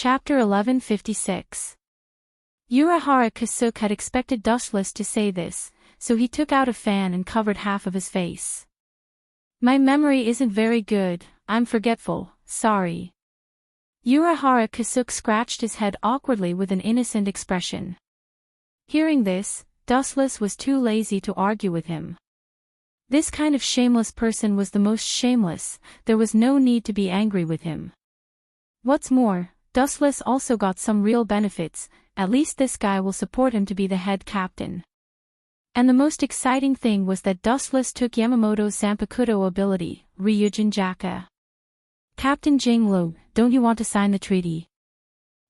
Chapter 1156. Urahara Kasuke had expected Dustless to say this, so he took out a fan and covered half of his face. My memory isn't very good, I'm forgetful, sorry. Urahara Kasuke scratched his head awkwardly with an innocent expression. Hearing this, Dustless was too lazy to argue with him. This kind of shameless person was the most shameless, there was no need to be angry with him. What's more, Dustless also got some real benefits, at least this guy will support him to be the head captain. And the most exciting thing was that Dustless took Yamamoto's Zanpakuto ability, Ryujin Jaka. Captain Jinglu, don't you want to sign the treaty?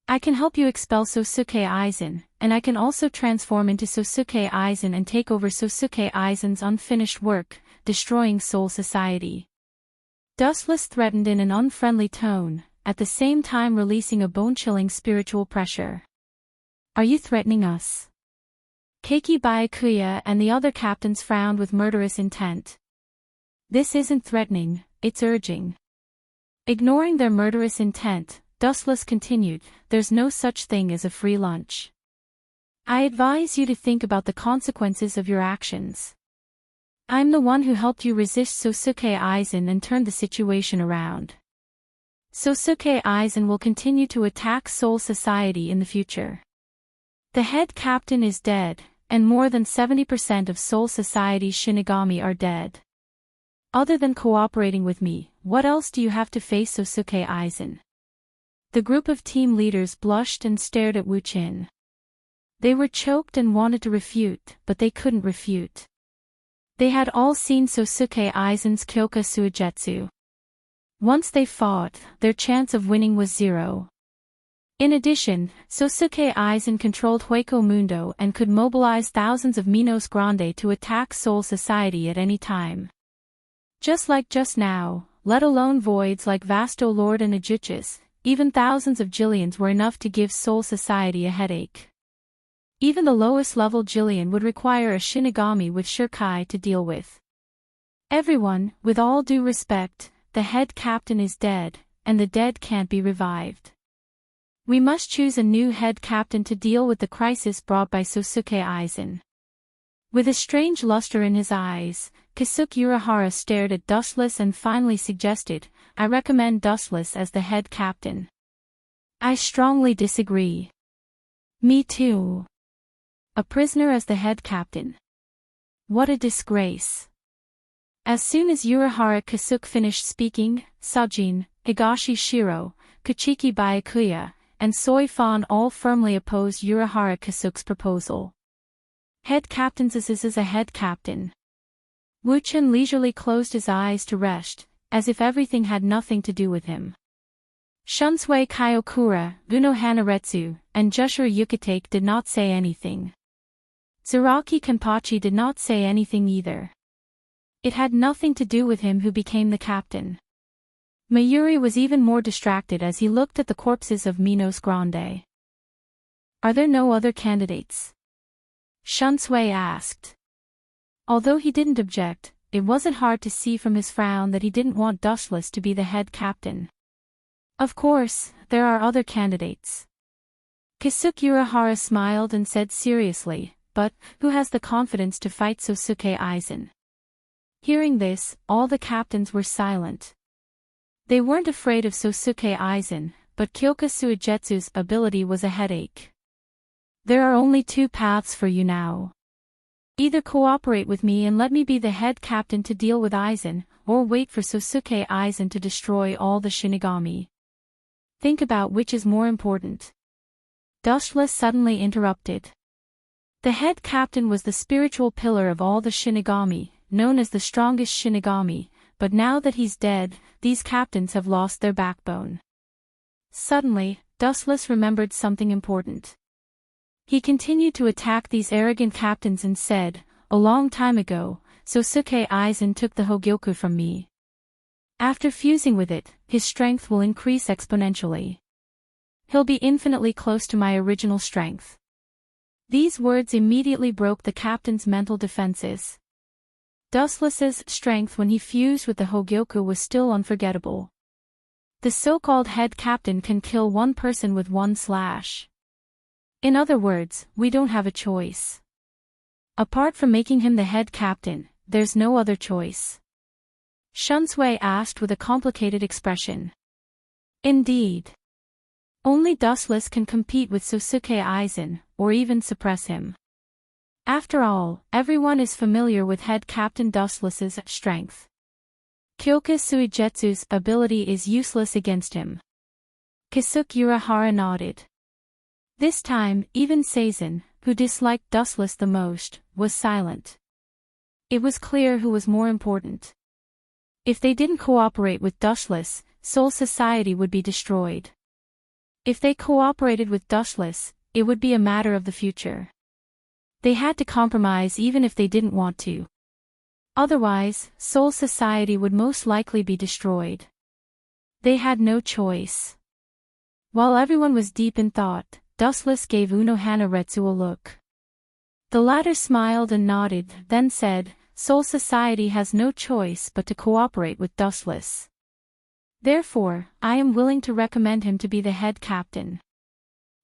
I can help you expel Sosuke Aizen, and I can also transform into Sosuke Aizen and take over Sosuke Aizen's unfinished work, destroying Soul Society. Dustless threatened in an unfriendly tone, at the same time releasing a bone-chilling spiritual pressure. Are you threatening us? Keiki Byakuya and the other captains frowned with murderous intent. This isn't threatening, it's urging. Ignoring their murderous intent, Dustless continued, there's no such thing as a free lunch. I advise you to think about the consequences of your actions. I'm the one who helped you resist Sosuke Aizen and turned the situation around. Sosuke Aizen will continue to attack Soul Society in the future. The head captain is dead, and more than 70% of Soul Society's Shinigami are dead. Other than cooperating with me, what else do you have to face Sosuke Aizen? The group of team leaders blushed and stared at Wu-chin. They were choked and wanted to refute, but they couldn't refute. They had all seen Sosuke Aizen's Kyoka Suigetsu. Once they fought, their chance of winning was zero. In addition, Sosuke Aizen controlled Hueco Mundo and could mobilize thousands of Minos Grande to attack Soul Society at any time. Just like just now, let alone voids like Vasto Lord and Ajuchus, even thousands of Jillians were enough to give Soul Society a headache. Even the lowest level Jillian would require a Shinigami with Shirkai to deal with. Everyone, with all due respect, the head captain is dead, and the dead can't be revived. We must choose a new head captain to deal with the crisis brought by Sosuke Aizen. With a strange luster in his eyes, Kasuke Urahara stared at Dustless and finally suggested, I recommend Dustless as the head captain. I strongly disagree. Me too. A prisoner as the head captain. What a disgrace. As soon as Urahara Kasuke finished speaking, Sajin, Higashi Shiro, Kuchiki Byakuya, and Soi Fan all firmly opposed Urahara Kasuke's proposal. Head captains is a head captain. Wu-chin leisurely closed his eyes to rest, as if everything had nothing to do with him. Shunsui Kaiokura, Guno Hanaretsu, and Jushiro Yukitake did not say anything. Zaraki Kenpachi did not say anything either. It had nothing to do with him who became the captain. Mayuri was even more distracted as he looked at the corpses of Minos Grande. Are there no other candidates? Shunsui asked. Although he didn't object, it wasn't hard to see from his frown that he didn't want Dustless to be the head captain. Of course, there are other candidates. Kasuke Urahara smiled and said seriously, but, who has the confidence to fight Sosuke Aizen? Hearing this, all the captains were silent. They weren't afraid of Sosuke Aizen, but Kyoka Suigetsu's ability was a headache. There are only two paths for you now. Either cooperate with me and let me be the head captain to deal with Aizen, or wait for Sosuke Aizen to destroy all the Shinigami. Think about which is more important. Dustless suddenly interrupted. The head captain was the spiritual pillar of all the Shinigami, known as the strongest Shinigami, but now that he's dead, these captains have lost their backbone. Suddenly, Dustless remembered something important. He continued to attack these arrogant captains and said, a long time ago, Sosuke Aizen took the Hogyoku from me. After fusing with it, his strength will increase exponentially. He'll be infinitely close to my original strength. These words immediately broke the captain's mental defenses. Dustless's strength when he fused with the Hogyoku was still unforgettable. The so-called head captain can kill one person with one slash. In other words, we don't have a choice. Apart from making him the head captain, there's no other choice. Shunsui asked with a complicated expression. Indeed. Only Dustless can compete with Sosuke Aizen, or even suppress him. After all, everyone is familiar with head captain Dustless's strength. Kyoka Suigetsu's ability is useless against him. Kisuke Urahara nodded. This time, even Seizen, who disliked Dustless the most, was silent. It was clear who was more important. If they didn't cooperate with Dustless, Soul Society would be destroyed. If they cooperated with Dustless, it would be a matter of the future. They had to compromise even if they didn't want to. Otherwise, Soul Society would most likely be destroyed. They had no choice. While everyone was deep in thought, Dustless gave Unohana Retsu a look. The latter smiled and nodded, then said, Soul Society has no choice but to cooperate with Dustless. Therefore, I am willing to recommend him to be the head captain.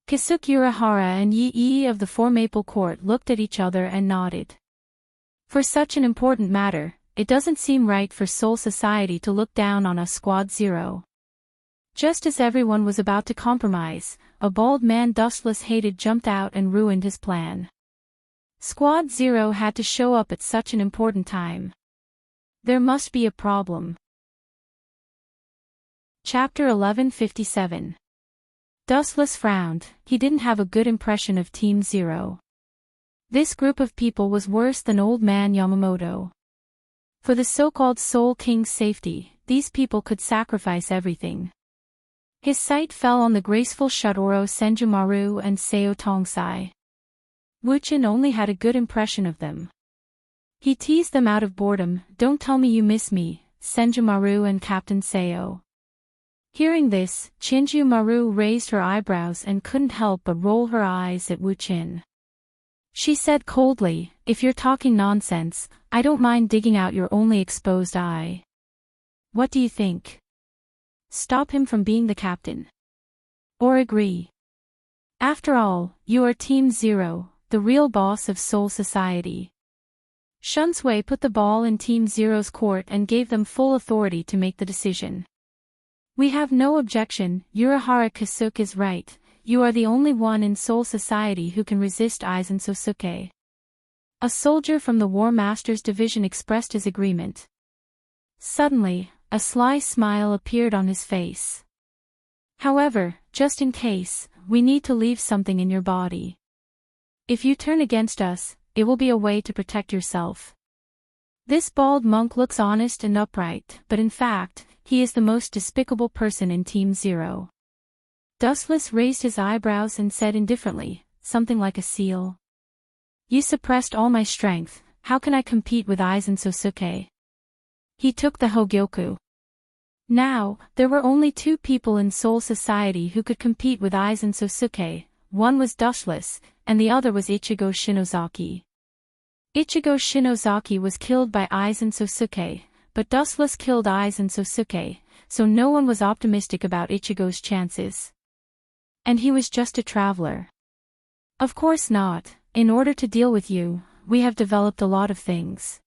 Kisuke Urahara and Yi of the Four Maple Court looked at each other and nodded. For such an important matter, it doesn't seem right for Soul Society to look down on us Squad Zero. Just as everyone was about to compromise, a bald man Dustless hated jumped out and ruined his plan. Squad Zero had to show up at such an important time. There must be a problem. Chapter 1157. Dustless frowned. He didn't have a good impression of Team Zero. This group of people was worse than Old Man Yamamoto. For the so-called Soul King's safety, these people could sacrifice everything. His sight fell on the graceful Shutoro Senjumaru and Seo Tongsai. Wuchin only had a good impression of them. He teased them out of boredom, don't tell me you miss me, Senjumaru and Captain Seo. Hearing this, Chinju Maru raised her eyebrows and couldn't help but roll her eyes at Wuchin. She said coldly, if you're talking nonsense, I don't mind digging out your only exposed eye. What do you think? Stop him from being the captain. Or agree. After all, you are Team Zero, the real boss of Soul Society. Shunsui put the ball in Team Zero's court and gave them full authority to make the decision. We have no objection, Urahara Kisuke is right, you are the only one in Soul Society who can resist Aizen Sosuke. A soldier from the War Master's division expressed his agreement. Suddenly, a sly smile appeared on his face. However, just in case, we need to leave something in your body. If you turn against us, it will be a way to protect yourself. This bald monk looks honest and upright, but in fact, he is the most despicable person in Team Zero. Dustless raised his eyebrows and said indifferently, something like a seal. You suppressed all my strength, how can I compete with Aizen Sosuke? He took the Hogyoku. Now, there were only two people in Soul Society who could compete with Aizen Sosuke, one was Dustless, and the other was Ichigo Shinozaki. Ichigo Shinozaki was killed by Aizen Sosuke, but Dustless killed Aizen Sosuke, so no one was optimistic about Ichigo's chances. And he was just a traveler. Of course not, in order to deal with you, we have developed a lot of things.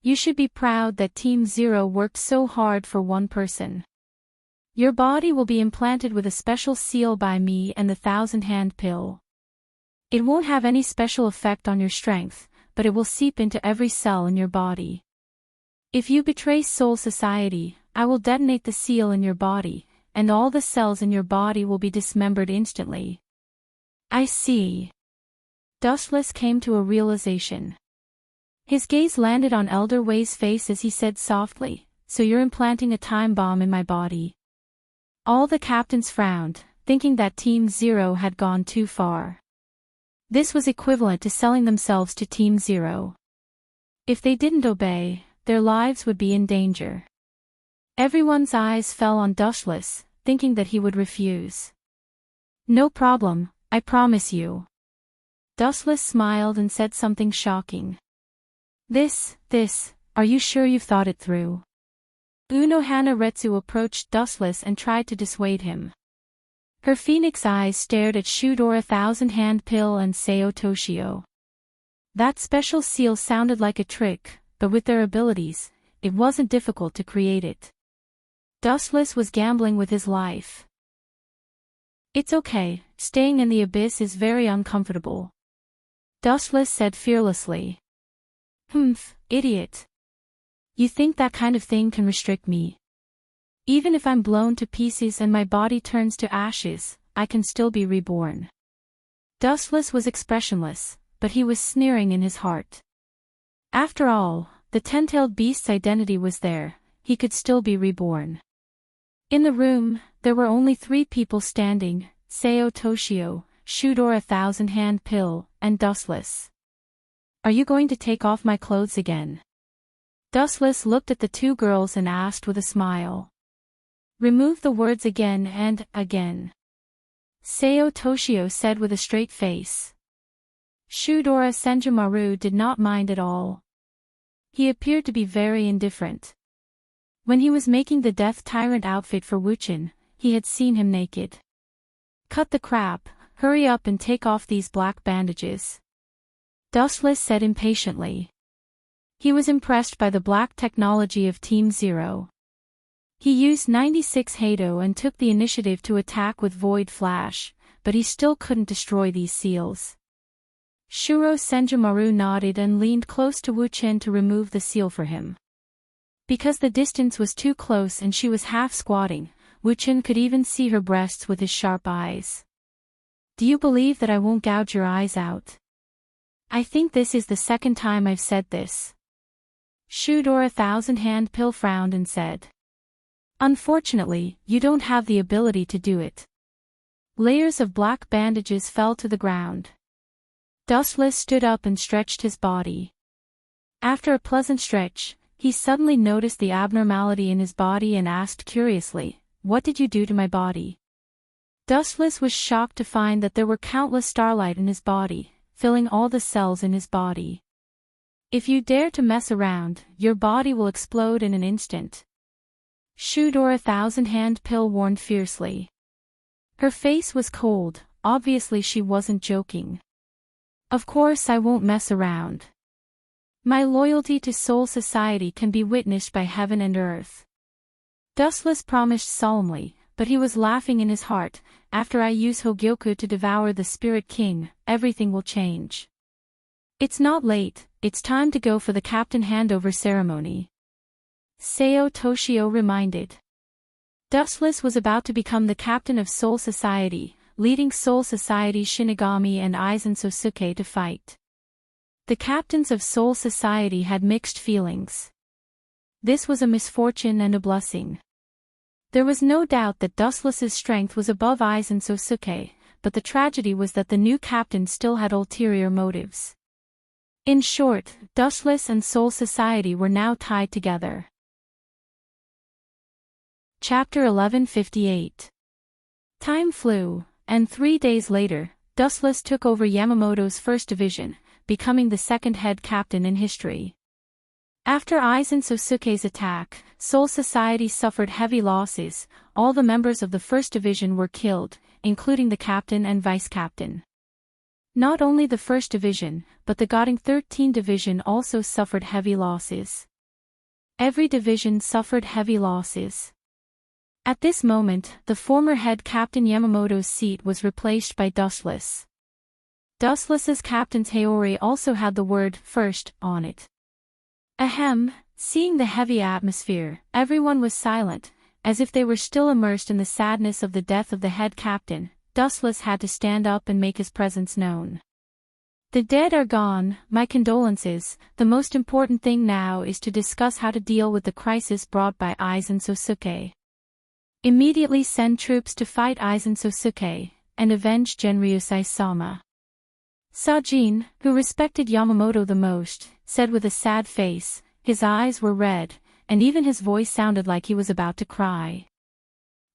You should be proud that Team Zero worked so hard for one person. Your body will be implanted with a special seal by me and the 1,000-hand pill. It won't have any special effect on your strength, but it will seep into every cell in your body. If you betray Soul Society, I will detonate the seal in your body, and all the cells in your body will be dismembered instantly. I see. Dustless came to a realization. His gaze landed on Elder Wei's face as he said softly, so you're implanting a time bomb in my body. All the captains frowned, thinking that Team Zero had gone too far. This was equivalent to selling themselves to Team Zero. If they didn't obey, their lives would be in danger. Everyone's eyes fell on Dustless, thinking that he would refuse. No problem, I promise you. Dustless smiled and said something shocking. This, are you sure you've thought it through? Unohana Retsu approached Dustless and tried to dissuade him. Her phoenix eyes stared at Shudora Thousand Hand Pill and Seo Toshio. That special seal sounded like a trick, but with their abilities, it wasn't difficult to create it. Dustless was gambling with his life. It's okay, staying in the abyss is very uncomfortable. Dustless said fearlessly. Humph, idiot. You think that kind of thing can restrict me? Even if I'm blown to pieces and my body turns to ashes, I can still be reborn. Dustless was expressionless, but he was sneering in his heart. After all, the ten-tailed beast's identity was there, he could still be reborn. In the room, there were only 3 people standing, Seo Toshio, Shudora Thousand Hand Pill, and Dustless. Are you going to take off my clothes again? Dustless looked at the 2 girls and asked with a smile. Remove the words again and again. Seo Toshio said with a straight face. Shudora Senjumaru did not mind at all. He appeared to be very indifferent. When he was making the Death Tyrant outfit for Wuchen, he had seen him naked. Cut the crap, hurry up and take off these black bandages. Dustless said impatiently. He was impressed by the black technology of Team Zero. He used 96 Hado and took the initiative to attack with Void Flash, but he still couldn't destroy these seals. Shuro Senjumaru nodded and leaned close to Wuchen to remove the seal for him. Because the distance was too close and she was half squatting, Wuchen could even see her breasts with his sharp eyes. Do you believe that I won't gouge your eyes out? I think this is the second time I've said this. Shudora Thousand Hand Pill frowned and said. Unfortunately, you don't have the ability to do it. Layers of black bandages fell to the ground. Dustless stood up and stretched his body. After a pleasant stretch, he suddenly noticed the abnormality in his body and asked curiously, "What did you do to my body?" Dustless was shocked to find that there were countless starlight in his body, filling all the cells in his body. If you dare to mess around, your body will explode in an instant. Shudora Thousand Hand Pill warned fiercely. Her face was cold, obviously she wasn't joking. Of course I won't mess around. My loyalty to Soul Society can be witnessed by heaven and earth. Dustless promised solemnly, but he was laughing in his heart. After I use Hogyoku to devour the Spirit King, everything will change. It's not late, it's time to go for the captain handover ceremony. Seo Toshio reminded. Dustless was about to become the captain of Soul Society, leading Soul Society Shinigami and Aizen Sosuke to fight. The captains of Soul Society had mixed feelings. This was a misfortune and a blessing. There was no doubt that Dustless's strength was above Aizen Sosuke, but the tragedy was that the new captain still had ulterior motives. In short, Dustless and Soul Society were now tied together. Chapter 1158. Time flew, and 3 days later, Dustless took over Yamamoto's first division, becoming the second head captain in history. After Aizen Sosuke's attack, Soul Society suffered heavy losses. All the members of the first division were killed, including the captain and vice-captain. Not only the first division, but the Goding 13 division also suffered heavy losses. Every division suffered heavy losses. At this moment, the former head captain Yamamoto's seat was replaced by Dustless. Dustless's captain's Haori also had the word "first" on it. Ahem, seeing the heavy atmosphere, everyone was silent, as if they were still immersed in the sadness of the death of the head captain. Dustless had to stand up and make his presence known. The dead are gone, my condolences. The most important thing now is to discuss how to deal with the crisis brought by Aizen Sosuke. Immediately send troops to fight Aizen Sosuke, and avenge Genryusai-sama. Sajin, who respected Yamamoto the most, said with a sad face. His eyes were red, and even his voice sounded like he was about to cry.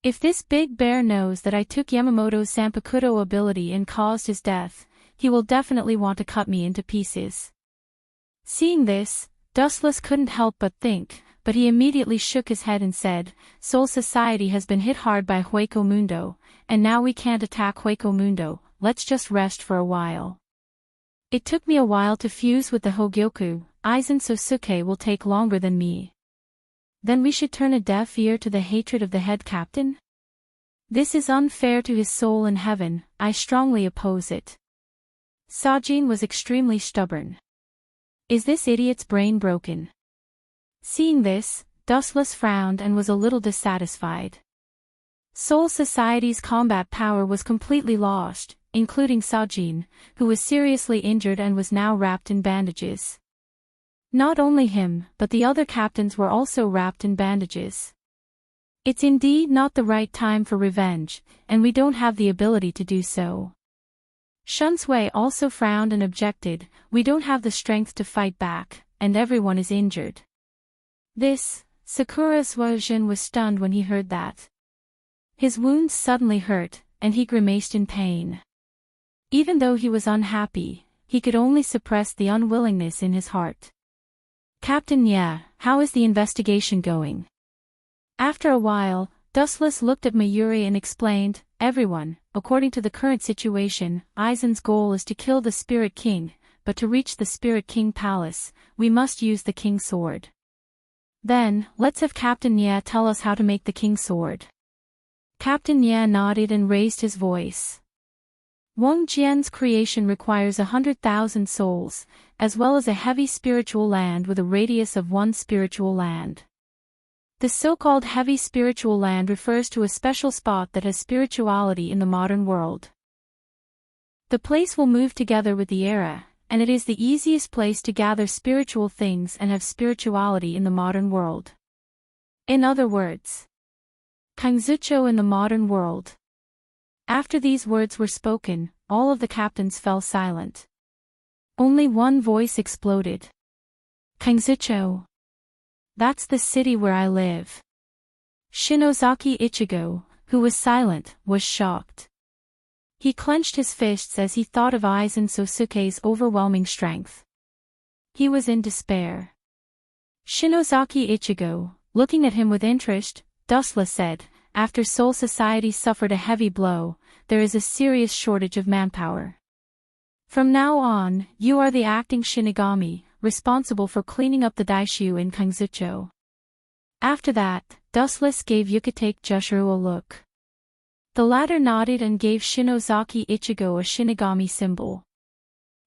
If this big bear knows that I took Yamamoto's Sanpakuto ability and caused his death, he will definitely want to cut me into pieces. Seeing this, Dustless couldn't help but think, but he immediately shook his head and said, Soul Society has been hit hard by Hueco Mundo, and now we can't attack Hueco Mundo, let's just rest for a while. It took me a while to fuse with the Hogyoku, Aizen Sosuke will take longer than me. Then we should turn a deaf ear to the hatred of the head captain? This is unfair to his soul in heaven, I strongly oppose it. Sajin was extremely stubborn. Is this idiot's brain broken? Seeing this, Dustless frowned and was a little dissatisfied. Soul Society's combat power was completely lost, including Sajin, who was seriously injured and was now wrapped in bandages. Not only him, but the other captains were also wrapped in bandages. It's indeed not the right time for revenge, and we don't have the ability to do so. Shunsui also frowned and objected, we don't have the strength to fight back, and everyone is injured. Sakura's Suijin was stunned when he heard that. His wounds suddenly hurt, and he grimaced in pain. Even though he was unhappy, he could only suppress the unwillingness in his heart. Captain Ye, how is the investigation going? After a while, Dustless looked at Mayuri and explained, everyone, according to the current situation, Aizen's goal is to kill the Spirit King, but to reach the Spirit King Palace, we must use the King's Sword. Then, let's have Captain Ye tell us how to make the King's Sword. Captain Ye nodded and raised his voice. Wang Jian's creation requires 100,000 souls, as well as a heavy spiritual land with a radius of 1 spiritual land. The so-called heavy spiritual land refers to a special spot that has spirituality in the modern world. The place will move together with the era, and it is the easiest place to gather spiritual things and have spirituality in the modern world. In other words, Kangzucho in the modern world. After these words were spoken, all of the captains fell silent. Only one voice exploded. Kangzucho. That's the city where I live. Shinozaki Ichigo, who was silent, was shocked. He clenched his fists as he thought of Aizen Sosuke's overwhelming strength. He was in despair. Shinozaki Ichigo, looking at him with interest, Dustless said, after Soul Society suffered a heavy blow, there is a serious shortage of manpower. From now on, you are the acting Shinigami, responsible for cleaning up the daishu in Kangzucho. After that, Dustless gave Yukitake Jushiro a look. The latter nodded and gave Shinozaki Ichigo a Shinigami symbol.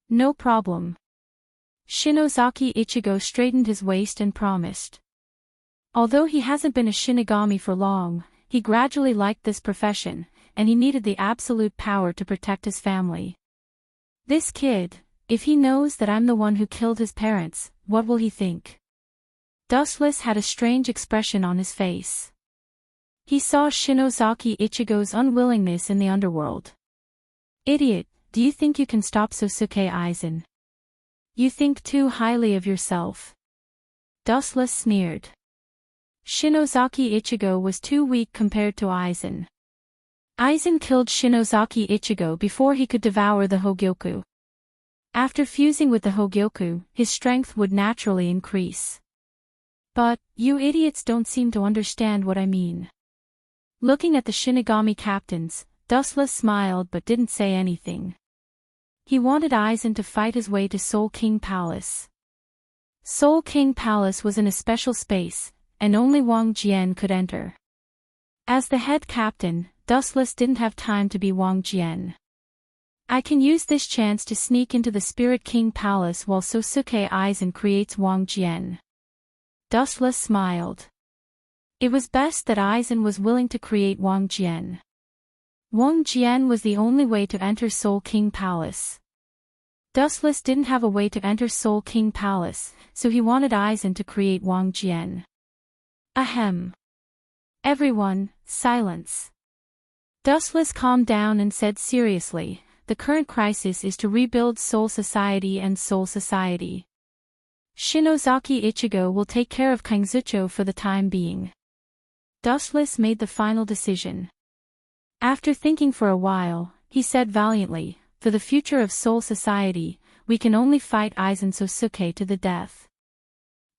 No problem. Shinozaki Ichigo straightened his waist and promised. Although he hasn't been a Shinigami for long, he gradually liked this profession, and he needed the absolute power to protect his family. This kid, if he knows that I'm the one who killed his parents, what will he think? Dustless had a strange expression on his face. He saw Shinozaki Ichigo's unwillingness in the underworld. Idiot, do you think you can stop Sosuke Aizen? You think too highly of yourself. Dustless sneered. Shinozaki Ichigo was too weak compared to Aizen. Aizen killed Shinozaki Ichigo before he could devour the Hogyoku. After fusing with the Hogyoku, his strength would naturally increase. But, you idiots don't seem to understand what I mean. Looking at the Shinigami captains, Dustless smiled but didn't say anything. He wanted Aizen to fight his way to Soul King Palace. Soul King Palace was in a special space, and only Wang Jian could enter. As the head captain, Dustless didn't have time to be Wang Jian. I can use this chance to sneak into the Spirit King Palace while Sosuke Aizen creates Wang Jian. Dustless smiled. It was best that Aizen was willing to create Wang Jian. Wang Jian was the only way to enter Soul King Palace. Dustless didn't have a way to enter Soul King Palace, so he wanted Aizen to create Wang Jian. Ahem. Everyone, silence. Dustless calmed down and said seriously, the current crisis is to rebuild Soul Society and Soul Society. Shinozaki Ichigo will take care of Kangzucho for the time being. Dustless made the final decision. After thinking for a while, he said valiantly, for the future of Soul Society, we can only fight Aizen Sosuke to the death.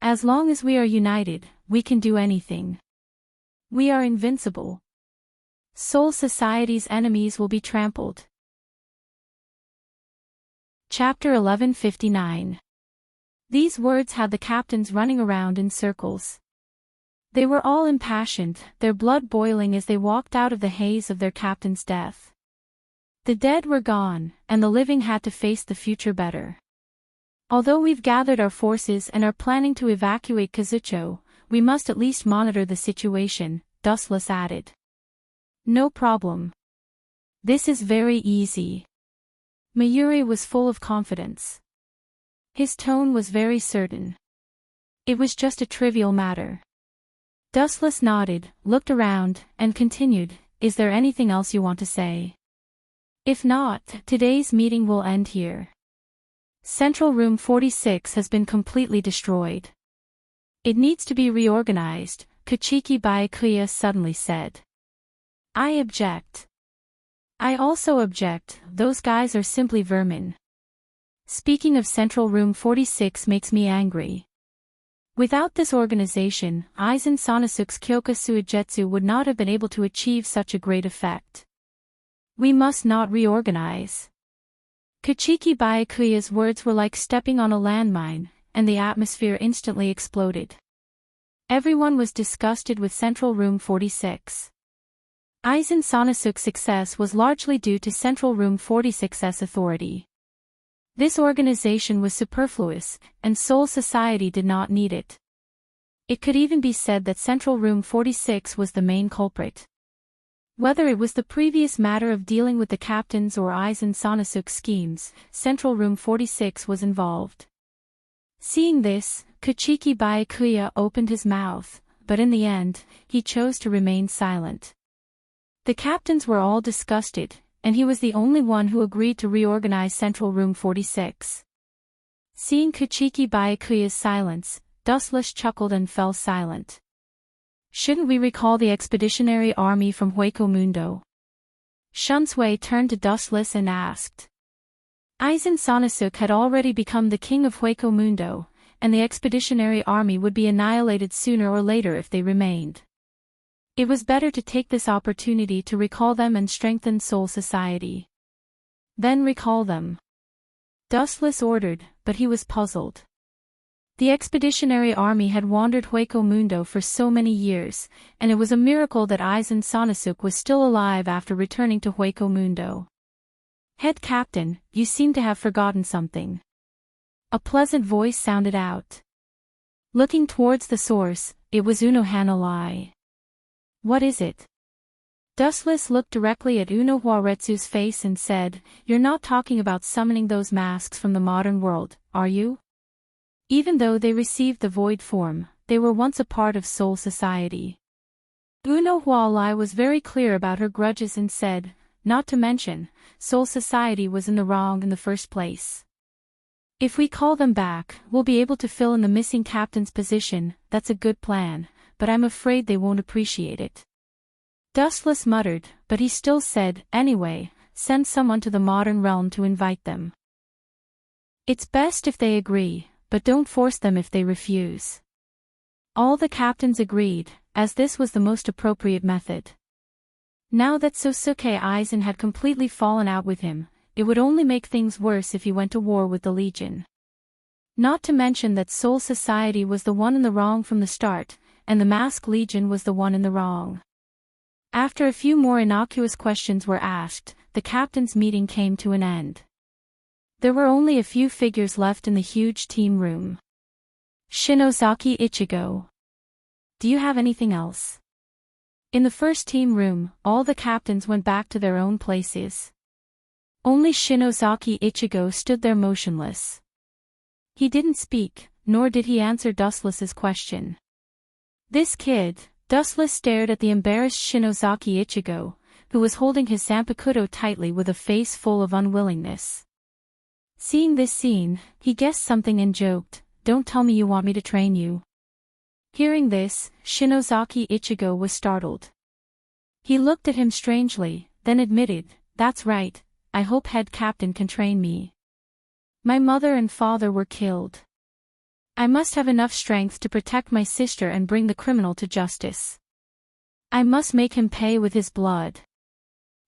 As long as we are united, we can do anything. We are invincible. Soul Society's enemies will be trampled. Chapter 1159. These words had the captains running around in circles. They were all impassioned, their blood boiling as they walked out of the haze of their captain's death. The dead were gone, and the living had to face the future better. Although we've gathered our forces and are planning to evacuate Kazucho, we must at least monitor the situation, Dustless added. No problem. This is very easy. Mayuri was full of confidence. His tone was very certain. It was just a trivial matter. Dustless nodded, looked around, and continued, "Is there anything else you want to say? If not, today's meeting will end here. Central Room 46 has been completely destroyed. It needs to be reorganized," Kuchiki Byakuya suddenly said. "I object. I also object, those guys are simply vermin. Speaking of Central Room 46 makes me angry. Without this organization, Aizen Sanosuke's Kyoka Suigetsu would not have been able to achieve such a great effect. We must not reorganize." Kuchiki Byakuya's words were like stepping on a landmine, and the atmosphere instantly exploded. Everyone was disgusted with Central Room 46. Aizen Sanosuke's success was largely due to Central Room 46's authority. This organization was superfluous, and Soul Society did not need it. It could even be said that Central Room 46 was the main culprit. Whether it was the previous matter of dealing with the captains or Aizen Sanosuke's schemes, Central Room 46 was involved. Seeing this, Kuchiki Byakuya opened his mouth, but in the end, he chose to remain silent. The captains were all disgusted, and he was the only one who agreed to reorganize Central Room 46. Seeing Kuchiki Byakuya's silence, Dustless chuckled and fell silent. "Shouldn't we recall the expeditionary army from Hueco Mundo?" Shunsui turned to Dustless and asked. Aizen Sanosuke had already become the king of Hueco Mundo, and the expeditionary army would be annihilated sooner or later if they remained. It was better to take this opportunity to recall them and strengthen Soul Society. Then recall them. Dustless ordered, but he was puzzled. The expeditionary army had wandered Hueco Mundo for so many years, and it was a miracle that Aizen Sanosuke was still alive after returning to Hueco Mundo. "Head Captain, you seem to have forgotten something." A pleasant voice sounded out. Looking towards the source, it was Uno Hanalai. "What is it?" Dustless looked directly at Uno Huaretsu's face and said, "You're not talking about summoning those masks from the modern world, are you? Even though they received the void form, they were once a part of Soul Society." Uno Hualai was very clear about her grudges and said, "Not to mention, Soul Society was in the wrong in the first place. If we call them back, we'll be able to fill in the missing captain's position. That's a good plan, but I'm afraid they won't appreciate it." Dustless muttered, but he still said, "Anyway, send someone to the modern realm to invite them. It's best if they agree, but don't force them if they refuse." All the captains agreed, as this was the most appropriate method. Now that Sosuke Aizen had completely fallen out with him, it would only make things worse if he went to war with the Legion. Not to mention that Soul Society was the one in the wrong from the start, and the Masked Legion was the one in the wrong. After a few more innocuous questions were asked, the captains' meeting came to an end. There were only a few figures left in the huge team room. Shinozaki Ichigo. "Do you have anything else?" In the first team room, all the captains went back to their own places. Only Shinozaki Ichigo stood there motionless. He didn't speak, nor did he answer Dustless's question. This kid, Dustless stared at the embarrassed Shinozaki Ichigo, who was holding his Sanpakuto tightly with a face full of unwillingness. Seeing this scene, he guessed something and joked, "Don't tell me you want me to train you." Hearing this, Shinozaki Ichigo was startled. He looked at him strangely, then admitted, "That's right, I hope head captain can train me. My mother and father were killed. I must have enough strength to protect my sister and bring the criminal to justice. I must make him pay with his blood.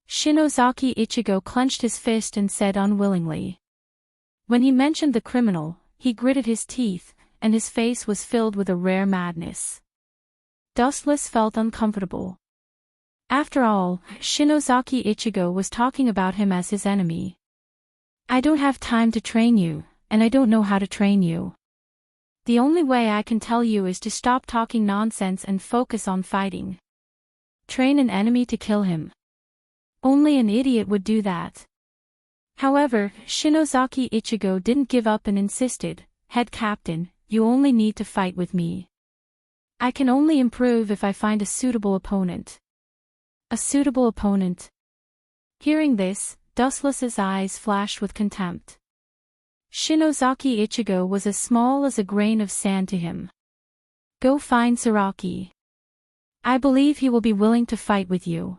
Shinozaki Ichigo clenched his fist and said unwillingly. When he mentioned the criminal, he gritted his teeth, and his face was filled with a rare madness. Dustless felt uncomfortable. After all, Shinozaki Ichigo was talking about him as his enemy. I don't have time to train you, and I don't know how to train you. The only way I can tell you is to stop talking nonsense and focus on fighting. Train an enemy to kill him. Only an idiot would do that. However, Shinozaki Ichigo didn't give up and insisted, Head Captain, you only need to fight with me. I can only improve if I find a suitable opponent. A suitable opponent. Hearing this, Dustless's eyes flashed with contempt. Shinozaki Ichigo was as small as a grain of sand to him. Go find Saraki. I believe he will be willing to fight with you.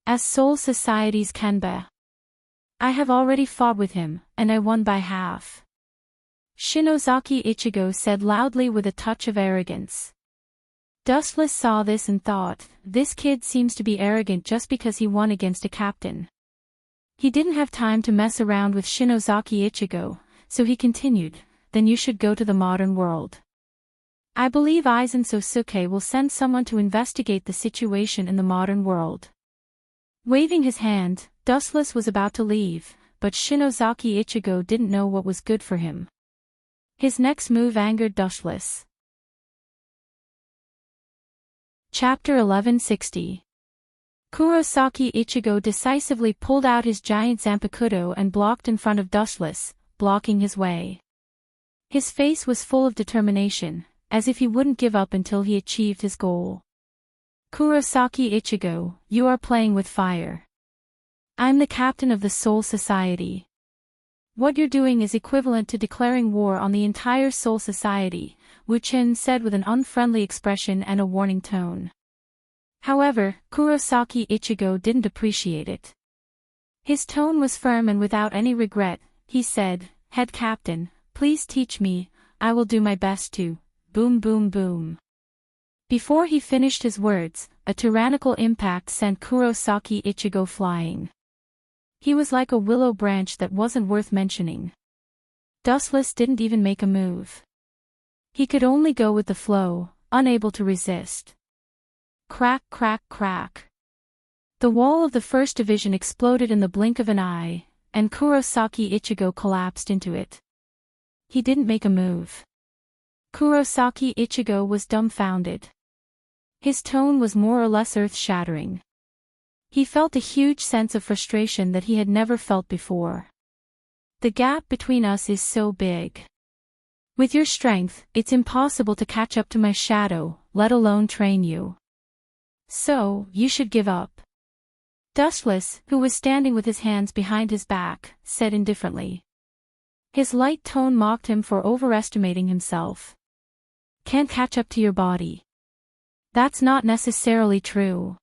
As Soul Society's Kenba. I have already fought with him, and I won by half. Shinozaki Ichigo said loudly with a touch of arrogance. Dustless saw this and thought, this kid seems to be arrogant just because he won against a captain. He didn't have time to mess around with Shinozaki Ichigo, so he continued, then you should go to the modern world. I believe Aizen Sosuke will send someone to investigate the situation in the modern world. Waving his hand, Dustless was about to leave, but Shinozaki Ichigo didn't know what was good for him. His next move angered Dustless. Chapter 1160. Kurosaki Ichigo decisively pulled out his giant Zanpakuto and blocked in front of Dustless, blocking his way. His face was full of determination, as if he wouldn't give up until he achieved his goal. Kurosaki Ichigo, you are playing with fire. I'm the captain of the Soul Society. What you're doing is equivalent to declaring war on the entire Soul Society, Wu Qin said with an unfriendly expression and a warning tone. However, Kurosaki Ichigo didn't appreciate it. His tone was firm and without any regret, he said, Head Captain, please teach me, I will do my best to, boom boom boom. Before he finished his words, a tyrannical impact sent Kurosaki Ichigo flying. He was like a willow branch that wasn't worth mentioning. Dustless didn't even make a move. He could only go with the flow, unable to resist. Crack crack crack. The wall of the first division exploded in the blink of an eye, and Kurosaki Ichigo collapsed into it. He didn't make a move. Kurosaki Ichigo was dumbfounded. His tone was more or less earth-shattering. He felt a huge sense of frustration that he had never felt before. The gap between us is so big. With your strength, it's impossible to catch up to my shadow, let alone train you. So, you should give up. Dustless, who was standing with his hands behind his back, said indifferently. His light tone mocked him for overestimating himself. Can't catch up to your body. That's not necessarily true.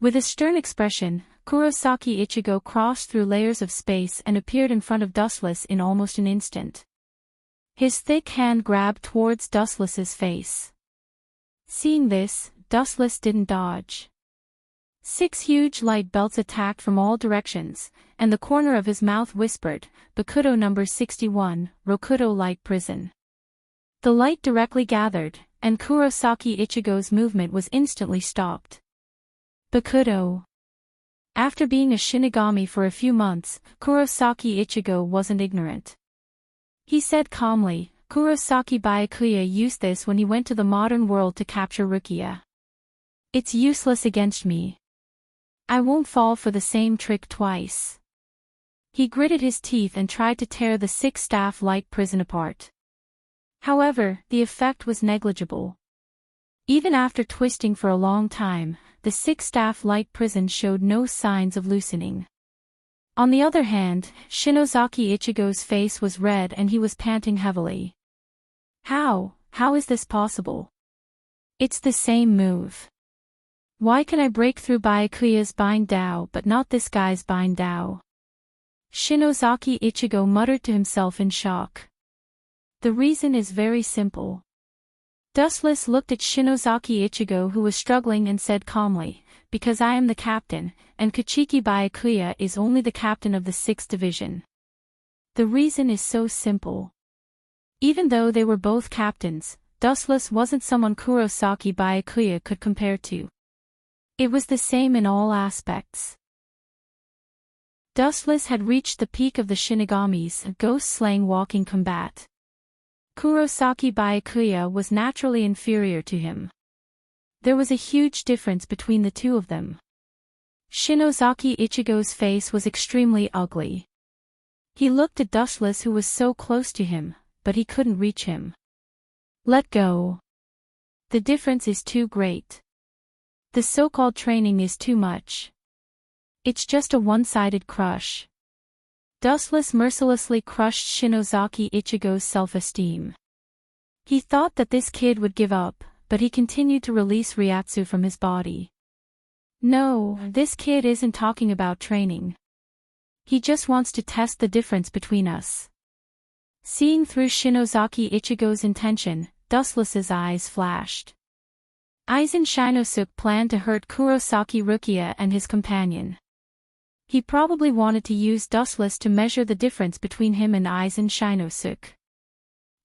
With a stern expression, Kurosaki Ichigo crossed through layers of space and appeared in front of Dustless in almost an instant. His thick hand grabbed towards Dustless's face. Seeing this, Dustless didn't dodge. 6 huge light belts attacked from all directions, and the corner of his mouth whispered, Bakuto number 61, Rokuto Light Prison. The light directly gathered, and Kurosaki Ichigo's movement was instantly stopped. Bakuto. After being a Shinigami for a few months, Kurosaki Ichigo wasn't ignorant. He said calmly, Kurosaki Byakuya used this when he went to the modern world to capture Rukia. It's useless against me. I won't fall for the same trick twice. He gritted his teeth and tried to tear the 6-staff light prison apart. However, the effect was negligible. Even after twisting for a long time, the 6-staff light prison showed no signs of loosening. On the other hand, Shinozaki Ichigo's face was red and he was panting heavily. How is this possible? It's the same move. Why can I break through Byakuya's Bind Dao but not this guy's Bind Dao? Shinozaki Ichigo muttered to himself in shock. The reason is very simple. Dustless looked at Shinozaki Ichigo, who was struggling, and said calmly, "Because I am the captain, and Kuchiki Byakuya is only the captain of the 6th division. The reason is so simple. Even though they were both captains, Dustless wasn't someone Kurosaki Byakuya could compare to. It was the same in all aspects. Dustless had reached the peak of the Shinigamis, a ghost-slaying walking combat. Kurosaki Byakuya was naturally inferior to him. There was a huge difference between the two of them. Shinozaki Ichigo's face was extremely ugly. He looked at Dustless, who was so close to him, but he couldn't reach him. Let go. The difference is too great. The so-called training is too much. It's just a one-sided crush. Dustless mercilessly crushed Shinozaki Ichigo's self-esteem. He thought that this kid would give up, but he continued to release Ryatsu from his body. No, this kid isn't talking about training. He just wants to test the difference between us. Seeing through Shinozaki Ichigo's intention, Dustless's eyes flashed. Aizen Shinosuke planned to hurt Kurosaki Rukia and his companion. He probably wanted to use Dustless to measure the difference between him and Aizen Shinosuke.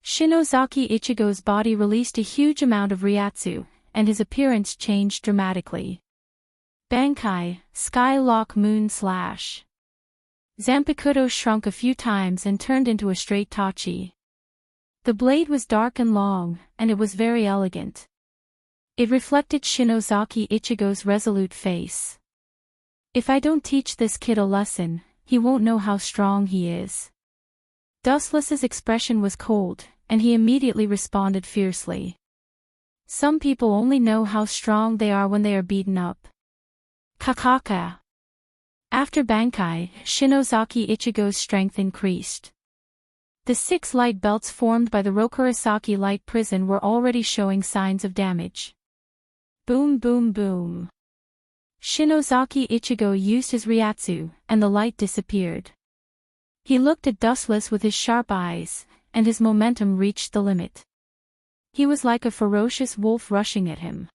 Shinozaki Ichigo's body released a huge amount of Ryatsu, and his appearance changed dramatically. Bankai, Skylock Moon Slash. Zanpakuto shrunk a few times and turned into a straight tachi. The blade was dark and long, and it was very elegant. It reflected Shinozaki Ichigo's resolute face. If I don't teach this kid a lesson, he won't know how strong he is. Dustless's expression was cold, and he immediately responded fiercely. Some people only know how strong they are when they are beaten up. Kakaka. After Bankai, Shinozaki Ichigo's strength increased. The 6 light belts formed by the Rokurosaki light prison were already showing signs of damage. Boom boom boom. Shinozaki Ichigo used his Ryatsu, and the light disappeared. He looked at Dustless with his sharp eyes, and his momentum reached the limit. He was like a ferocious wolf rushing at him.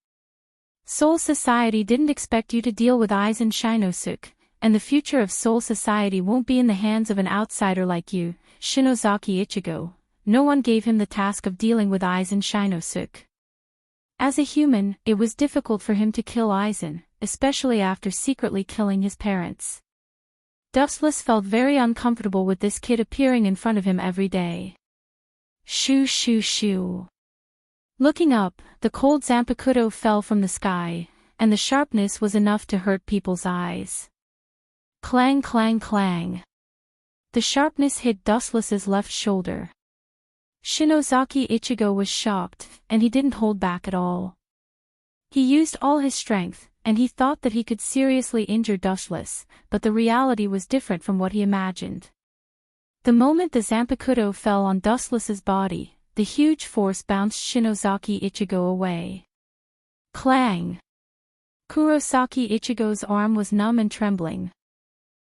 Soul Society didn't expect you to deal with Aizen Shinosuke, and the future of Soul Society won't be in the hands of an outsider like you, Shinozaki Ichigo. No one gave him the task of dealing with Aizen Shinosuke. As a human, it was difficult for him to kill Aizen, especially after secretly killing his parents. Dustless felt very uncomfortable with this kid appearing in front of him every day. Shoo shoo shoo. Looking up, the cold Zanpakuto fell from the sky, and the sharpness was enough to hurt people's eyes. Clang clang clang. The sharpness hit Dustless's left shoulder. Shinozaki Ichigo was shocked, and he didn't hold back at all. He used all his strength, and he thought that he could seriously injure Dustless, but the reality was different from what he imagined. The moment the Zanpakuto fell on Dustless's body, the huge force bounced Shinozaki Ichigo away. Clang! Kurosaki Ichigo's arm was numb and trembling.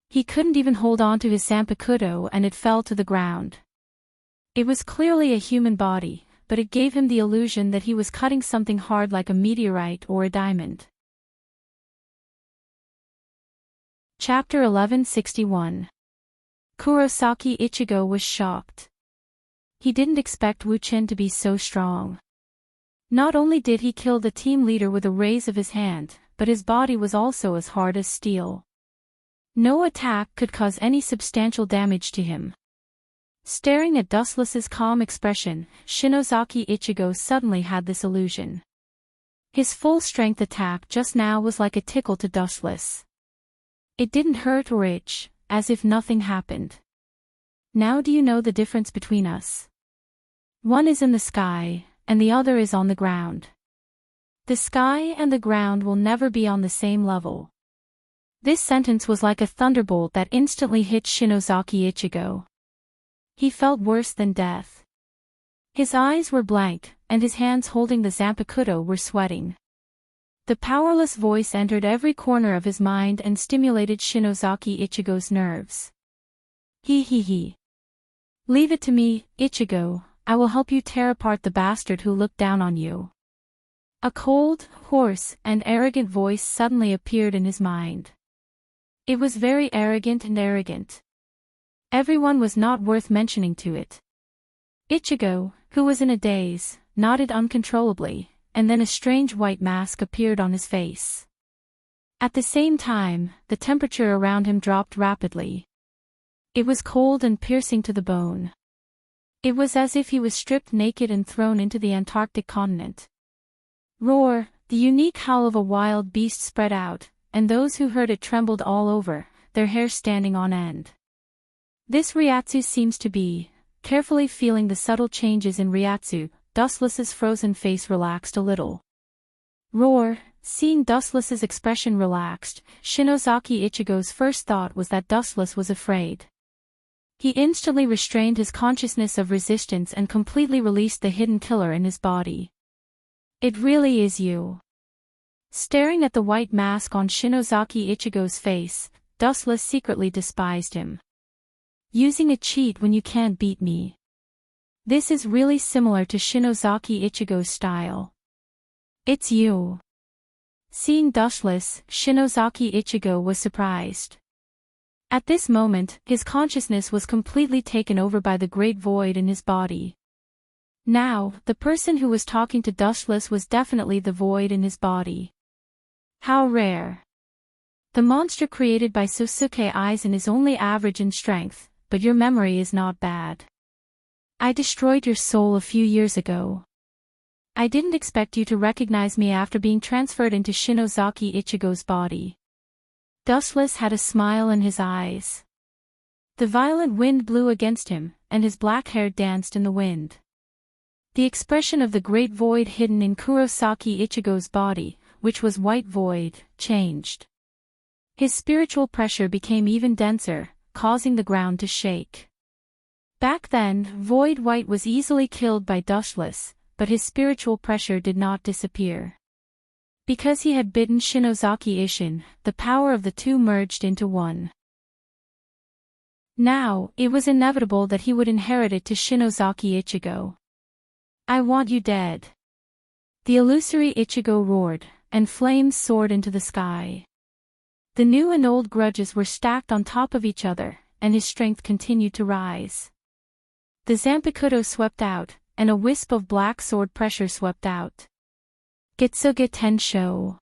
He couldn't even hold on to his Zanpakuto, and it fell to the ground. It was clearly a human body, but it gave him the illusion that he was cutting something hard like a meteorite or a diamond. Chapter 1161. Kurosaki Ichigo was shocked. He didn't expect Wu Chen to be so strong. Not only did he kill the team leader with a raise of his hand, but his body was also as hard as steel. No attack could cause any substantial damage to him. Staring at Dustless's calm expression, Shinozaki Ichigo suddenly had this illusion. His full-strength attack just now was like a tickle to Dustless. It didn't hurt or itch, as if nothing happened. Now do you know the difference between us? One is in the sky, and the other is on the ground. The sky and the ground will never be on the same level. This sentence was like a thunderbolt that instantly hit Shinozaki Ichigo. He felt worse than death. His eyes were blank, and his hands holding the Zanpakuto were sweating. The powerless voice entered every corner of his mind and stimulated Shinozaki Ichigo's nerves. He. Leave it to me, Ichigo, I will help you tear apart the bastard who looked down on you." A cold, hoarse, and arrogant voice suddenly appeared in his mind. It was very arrogant and arrogant. Everyone was not worth mentioning to it. Ichigo, who was in a daze, nodded uncontrollably, and then a strange white mask appeared on his face. At the same time, the temperature around him dropped rapidly. It was cold and piercing to the bone. It was as if he was stripped naked and thrown into the Antarctic continent. Roar, the unique howl of a wild beast spread out, and those who heard it trembled all over, their hair standing on end. This Ryatsu seems to be, carefully feeling the subtle changes in Ryatsu. Dustless's frozen face relaxed a little. Roar, seeing Dustless's expression relaxed, Shinozaki Ichigo's first thought was that Dustless was afraid. He instantly restrained his consciousness of resistance and completely released the hidden killer in his body. "It really is you." Staring at the white mask on Shinozaki Ichigo's face, Dustless secretly despised him. "Using a cheat when you can't beat me. This is really similar to Shinozaki Ichigo's style." "It's you." Seeing Dustless, Shinozaki Ichigo was surprised. At this moment, his consciousness was completely taken over by the great void in his body. Now, the person who was talking to Dustless was definitely the void in his body. How rare. The monster created by Sosuke Aizen is only average in strength, but your memory is not bad. I destroyed your soul a few years ago. I didn't expect you to recognize me after being transferred into Shinozaki Ichigo's body. Dustless had a smile in his eyes. The violent wind blew against him, and his black hair danced in the wind. The expression of the great void hidden in Kurosaki Ichigo's body, which was white void, changed. His spiritual pressure became even denser, causing the ground to shake. Back then, Void White was easily killed by Dustless, but his spiritual pressure did not disappear. Because he had bitten Shinozaki Ishin, the power of the two merged into one. Now, it was inevitable that he would inherit it to Shinozaki Ichigo. "I want you dead." The illusory Ichigo roared, and flames soared into the sky. The new and old grudges were stacked on top of each other, and his strength continued to rise. The Zanpakuto swept out, and a wisp of black sword pressure swept out. Getsuga Tensho.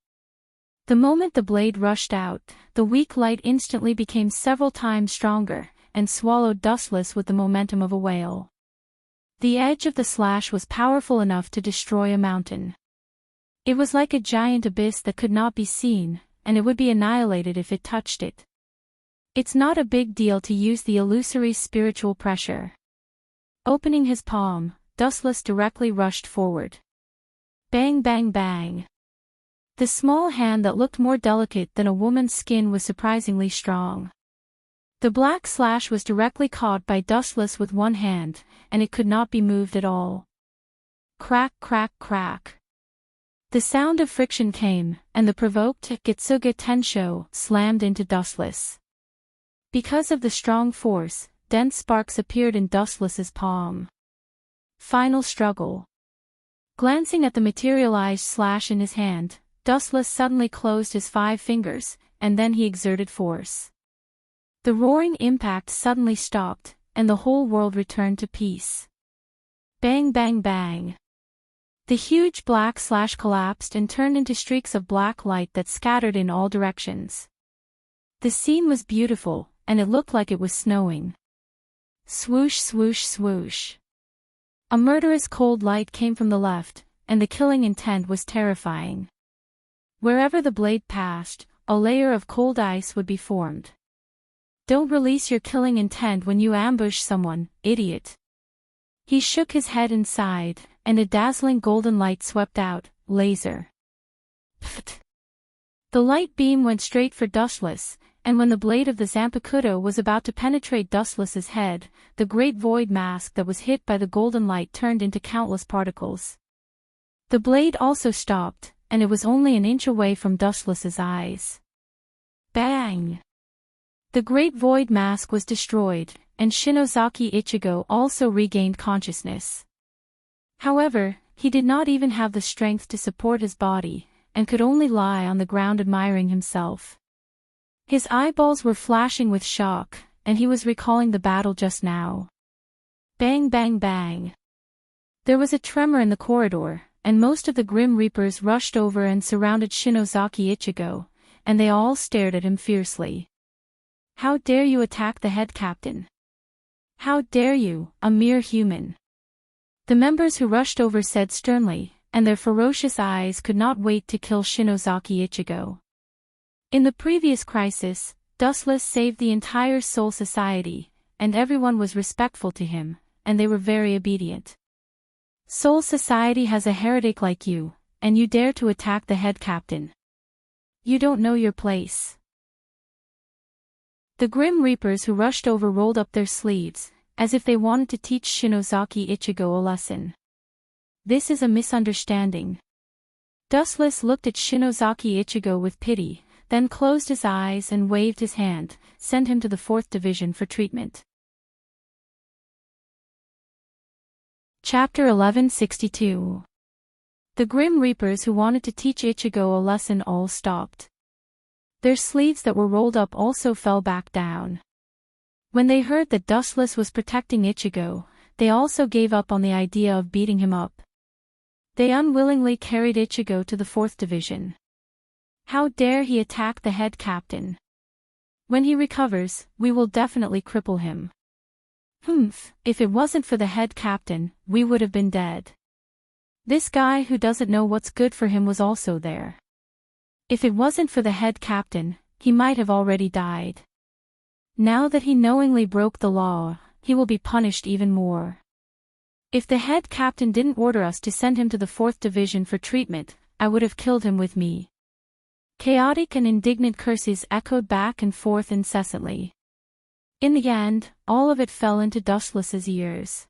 The moment the blade rushed out, the weak light instantly became several times stronger, and swallowed Dustless with the momentum of a whale. The edge of the slash was powerful enough to destroy a mountain. It was like a giant abyss that could not be seen, and it would be annihilated if it touched it. It's not a big deal to use the illusory spiritual pressure. Opening his palm, Dustless directly rushed forward. Bang bang bang. The small hand that looked more delicate than a woman's skin was surprisingly strong. The black slash was directly caught by Dustless with one hand, and it could not be moved at all. Crack crack crack. The sound of friction came, and the provoked Getsuga Tensho slammed into Dustless. Because of the strong force, dense sparks appeared in Dustless's palm. Final struggle. Glancing at the materialized slash in his hand, Dustless suddenly closed his 5 fingers, and then he exerted force. The roaring impact suddenly stopped, and the whole world returned to peace. Bang bang bang. The huge black slash collapsed and turned into streaks of black light that scattered in all directions. The scene was beautiful, and it looked like it was snowing. Swoosh swoosh swoosh. A murderous cold light came from the left, and the killing intent was terrifying. Wherever the blade passed, a layer of cold ice would be formed. Don't release your killing intent when you ambush someone, idiot. He shook his head and sighed, and a dazzling golden light swept out, laser. Pfft. The light beam went straight for Dustless, and when the blade of the Zanpakuto was about to penetrate Dustless's head, the great void mask that was hit by the golden light turned into countless particles. The blade also stopped, and it was only an inch away from Dustless's eyes. Bang! The great void mask was destroyed, and Shinozaki Ichigo also regained consciousness. However, he did not even have the strength to support his body, and could only lie on the ground admiring himself. His eyeballs were flashing with shock, and he was recalling the battle just now. Bang bang bang. There was a tremor in the corridor, and most of the Grim Reapers rushed over and surrounded Shinozaki Ichigo, and they all stared at him fiercely. How dare you attack the head captain? How dare you, a mere human? The members who rushed over said sternly, and their ferocious eyes could not wait to kill Shinozaki Ichigo. In the previous crisis, Dustless saved the entire Soul Society, and everyone was respectful to him, and they were very obedient. Soul Society has a heretic like you, and you dare to attack the head captain. You don't know your place. The Grim Reapers who rushed over rolled up their sleeves, as if they wanted to teach Shinozaki Ichigo a lesson. This is a misunderstanding. Dustless looked at Shinozaki Ichigo with pity, then closed his eyes and waved his hand, sent him to the 4th Division for treatment. Chapter 1162. The Grim Reapers who wanted to teach Ichigo a lesson all stopped. Their sleeves that were rolled up also fell back down. When they heard that Dustless was protecting Ichigo, they also gave up on the idea of beating him up. They unwillingly carried Ichigo to the 4th Division. How dare he attack the head captain? When he recovers, we will definitely cripple him. If it wasn't for the head captain, we would have been dead. This guy who doesn't know what's good for him was also there. If it wasn't for the head captain, he might have already died. Now that he knowingly broke the law, he will be punished even more. If the head captain didn't order us to send him to the 4th Division for treatment, I would have killed him with me. Chaotic and indignant curses echoed back and forth incessantly. In the end, all of it fell into Dustless's ears.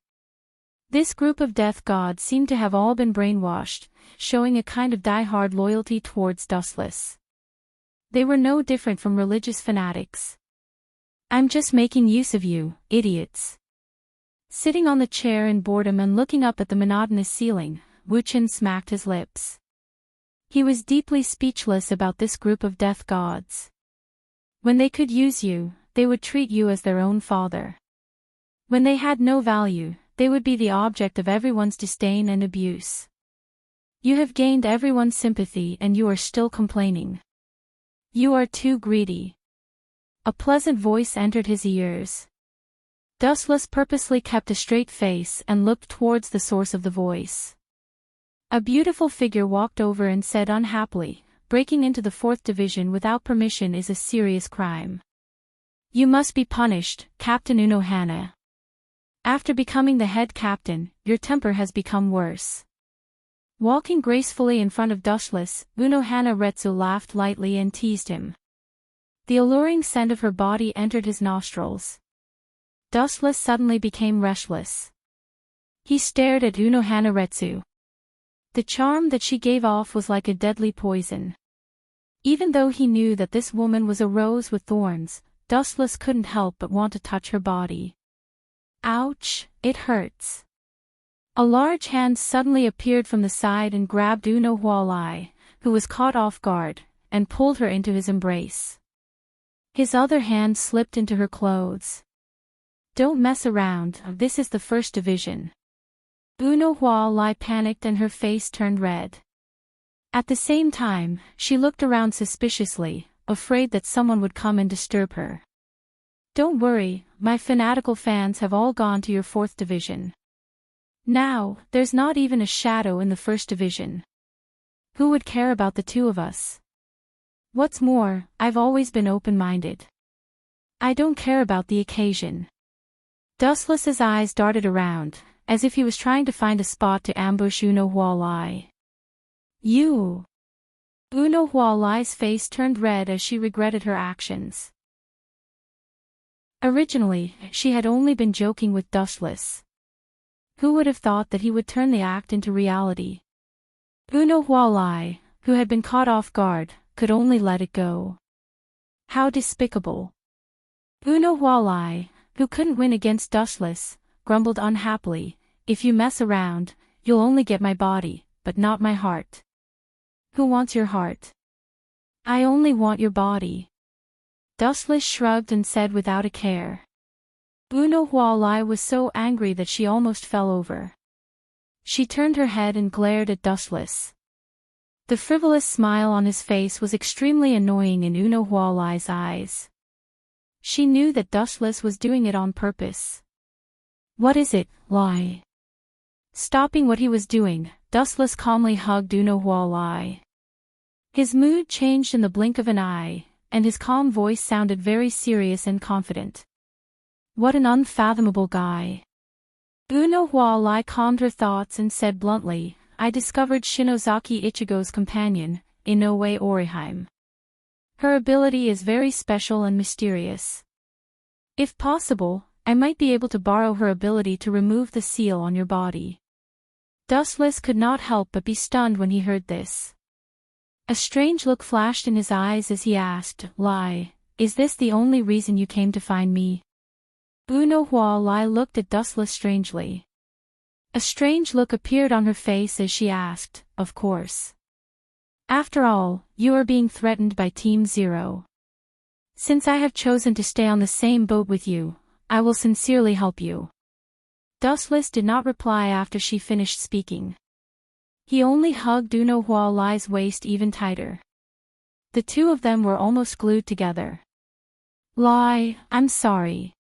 This group of death gods seemed to have all been brainwashed, showing a kind of die-hard loyalty towards Dustless. They were no different from religious fanatics. I'm just making use of you, idiots. Sitting on the chair in boredom and looking up at the monotonous ceiling, Wuchen smacked his lips. He was deeply speechless about this group of death gods. When they could use you, they would treat you as their own father. When they had no value, they would be the object of everyone's disdain and abuse. You have gained everyone's sympathy and you are still complaining. You are too greedy. A pleasant voice entered his ears. Dustless purposely kept a straight face and looked towards the source of the voice. A beautiful figure walked over and said unhappily, breaking into the 4th Division without permission is a serious crime. You must be punished, Captain Unohana. After becoming the head captain, your temper has become worse. Walking gracefully in front of Dustless, Unohana Retsu laughed lightly and teased him. The alluring scent of her body entered his nostrils. Dustless suddenly became restless. He stared at Unohana Retsu. The charm that she gave off was like a deadly poison. Even though he knew that this woman was a rose with thorns, Dustless couldn't help but want to touch her body. Ouch, it hurts. A large hand suddenly appeared from the side and grabbed Uno Hualai, who was caught off guard, and pulled her into his embrace. His other hand slipped into her clothes. Don't mess around, this is the 1st Division. Uno Hualai panicked and her face turned red. At the same time, she looked around suspiciously, afraid that someone would come and disturb her. Don't worry, my fanatical fans have all gone to your 4th Division. Now, there's not even a shadow in the 1st Division. Who would care about the two of us? What's more, I've always been open-minded. I don't care about the occasion. Dustless's eyes darted around, as if he was trying to find a spot to ambush Uno Hualai. You! Uno Hualai's face turned red as she regretted her actions. Originally, she had only been joking with Dustless. Who would have thought that he would turn the act into reality? Uno Hualai, who had been caught off guard, could only let it go. How despicable. Uno Hualai, who couldn't win against Dustless, grumbled unhappily, if you mess around, you'll only get my body, but not my heart. Who wants your heart? I only want your body. Dustless shrugged and said without a care. Uno Hualai was so angry that she almost fell over. She turned her head and glared at Dustless. The frivolous smile on his face was extremely annoying in Uno Hualai's eyes. She knew that Dustless was doing it on purpose. What is it, Lai? Stopping what he was doing, Dustless calmly hugged Uno Hualai. His mood changed in the blink of an eye, and his calm voice sounded very serious and confident. What an unfathomable guy. Uno Hualai calmed her thoughts and said bluntly, I discovered Shinozaki Ichigo's companion, Inoue Orihime. Her ability is very special and mysterious. If possible, I might be able to borrow her ability to remove the seal on your body. Dustless could not help but be stunned when he heard this. A strange look flashed in his eyes as he asked, Lai, is this the only reason you came to find me? Uno Hualai looked at Dustless strangely. A strange look appeared on her face as she asked, of course. After all, you are being threatened by Team Zero. Since I have chosen to stay on the same boat with you, I will sincerely help you. Dustless did not reply after she finished speaking. He only hugged Uno Hualai's waist even tighter. The two of them were almost glued together. Lai, I'm sorry.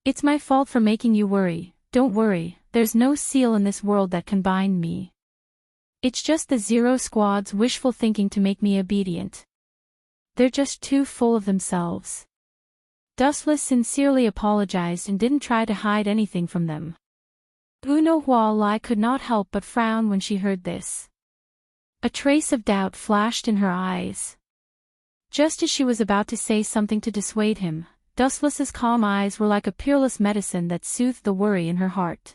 It's my fault for making you worry. Don't worry, there's no seal in this world that can bind me. It's just the Zero Squad's wishful thinking to make me obedient. They're just too full of themselves. Dustless sincerely apologized and didn't try to hide anything from them. Uno Hualai could not help but frown when she heard this. A trace of doubt flashed in her eyes. Just as she was about to say something to dissuade him, Dustless's calm eyes were like a peerless medicine that soothed the worry in her heart.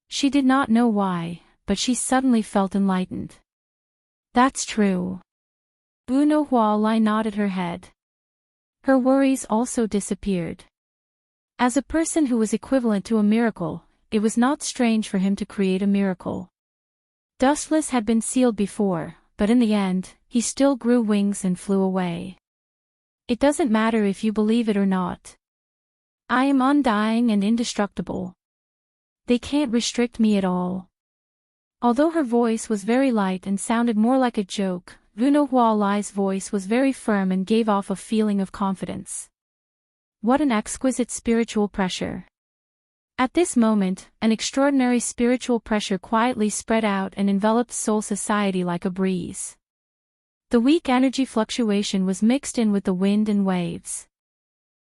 She did not know why, but she suddenly felt enlightened. That's true. Uno Hualai nodded her head. Her worries also disappeared. As a person who was equivalent to a miracle, it was not strange for him to create a miracle. Dustless had been sealed before, but in the end, he still grew wings and flew away. It doesn't matter if you believe it or not. I am undying and indestructible. They can't restrict me at all. Although her voice was very light and sounded more like a joke, Uno Hualai's voice was very firm and gave off a feeling of confidence. What an exquisite spiritual pressure. At this moment, an extraordinary spiritual pressure quietly spread out and enveloped Soul Society like a breeze. The weak energy fluctuation was mixed in with the wind and waves.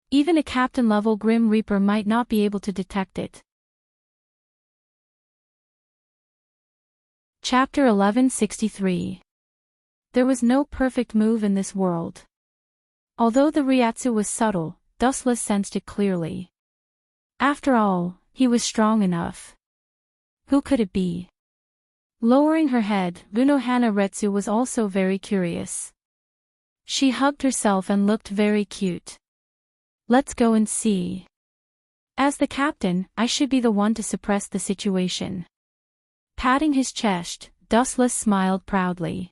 Even a captain-level Grim Reaper might not be able to detect it. Chapter 1163. There was no perfect move in this world. Although the Ryatsu was subtle, Dustless sensed it clearly. After all, he was strong enough. Who could it be? Lowering her head, Unohana Retsu was also very curious. She hugged herself and looked very cute. Let's go and see. As the captain, I should be the one to suppress the situation. Patting his chest, Dustless smiled proudly.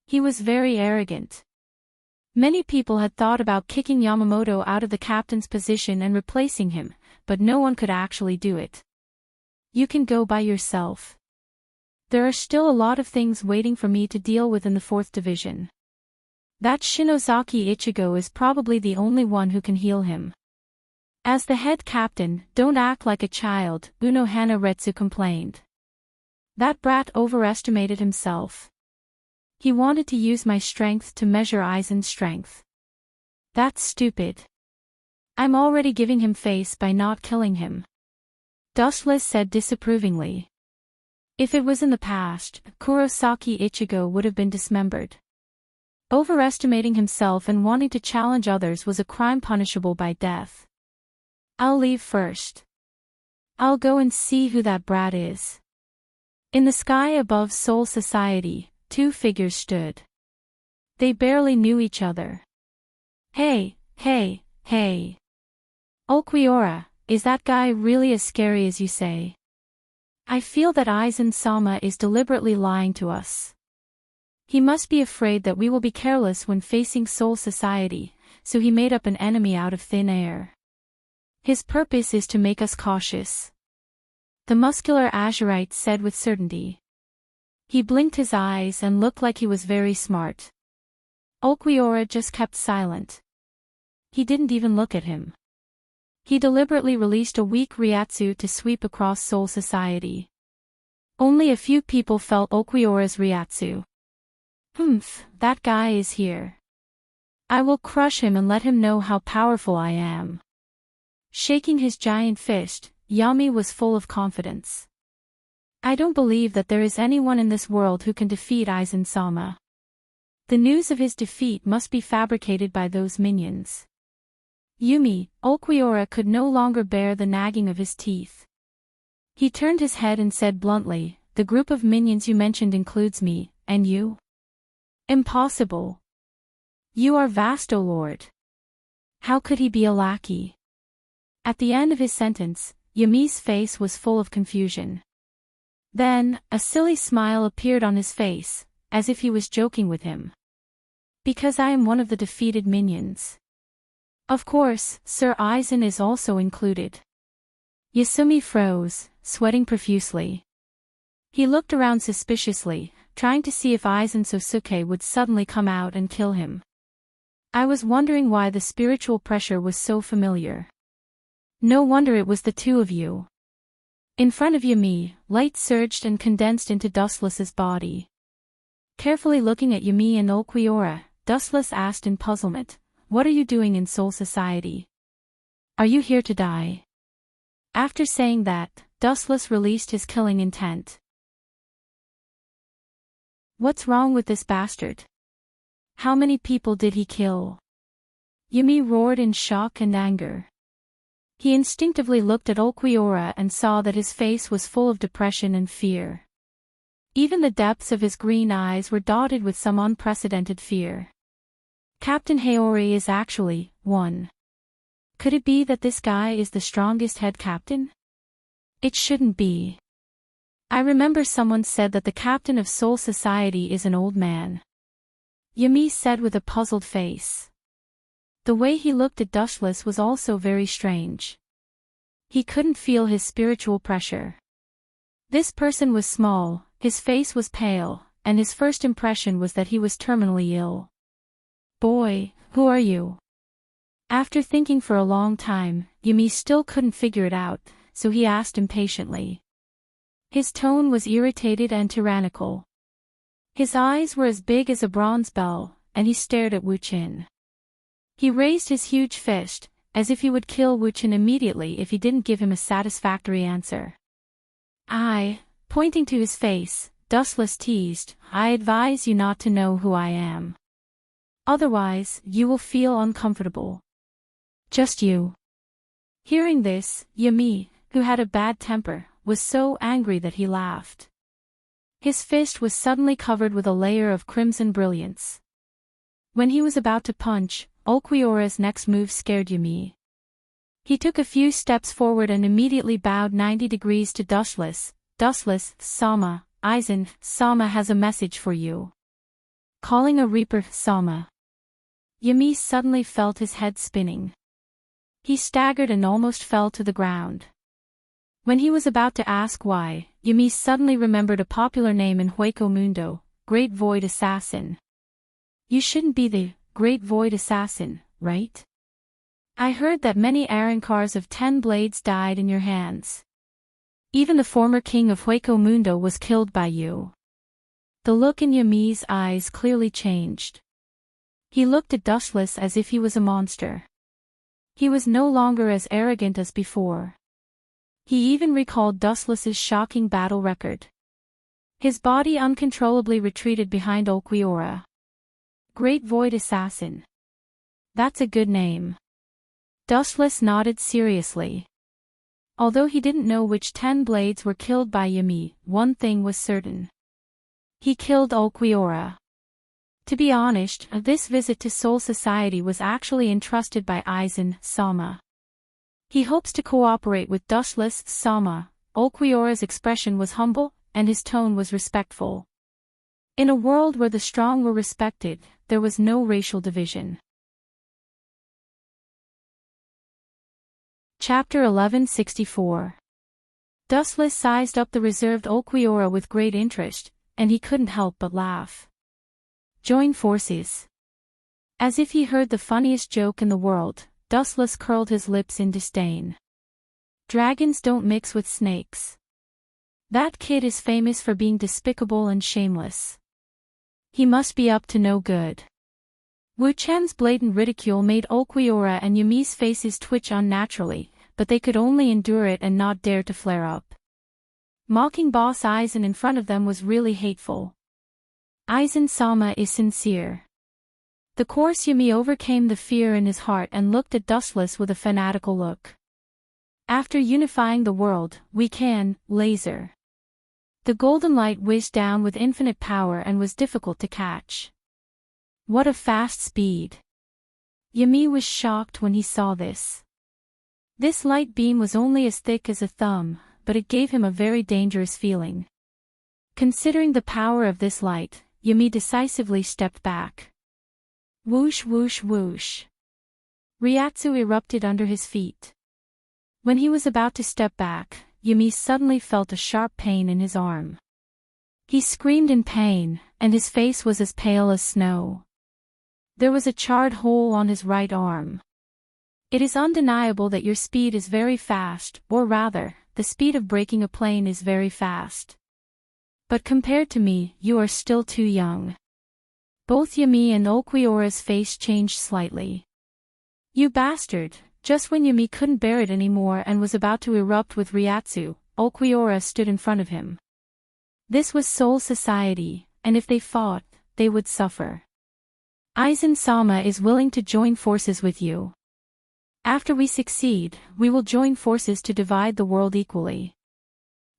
He was very arrogant. Many people had thought about kicking Yamamoto out of the captain's position and replacing him, but no one could actually do it. You can go by yourself. There are still a lot of things waiting for me to deal with in the 4th Division. That Shinozaki Ichigo is probably the only one who can heal him. As the head captain, don't act like a child, Unohana Retsu complained. That brat overestimated himself. He wanted to use my strength to measure Aizen's strength. That's stupid. I'm already giving him face by not killing him. Dustless said disapprovingly. If it was in the past, Kurosaki Ichigo would have been dismembered. Overestimating himself and wanting to challenge others was a crime punishable by death. I'll leave first. I'll go and see who that brat is. In the sky above Soul Society, 2 figures stood. They barely knew each other. Hey, hey, hey. Ulquiorra, is that guy really as scary as you say? I feel that Aizen-sama is deliberately lying to us. He must be afraid that we will be careless when facing Soul Society, so he made up an enemy out of thin air. His purpose is to make us cautious. The muscular Azurite said with certainty. He blinked his eyes and looked like he was very smart. Ulquiorra just kept silent. He didn't even look at him. He deliberately released a weak Ryatsu to sweep across Soul Society. Only a few people felt Ulquiorra's Ryatsu. That guy is here. I will crush him and let him know how powerful I am. Shaking his giant fist, Yami was full of confidence. I don't believe that there is anyone in this world who can defeat Aizen-sama. The news of his defeat must be fabricated by those minions. Yumi, Ulquiorra could no longer bear the nagging of his teeth. He turned his head and said bluntly, "The group of minions you mentioned includes me, and you?" "Impossible. You are Vasto Lord. How could he be a lackey?" At the end of his sentence, Yumi's face was full of confusion. Then, a silly smile appeared on his face, as if he was joking with him. "Because I am one of the defeated minions. Of course, Sir Aizen is also included." Yasumi froze, sweating profusely. He looked around suspiciously, trying to see if Aizen Sosuke would suddenly come out and kill him. I was wondering why the spiritual pressure was so familiar. No wonder it was the two of you. In front of Yumi, light surged and condensed into Dustless's body. Carefully looking at Yumi and Ulquiorra, Dustless asked in puzzlement, "What are you doing in Soul Society? Are you here to die?" After saying that, Dustless released his killing intent. What's wrong with this bastard? How many people did he kill? Yumi roared in shock and anger. He instinctively looked at Ulquiorra and saw that his face was full of depression and fear. Even the depths of his green eyes were dotted with some unprecedented fear. Captain Haori is actually one. Could it be that this guy is the strongest head captain? It shouldn't be. I remember someone said that the captain of Soul Society is an old man. Yumi said with a puzzled face. The way he looked at Dustless was also very strange. He couldn't feel his spiritual pressure. This person was small, his face was pale, and his first impression was that he was terminally ill. "Boy, who are you?" After thinking for a long time, Yumi still couldn't figure it out, so he asked impatiently. His tone was irritated and tyrannical. His eyes were as big as a bronze bell, and he stared at Wu Qin. He raised his huge fist, as if he would kill Wu Qin immediately if he didn't give him a satisfactory answer. Pointing to his face, Dustless teased, "I advise you not to know who I am. Otherwise, you will feel uncomfortable. Just you." Hearing this, Yumi, who had a bad temper, was so angry that he laughed. His fist was suddenly covered with a layer of crimson brilliance. When he was about to punch, Ulquiorra's next move scared Yumi. He took a few steps forward and immediately bowed 90 degrees to Dustless. "Dustless-sama, Aizen-sama has a message for you." Calling a Reaper-sama. Yumi suddenly felt his head spinning. He staggered and almost fell to the ground. When he was about to ask why, Yumi suddenly remembered a popular name in Hueco Mundo, Great Void Assassin. You shouldn't be the Great Void Assassin, right? I heard that many Arankars of 10 blades died in your hands. Even the former king of Hueco Mundo was killed by you. The look in Yumi's eyes clearly changed. He looked at Dustless as if he was a monster. He was no longer as arrogant as before. He even recalled Dustless's shocking battle record. His body uncontrollably retreated behind Ulquiorra. Great Void Assassin. That's a good name. Dustless nodded seriously. Although he didn't know which 10 blades were killed by Yumi, one thing was certain. He killed Ulquiorra. To be honest, this visit to Soul Society was actually entrusted by Aizen-sama. He hopes to cooperate with Dustless-sama, Olquiora's expression was humble, and his tone was respectful. In a world where the strong were respected, there was no racial division. Chapter 1164. Dustless sized up the reserved Olquiora with great interest, and he couldn't help but laugh. Join forces. As if he heard the funniest joke in the world, Dustless curled his lips in disdain. Dragons don't mix with snakes. That kid is famous for being despicable and shameless. He must be up to no good. Wu Chen's blatant ridicule made Olquiora and Yumi's faces twitch unnaturally, but they could only endure it and not dare to flare up. Mocking Boss Aizen in front of them was really hateful. Aizen-sama is sincere. The coarse Yumi overcame the fear in his heart and looked at Dustless with a fanatical look. After unifying the world, we can, laser. The golden light whizzed down with infinite power and was difficult to catch. What a fast speed! Yumi was shocked when he saw this. This light beam was only as thick as a thumb, but it gave him a very dangerous feeling. Considering the power of this light, Yumi decisively stepped back. Whoosh whoosh whoosh. Ryatsu erupted under his feet. When he was about to step back, Yumi suddenly felt a sharp pain in his arm. He screamed in pain, and his face was as pale as snow. There was a charred hole on his right arm. It is undeniable that your speed is very fast, or rather, the speed of breaking a plane is very fast. But compared to me, you are still too young. Both Yumi and Olquiora's face changed slightly. You bastard! Just when Yumi couldn't bear it anymore and was about to erupt with Ryatsu, Olquiora stood in front of him. This was Soul Society, and if they fought, they would suffer. Aizen-sama is willing to join forces with you. After we succeed, we will join forces to divide the world equally.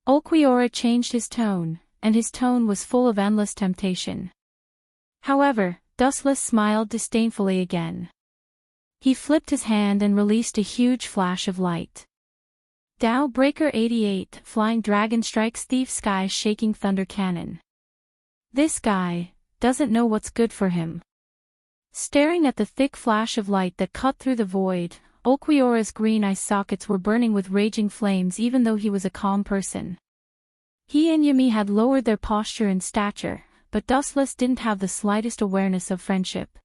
Olquiora changed his tone, and his tone was full of endless temptation. However, Dustless smiled disdainfully again. He flipped his hand and released a huge flash of light. Tao Breaker 88, Flying Dragon strikes Thief Sky Shaking Thunder Cannon. This guy doesn't know what's good for him. Staring at the thick flash of light that cut through the void, Olquiora's green eye sockets were burning with raging flames even though he was a calm person. He and Yumi had lowered their posture and stature, but Dustless didn't have the slightest awareness of friendship.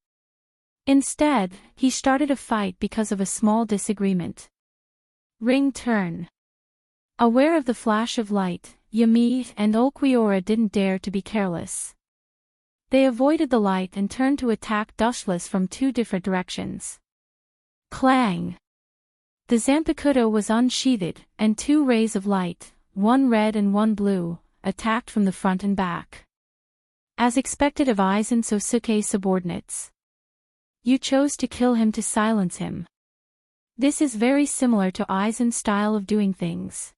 Instead, he started a fight because of a small disagreement. Ring turn. Aware of the flash of light, Yumi and Olquiora didn't dare to be careless. They avoided the light and turned to attack Dustless from two different directions. Clang! The Zanpakuto was unsheathed, and two rays of light, one red and one blue, attacked from the front and back. As expected of Aizen Sosuke's subordinates. You chose to kill him to silence him. This is very similar to Aizen's style of doing things.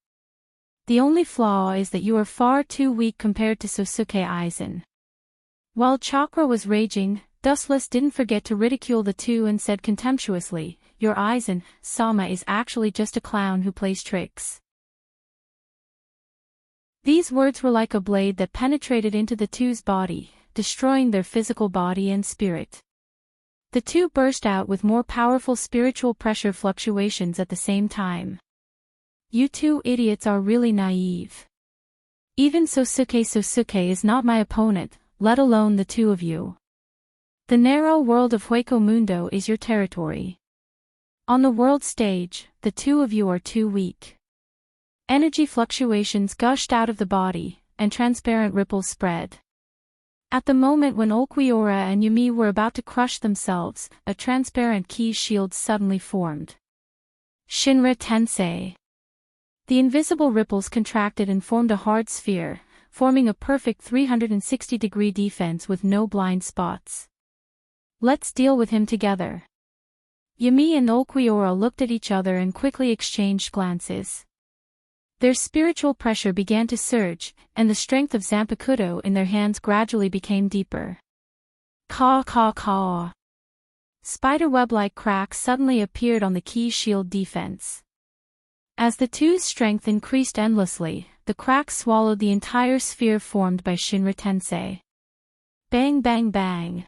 The only flaw is that you are far too weak compared to Sosuke Aizen. While Chakra was raging, Dustless didn't forget to ridicule the two and said contemptuously, "Your Aizen-sama is actually just a clown who plays tricks." These words were like a blade that penetrated into the two's body, destroying their physical body and spirit. The two burst out with more powerful spiritual pressure fluctuations at the same time. You two idiots are really naive. Even Sosuke is not my opponent, let alone the two of you. The narrow world of Hueco Mundo is your territory. On the world stage, the two of you are too weak. Energy fluctuations gushed out of the body, and transparent ripples spread. At the moment when Olquiora and Yumi were about to crush themselves, a transparent ki shield suddenly formed. Shinra Tensei. The invisible ripples contracted and formed a hard sphere, forming a perfect 360-degree defense with no blind spots. Let's deal with him together. Yumi and Olquiora looked at each other and quickly exchanged glances. Their spiritual pressure began to surge, and the strength of Zanpakuto in their hands gradually became deeper. Caw caw caw. Spiderweb-like cracks suddenly appeared on the ki shield defense. As the two's strength increased endlessly, the cracks swallowed the entire sphere formed by Shinra Tensei. Bang bang bang.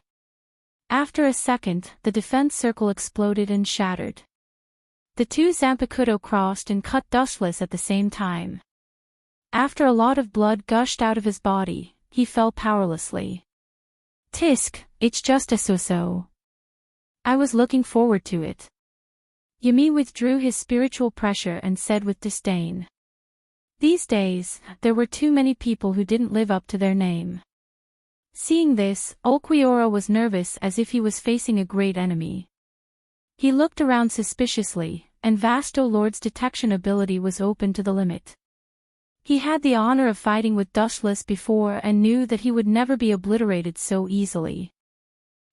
After a second, the defense circle exploded and shattered. The two Zanpakuto crossed and cut Dustless at the same time. After a lot of blood gushed out of his body, he fell powerlessly. Tisk, it's just a so-so. I was looking forward to it. Yumi withdrew his spiritual pressure and said with disdain. These days, there were too many people who didn't live up to their name. Seeing this, Ulquiorra was nervous as if he was facing a great enemy. He looked around suspiciously, and Vasto Lord's detection ability was open to the limit. He had the honor of fighting with Dustless before and knew that he would never be obliterated so easily.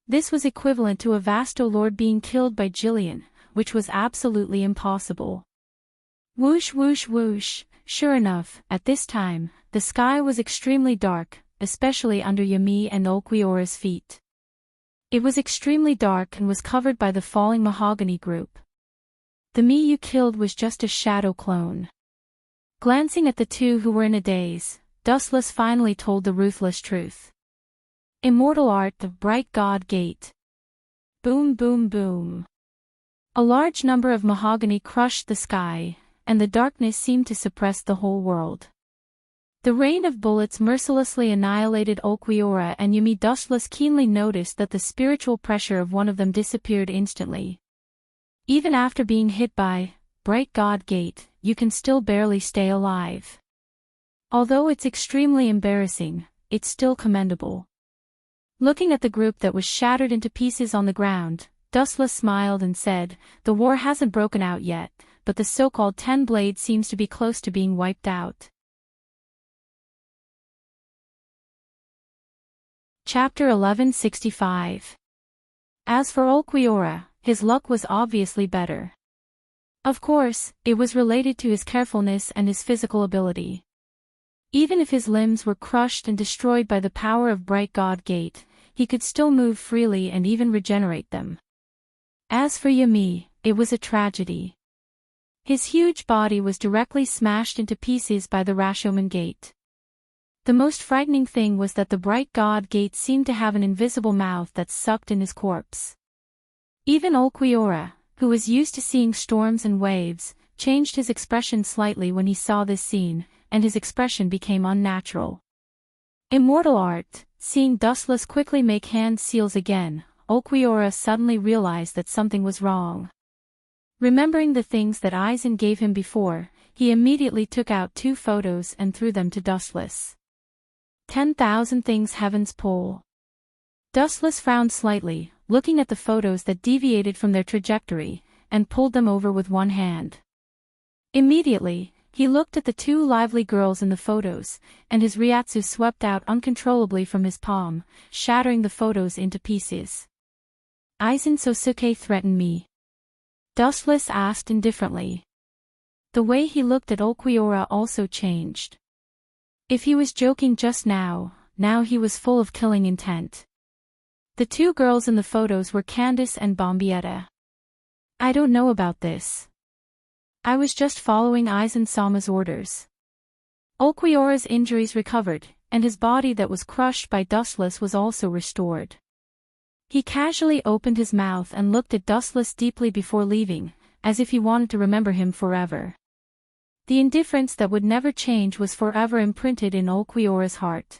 This was equivalent to a Vasto Lord being killed by Jillian, which was absolutely impossible. Whoosh whoosh whoosh, sure enough, at this time, the sky was extremely dark, especially under Yumi and Ulquiorra's feet. It was extremely dark and was covered by the falling mahogany group. The me you killed was just a shadow clone. Glancing at the two who were in a daze, Dustless finally told the ruthless truth. Immortal art, the bright god gate. Boom boom boom. A large number of mahogany crushed the sky, and the darkness seemed to suppress the whole world. The rain of bullets mercilessly annihilated Ulquiorra and Yumi. Dustless keenly noticed that the spiritual pressure of one of them disappeared instantly. Even after being hit by Bright God Gate, you can still barely stay alive. Although it's extremely embarrassing, it's still commendable. Looking at the group that was shattered into pieces on the ground, Dustless smiled and said, the war hasn't broken out yet, but the so-called 10 Blade seems to be close to being wiped out. Chapter 1165. As for Ulquiorra, his luck was obviously better. Of course, it was related to his carefulness and his physical ability. Even if his limbs were crushed and destroyed by the power of Bright God Gate, he could still move freely and even regenerate them. As for Yumi, it was a tragedy. His huge body was directly smashed into pieces by the Rashomon Gate. The most frightening thing was that the Bright God Gate seemed to have an invisible mouth that sucked in his corpse. Even Ulquiorra, who was used to seeing storms and waves, changed his expression slightly when he saw this scene, and his expression became unnatural. Immortal art, seeing Dustless quickly make hand seals again, Ulquiorra suddenly realized that something was wrong. Remembering the things that Aizen gave him before, he immediately took out 2 photos and threw them to Dustless. 10,000 things heavens pull. Dustless frowned slightly, looking at the photos that deviated from their trajectory, and pulled them over with one hand. Immediately, he looked at the 2 lively girls in the photos, and his Ryatsu swept out uncontrollably from his palm, shattering the photos into pieces. Aizen Sosuke threatened me? Dustless asked indifferently. The way he looked at Ulquiorra also changed. If he was joking just now he was full of killing intent. The 2 girls in the photos were Candace and Bombietta. I don't know about this. I was just following Aizen-sama's orders. Ulquiorra's injuries recovered, and his body that was crushed by Dustless was also restored. He casually opened his mouth and looked at Dustless deeply before leaving, as if he wanted to remember him forever. The indifference that would never change was forever imprinted in Ulquiorra's heart.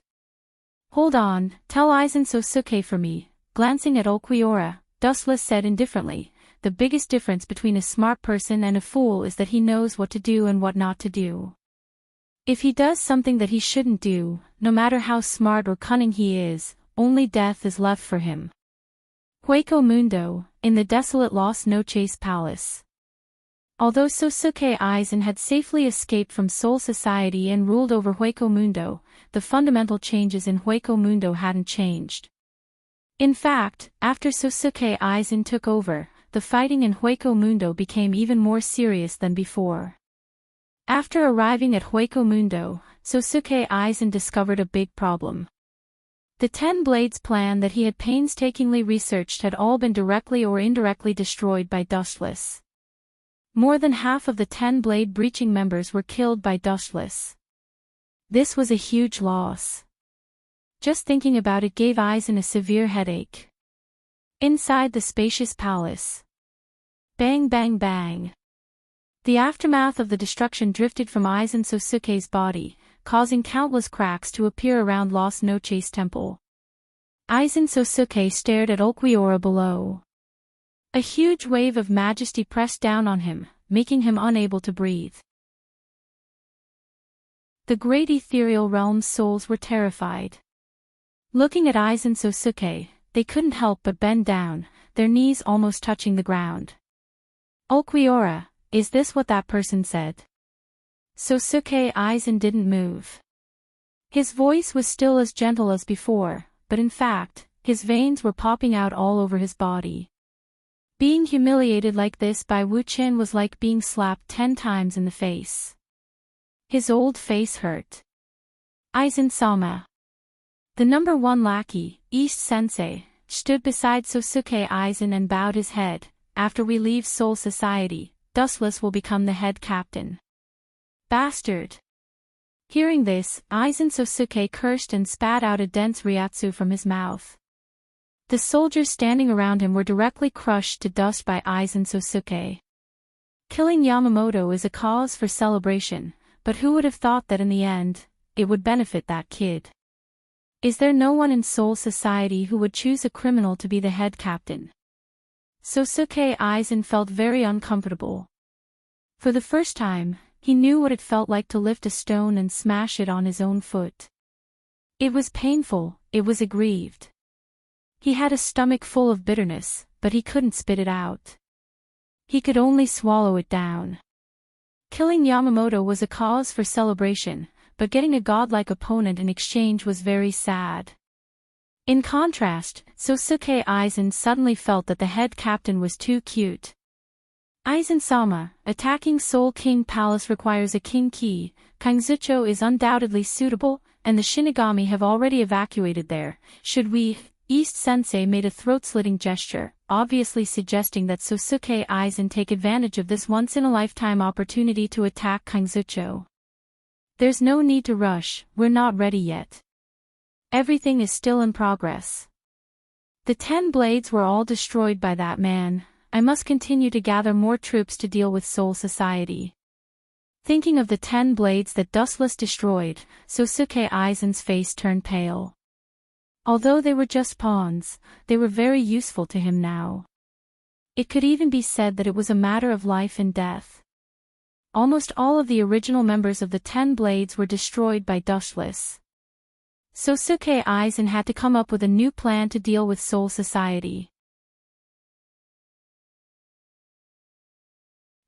Hold on, tell Aizen Sosuke for me. Glancing at Ulquiorra, Dustless said indifferently, the biggest difference between a smart person and a fool is that he knows what to do and what not to do. If he does something that he shouldn't do, no matter how smart or cunning he is, only death is left for him. Hueco Mundo, in the desolate Las Noches Palace. Although Sosuke Aizen had safely escaped from Soul Society and ruled over Hueco Mundo, the fundamental changes in Hueco Mundo hadn't changed. In fact, after Sosuke Aizen took over, the fighting in Hueco Mundo became even more serious than before. After arriving at Hueco Mundo, Sosuke Aizen discovered a big problem. The 10 Blades plan that he had painstakingly researched had all been directly or indirectly destroyed by Dustless. More than half of the 10-blade breaching members were killed by Dustless. This was a huge loss. Just thinking about it gave Aizen a severe headache. Inside the spacious palace. Bang bang bang. The aftermath of the destruction drifted from Aizen Sosuke's body, causing countless cracks to appear around Las Noches Temple. Aizen Sosuke stared at Ulquiorra below. A huge wave of majesty pressed down on him, making him unable to breathe. The great ethereal realm's souls were terrified. Looking at Aizen Sosuke, they couldn't help but bend down, their knees almost touching the ground. Ulquiorra, is this what that person said? Sosuke Aizen didn't move. His voice was still as gentle as before, but in fact, his veins were popping out all over his body. Being humiliated like this by Wu Qin was like being slapped 10 times in the face. His old face hurt. Aizen-sama. The number 1 lackey, East-sensei, stood beside Sosuke Aizen and bowed his head. After we leave Soul Society, Dustless will become the head captain. Bastard! Hearing this, Aizen Sosuke cursed and spat out a dense ryatsu from his mouth. The soldiers standing around him were directly crushed to dust by Aizen Sosuke. Killing Yamamoto is a cause for celebration, but who would have thought that in the end, it would benefit that kid? Is there no one in Soul Society who would choose a criminal to be the head captain? Sosuke Aizen felt very uncomfortable. For the first time, he knew what it felt like to lift a stone and smash it on his own foot. It was painful, it was aggrieved. He had a stomach full of bitterness, but he couldn't spit it out. He could only swallow it down. Killing Yamamoto was a cause for celebration, but getting a godlike opponent in exchange was very sad. In contrast, Sosuke Aizen suddenly felt that the head captain was too cute. Aizen-sama, attacking Soul King Palace requires a king key. Kangzucho is undoubtedly suitable, and the Shinigami have already evacuated there. Should we? East-sensei made a throat-slitting gesture, obviously suggesting that Sosuke Aizen take advantage of this once-in-a-lifetime opportunity to attack Kangzucho. There's no need to rush, we're not ready yet. Everything is still in progress. The 10 blades were all destroyed by that man. I must continue to gather more troops to deal with Soul Society. Thinking of the 10 blades that Dustless destroyed, Sosuke Aizen's face turned pale. Although they were just pawns, they were very useful to him now. It could even be said that it was a matter of life and death. Almost all of the original members of the 10 blades were destroyed by Dustless. Sosuke Aizen had to come up with a new plan to deal with Soul Society.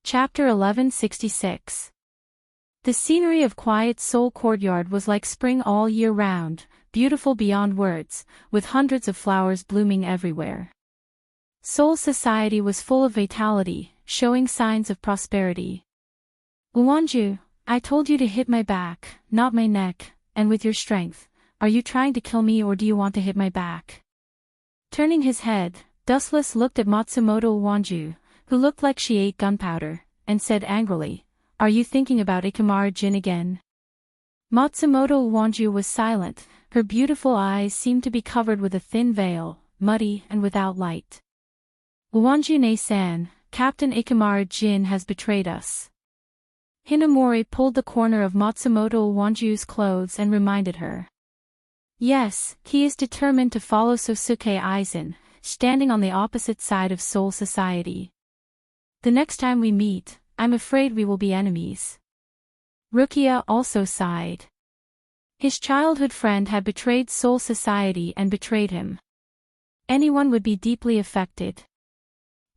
Chapter 1166. The scenery of Quiet Soul Courtyard was like spring all year round, beautiful beyond words, with hundreds of flowers blooming everywhere. Soul Society was full of vitality, showing signs of prosperity. Uwanju, I told you to hit my back, not my neck, and with your strength, are you trying to kill me or do you want to hit my back? Turning his head, Dustless looked at Matsumoto Uwanju, who looked like she ate gunpowder, and said angrily, "Are you thinking about Ikamaru-jin again?" Matsumoto Uwanju was silent, her beautiful eyes seemed to be covered with a thin veil, muddy and without light. "Uwanju-ne-san, Captain Ikamaru-jin has betrayed us." Hinamori pulled the corner of Matsumoto Uwanju's clothes and reminded her. Yes, he is determined to follow Sosuke Aizen, standing on the opposite side of Soul Society. The next time we meet, I'm afraid we will be enemies. Rukia also sighed. His childhood friend had betrayed Soul Society and betrayed him. Anyone would be deeply affected.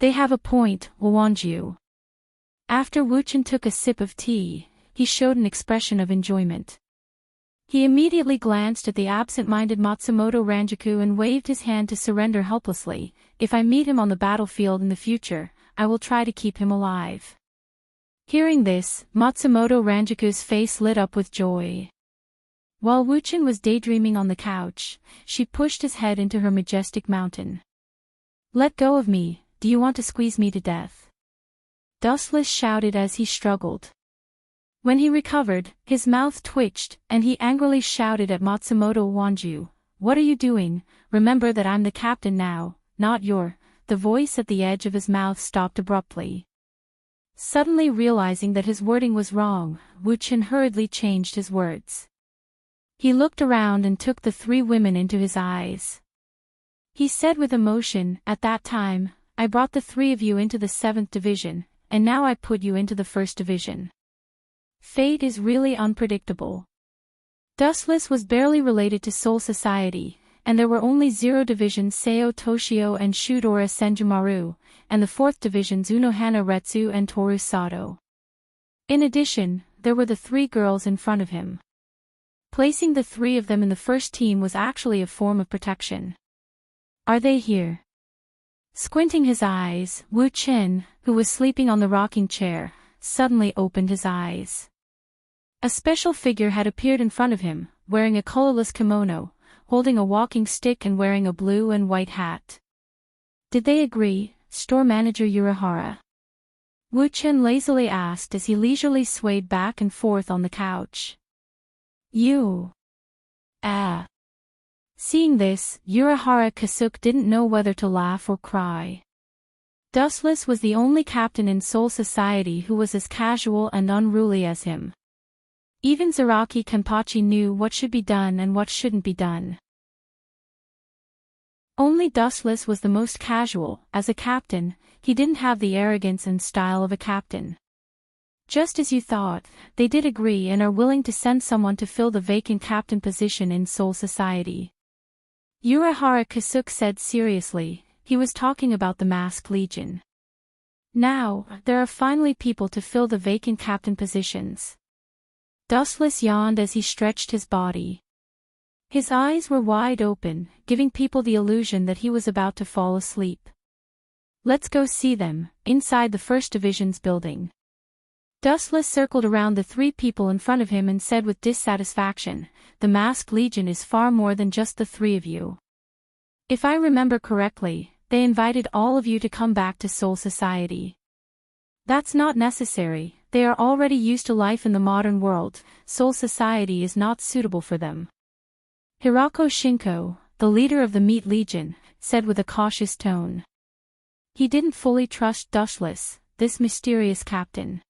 They have a point, Uwanju. After Wuchen took a sip of tea, he showed an expression of enjoyment. He immediately glanced at the absent-minded Matsumoto Ranjaku and waved his hand to surrender helplessly. If I meet him on the battlefield in the future, I will try to keep him alive. Hearing this, Matsumoto Ranjaku's face lit up with joy. While Wuchen was daydreaming on the couch, she pushed his head into her majestic mountain. Let go of me, do you want to squeeze me to death? Dustless shouted as he struggled. When he recovered, his mouth twitched, and he angrily shouted at Matsumoto Wanju, "What are you doing? Remember that I'm the captain now, not your—" The voice at the edge of his mouth stopped abruptly. Suddenly realizing that his wording was wrong, Wu-chan hurriedly changed his words. He looked around and took the three women into his eyes. He said with emotion, "At that time, I brought the three of you into the 7th division, and now I put you into the 1st division. Fate is really unpredictable." Dustless was barely related to Soul Society, and there were only 0 divisions Seo Toshio and Shudora Senjumaru, and the 4th divisions Unohana Retsu and Toru Sato. In addition, there were the 3 girls in front of him. Placing the 3 of them in the first team was actually a form of protection. "Are they here?" Squinting his eyes, Wu-chan, who was sleeping on the rocking chair, suddenly opened his eyes. A special figure had appeared in front of him, wearing a colorless kimono, holding a walking stick and wearing a blue and white hat. "Did they agree, store manager Urahara?" Wu-chan lazily asked as he leisurely swayed back and forth on the couch. "You. Ah." Seeing this, Urahara Kasuke didn't know whether to laugh or cry. Dustless was the only captain in Soul Society who was as casual and unruly as him. Even Zaraki Kenpachi knew what should be done and what shouldn't be done. Only Dustless was the most casual. As a captain, he didn't have the arrogance and style of a captain. "Just as you thought, they did agree and are willing to send someone to fill the vacant captain position in Soul Society." Urahara Kasuke said seriously. He was talking about the Masked Legion. "Now, there are finally people to fill the vacant captain positions." Dustless yawned as he stretched his body. His eyes were wide open, giving people the illusion that he was about to fall asleep. "Let's go see them, inside the 1st Division's building." Dustless circled around the 3 people in front of him and said with dissatisfaction, "The Masked Legion is far more than just the 3 of you. If I remember correctly, they invited all of you to come back to Soul Society." "That's not necessary, they are already used to life in the modern world, Soul Society is not suitable for them." Hirako Shinko, the leader of the Meat Legion, said with a cautious tone. He didn't fully trust Dustless, this mysterious captain.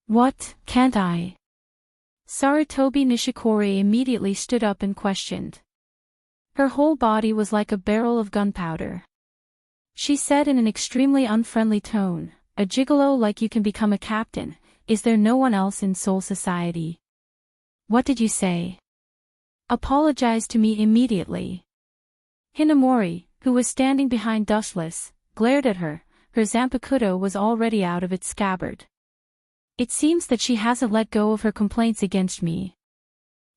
"What, can't I?" Sarutobi Nishikori immediately stood up and questioned. Her whole body was like a barrel of gunpowder. She said in an extremely unfriendly tone, "A gigolo like you can become a captain, is there no one else in Soul Society?" "What did you say?" "Apologize to me immediately." Hinamori, who was standing behind Dustless, glared at her. Her zanpakuto was already out of its scabbard. "It seems that she hasn't let go of her complaints against me."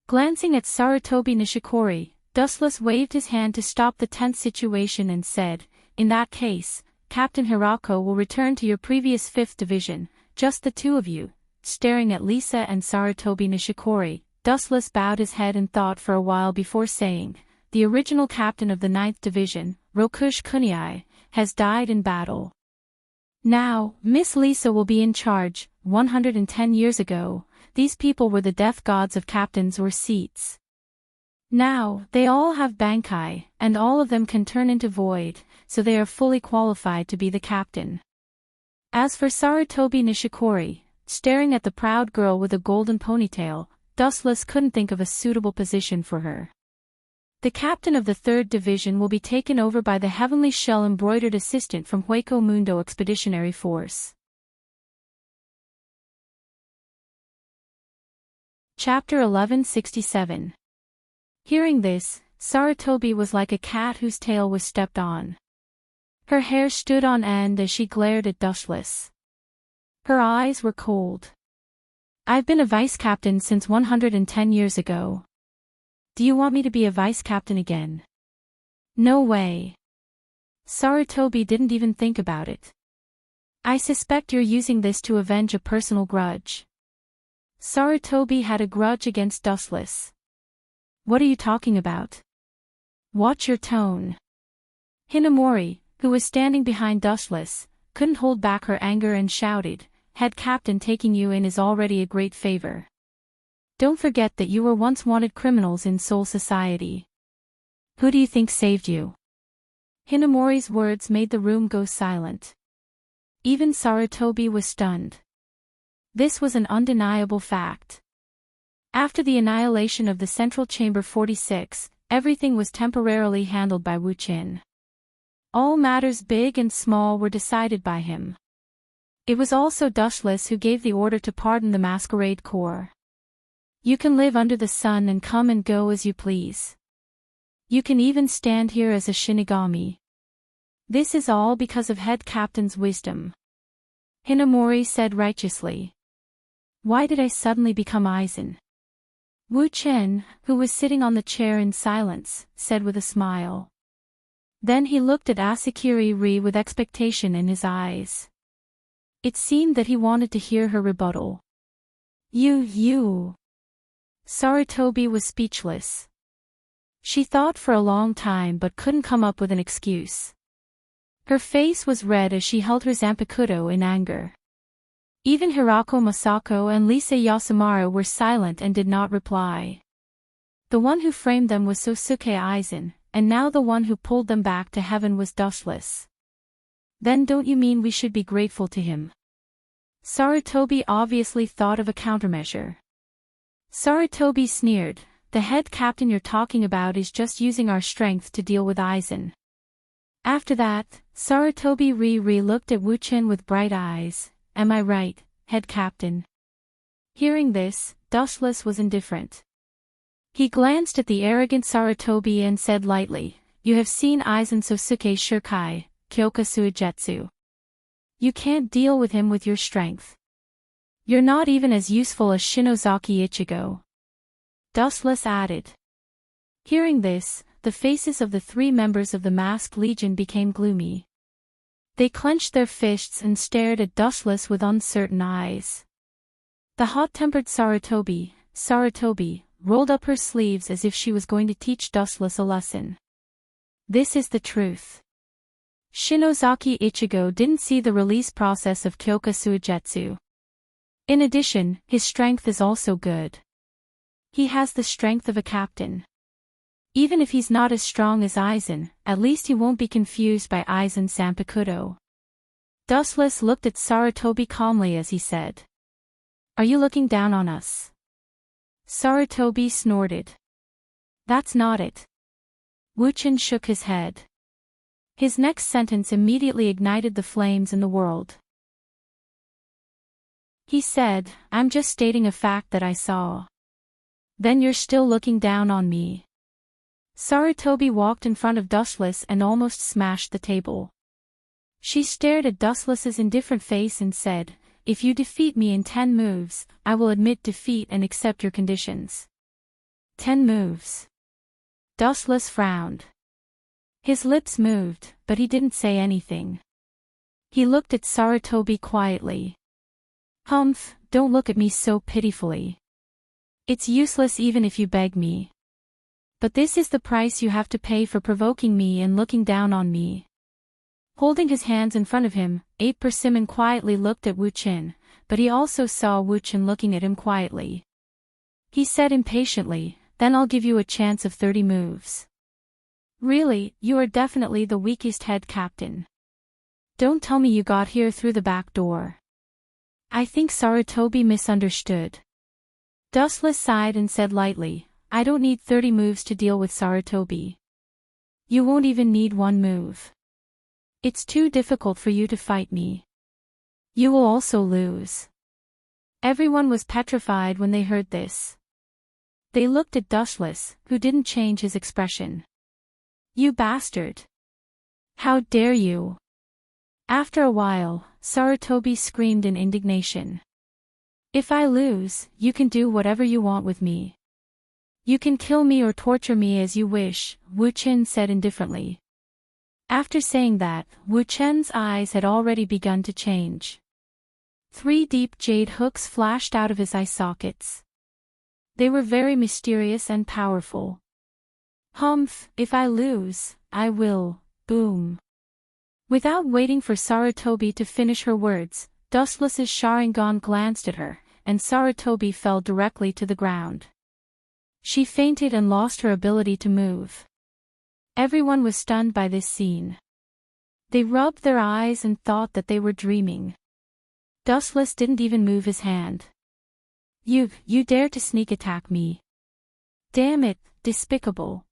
Glancing at Sarutobi Nishikori, Dustless waved his hand to stop the tense situation and said, "In that case, Captain Hirako will return to your previous 5th division, just the 2 of you." Staring at Lisa and Sarutobi Nishikori, Dustless bowed his head and thought for a while before saying, "The original captain of the 9th division, Rokush Kuniai, has died in battle. Now, Miss Lisa will be in charge." 110 years ago, these people were the death gods of captains or seats. Now, they all have bankai, and all of them can turn into void, so they are fully qualified to be the captain. As for Sarutobi Nishikori, staring at the proud girl with a golden ponytail, Dustless couldn't think of a suitable position for her. The captain of the 3rd division will be taken over by the heavenly shell embroidered assistant from Hueco Mundo Expeditionary Force. Chapter 1167. Hearing this, Sarutobi was like a cat whose tail was stepped on. Her hair stood on end as she glared at Dustless. Her eyes were cold. "I've been a vice-captain since 110 years ago. Do you want me to be a vice-captain again?" "No way." Sarutobi didn't even think about it. "I suspect you're using this to avenge a personal grudge." Sarutobi had a grudge against Dustless. "What are you talking about?" "Watch your tone." Hinamori, who was standing behind Dustless, couldn't hold back her anger and shouted, "Head captain, taking you in is already a great favor. Don't forget that you were once wanted criminals in Soul Society. Who do you think saved you?" Hinamori's words made the room go silent. Even Sarutobi was stunned. This was an undeniable fact. After the annihilation of the Central Chamber 46, everything was temporarily handled by Wu Qin. All matters big and small were decided by him. It was also Dushless who gave the order to pardon the Masquerade Corps. You can live under the sun and come and go as you please. You can even stand here as a Shinigami. This is all because of head captain's wisdom. Hinamori said righteously. Why did I suddenly become Aizen? Wu Chen, who was sitting on the chair in silence, said with a smile. Then he looked at Asakiri-ri with expectation in his eyes. It seemed that he wanted to hear her rebuttal. You. Sarutobi was speechless. She thought for a long time but couldn't come up with an excuse. Her face was red as she held her Zanpakuto in anger. Even Hirako Masako and Lisa Yasumaru were silent and did not reply. The one who framed them was Sosuke Aizen, and now the one who pulled them back to heaven was Dushless. Then don't you mean we should be grateful to him? Sarutobi obviously thought of a countermeasure. Sarutobi sneered, the head captain you're talking about is just using our strength to deal with Aizen. After that, Sarutobi-ri looked at Wu Chen with bright eyes. Am I right, head captain? Hearing this, Dushless was indifferent. He glanced at the arrogant Sarutobi and said lightly, You have seen Aizen Sosuke Shirkai, Kyoka Suijetsu. You can't deal with him with your strength. You're not even as useful as Shinozaki Ichigo. Dustless added. Hearing this, the faces of the three members of the Masked Legion became gloomy. They clenched their fists and stared at Dustless with uncertain eyes. The hot-tempered Sarutobi, rolled up her sleeves as if she was going to teach Dustless a lesson. This is the truth. Shinozaki Ichigo didn't see the release process of Kyoka Suijetsu. In addition, his strength is also good. He has the strength of a captain. Even if he's not as strong as Aizen, at least he won't be confused by Aizen's Zanpakuto. Dustless looked at Sarutobi calmly as he said. Are you looking down on us? Sarutobi snorted. That's not it. Wu Chen shook his head. His next sentence immediately ignited the flames in the world. He said, I'm just stating a fact that I saw. Then you're still looking down on me. Sarutobi walked in front of Dustless and almost smashed the table. She stared at Dustless's indifferent face and said, If you defeat me in 10 moves, I will admit defeat and accept your conditions. 10 moves. Dustless frowned. His lips moved, but he didn't say anything. He looked at Sarutobi quietly. Humph, don't look at me so pitifully. It's useless even if you beg me. But this is the price you have to pay for provoking me and looking down on me. Holding his hands in front of him, Ape Persimmon quietly looked at Wu Chen, but he also saw Wu Chen looking at him quietly. He said impatiently, Then I'll give you a chance of 30 moves. Really, you are definitely the weakest head captain. Don't tell me you got here through the back door. I think Sarutobi misunderstood. Dustless sighed and said lightly, I don't need 30 moves to deal with Sarutobi. You won't even need 1 move. It's too difficult for you to fight me. You will also lose. Everyone was petrified when they heard this. They looked at Dustless, who didn't change his expression. You bastard! How dare you! After a while, Sarutobi screamed in indignation. If I lose, you can do whatever you want with me. You can kill me or torture me as you wish, Wu Chen said indifferently. After saying that, Wu Chen's eyes had already begun to change. 3 deep jade hooks flashed out of his eye sockets. They were very mysterious and powerful. Humph, if I lose, I will, boom. Without waiting for Sarutobi to finish her words, Dustless's Sharingan glanced at her, and Sarutobi fell directly to the ground. She fainted and lost her ability to move. Everyone was stunned by this scene. They rubbed their eyes and thought that they were dreaming. Dustless didn't even move his hand. You dare to sneak attack me. Damn it, despicable.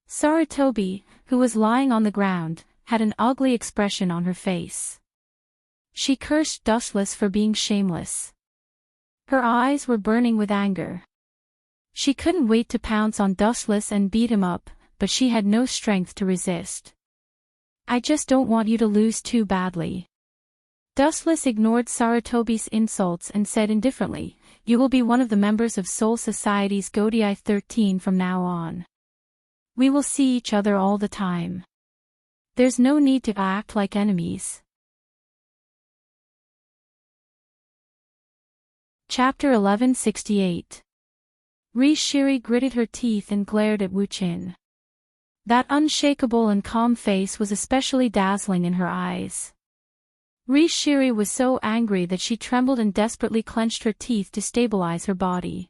Sarutobi, who was lying on the ground, had an ugly expression on her face. She cursed Dustless for being shameless. Her eyes were burning with anger. She couldn't wait to pounce on Dustless and beat him up, but she had no strength to resist. I just don't want you to lose too badly. Dustless ignored Sarutobi's insults and said indifferently, you will be one of the members of Soul Society's Godii 13 from now on. We will see each other all the time. There's no need to act like enemies. Chapter 1168. Shiri gritted her teeth and glared at Wuchen. That unshakable and calm face was especially dazzling in her eyes. Shiri was so angry that she trembled and desperately clenched her teeth to stabilize her body.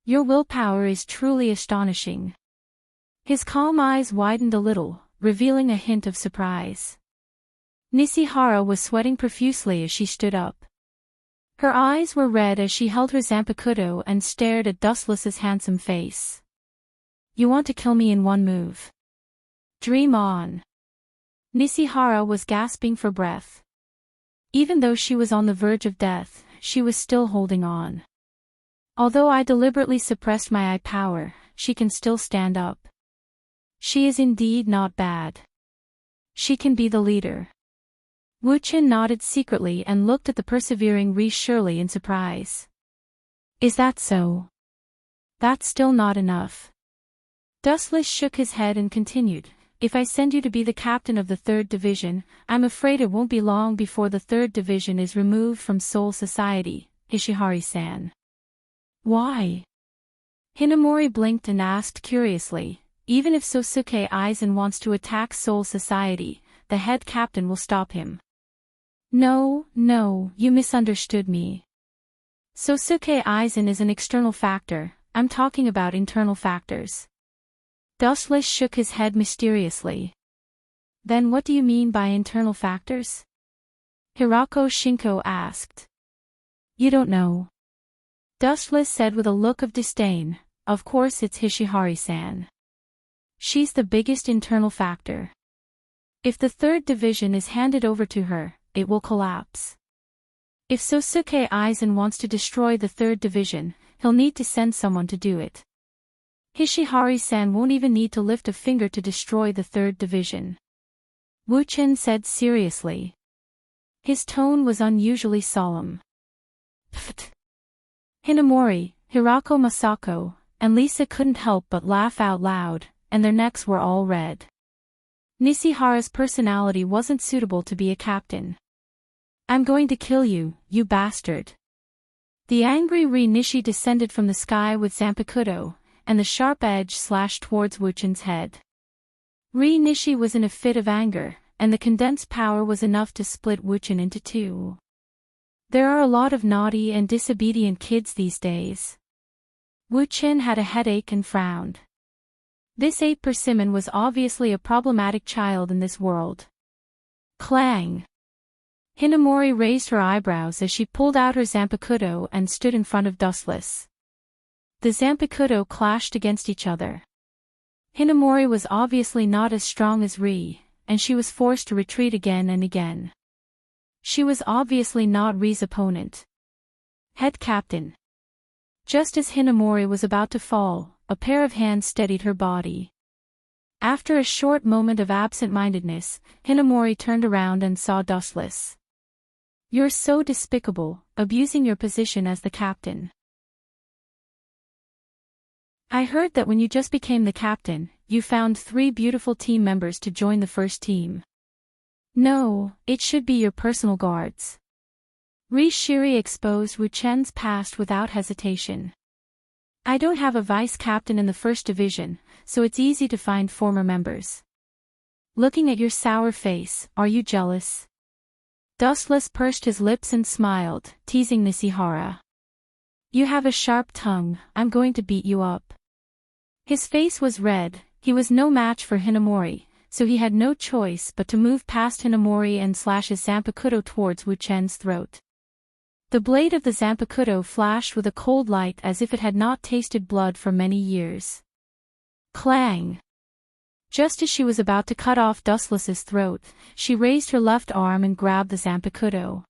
Your willpower is truly astonishing. His calm eyes widened a little, revealing a hint of surprise. Nishihara was sweating profusely as she stood up. Her eyes were red as she held her Zanpakuto and stared at Dustless's handsome face. You want to kill me in one move. Dream on. Nishihara was gasping for breath. Even though she was on the verge of death, she was still holding on. Although I deliberately suppressed my eye power, she can still stand up. She is indeed not bad. She can be the leader. Wuchen nodded secretly and looked at the persevering Shirley in surprise. Is that so? That's still not enough. Dustless shook his head and continued, if I send you to be the captain of the 3rd Division, I'm afraid it won't be long before the 3rd Division is removed from Soul Society, Ishihari-san. Why? Hinamori blinked and asked curiously, even if Sosuke Aizen wants to attack Soul Society, the head captain will stop him. No, you misunderstood me. Sosuke Aizen is an external factor, I'm talking about internal factors. Dustless shook his head mysteriously. Then what do you mean by internal factors? Hirako Shinko asked. You don't know. Dustless said with a look of disdain, of course it's Hishihari-san. She's the biggest internal factor. If the 3rd Division is handed over to her, it will collapse. If Sosuke Aizen wants to destroy the 3rd Division, he'll need to send someone to do it. Hishihari-san won't even need to lift a finger to destroy the 3rd Division. Wuchen said seriously. His tone was unusually solemn. Pfft. Hinamori, Hirako Masako, and Lisa couldn't help but laugh out loud, and their necks were all red. Nishihara's personality wasn't suitable to be a captain. I'm going to kill you, you bastard. The angry Nishi descended from the sky with Zanpakuto, and the sharp edge slashed towards Wuchen's head. Nishi was in a fit of anger, and the condensed power was enough to split Wuchen into two. There are a lot of naughty and disobedient kids these days. Wuchen had a headache and frowned. This ape persimmon was obviously a problematic child in this world. Clang! Hinamori raised her eyebrows as she pulled out her Zanpakuto and stood in front of Dustless. The Zanpakuto clashed against each other. Hinamori was obviously not as strong as and she was forced to retreat again and again. She was obviously not Ri's opponent. Head captain. Just as Hinamori was about to fall, a pair of hands steadied her body. After a short moment of absent-mindedness, Hinamori turned around and saw Dustless. You're so despicable, abusing your position as the captain. I heard that when you just became the captain, you found 3 beautiful team members to join the first team. No, it should be your personal guards. Shiri exposed Wuchen's past without hesitation. I don't have a vice captain in the 1st Division, so it's easy to find former members. Looking at your sour face, are you jealous? Dustless pursed his lips and smiled, teasing Nishihara. You have a sharp tongue, I'm going to beat you up. His face was red, he was no match for Hinamori, so he had no choice but to move past Hinamori and slash his Zanpakuto towards Wu Chen's throat. The blade of the Zanpakuto flashed with a cold light as if it had not tasted blood for many years. Clang! Just as she was about to cut off Dustless's throat, she raised her left arm and grabbed the Zanpakuto.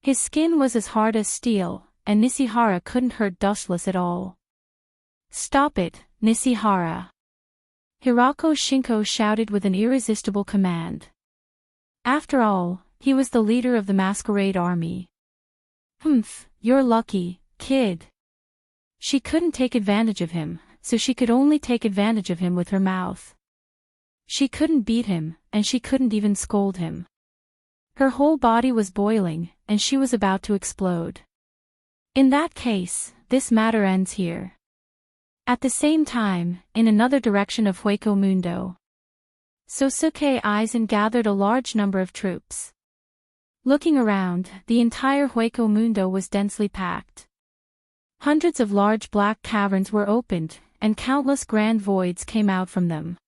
His skin was as hard as steel, and Nishihara couldn't hurt Dustless at all. Stop it, Nishihara! Hirako Shinko shouted with an irresistible command. After all, he was the leader of the masquerade army. Humph, you're lucky, kid. She couldn't take advantage of him, so she could only take advantage of him with her mouth. She couldn't beat him, and she couldn't even scold him. Her whole body was boiling, and she was about to explode. In that case, this matter ends here. At the same time, in another direction of Hueco Mundo, Sosuke Aizen gathered a large number of troops. Looking around, the entire Hueco Mundo was densely packed. Hundreds of large black caverns were opened, and countless grand voids came out from them.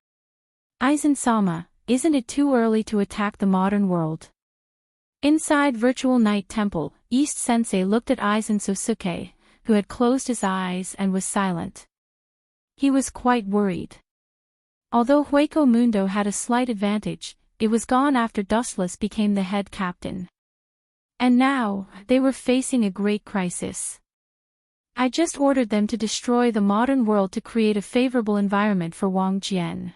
Aizen-sama, isn't it too early to attack the modern world? Inside Virtual Night Temple, East Sensei looked at Aizen Sosuke, who had closed his eyes and was silent. He was quite worried. Although Hueco Mundo had a slight advantage, it was gone after Dustless became the head captain. And now, they were facing a great crisis. I just ordered them to destroy the modern world to create a favorable environment for Wang Jian.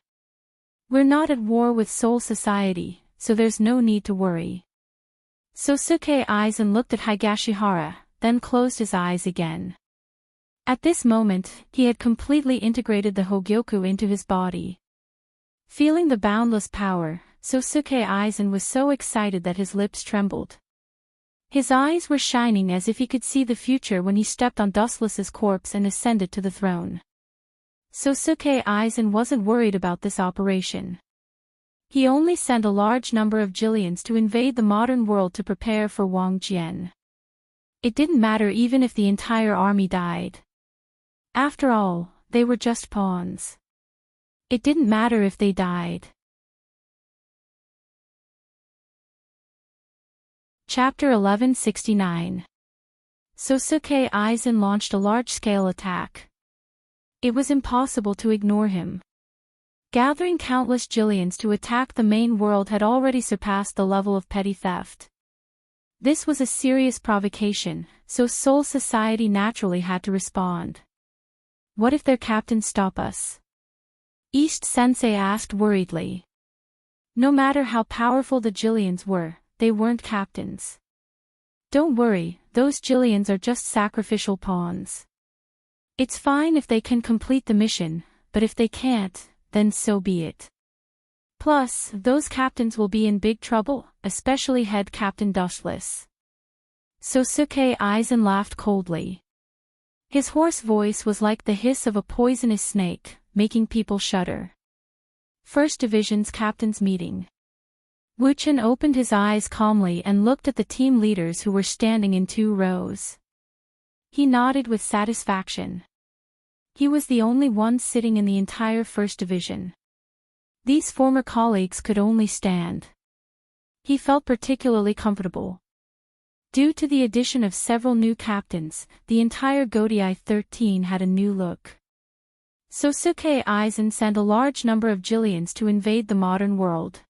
We're not at war with Soul Society, so there's no need to worry. Sosuke Aizen looked at Higashihara, then closed his eyes again. At this moment, he had completely integrated the Hogyoku into his body. Feeling the boundless power, Sosuke Aizen was so excited that his lips trembled. His eyes were shining as if he could see the future when he stepped on Dustless's corpse and ascended to the throne. Sosuke Aizen wasn't worried about this operation. He only sent a large number of Jillians to invade the modern world to prepare for Wang Jian. It didn't matter even if the entire army died. After all, they were just pawns. It didn't matter if they died. Chapter 1169. Sosuke Aizen launched a large-scale attack. It was impossible to ignore him. Gathering countless Jillians to attack the main world had already surpassed the level of petty theft. This was a serious provocation, so Soul Society naturally had to respond. What if their captains stop us? East Sensei asked worriedly. No matter how powerful the Jillians were, they weren't captains. Don't worry, those Jillians are just sacrificial pawns. It's fine if they can complete the mission, but if they can't, then so be it. Plus, those captains will be in big trouble, especially head captain Dustless. Sosuke Aizen laughed coldly. His hoarse voice was like the hiss of a poisonous snake, making people shudder. First Division's captain's meeting. Wu Chen opened his eyes calmly and looked at the team leaders who were standing in 2 rows. He nodded with satisfaction. He was the only one sitting in the entire First Division. These former colleagues could only stand. He felt particularly comfortable. Due to the addition of several new captains, the entire Godai 13 had a new look. Sosuke Aizen sent a large number of Jillians to invade the modern world.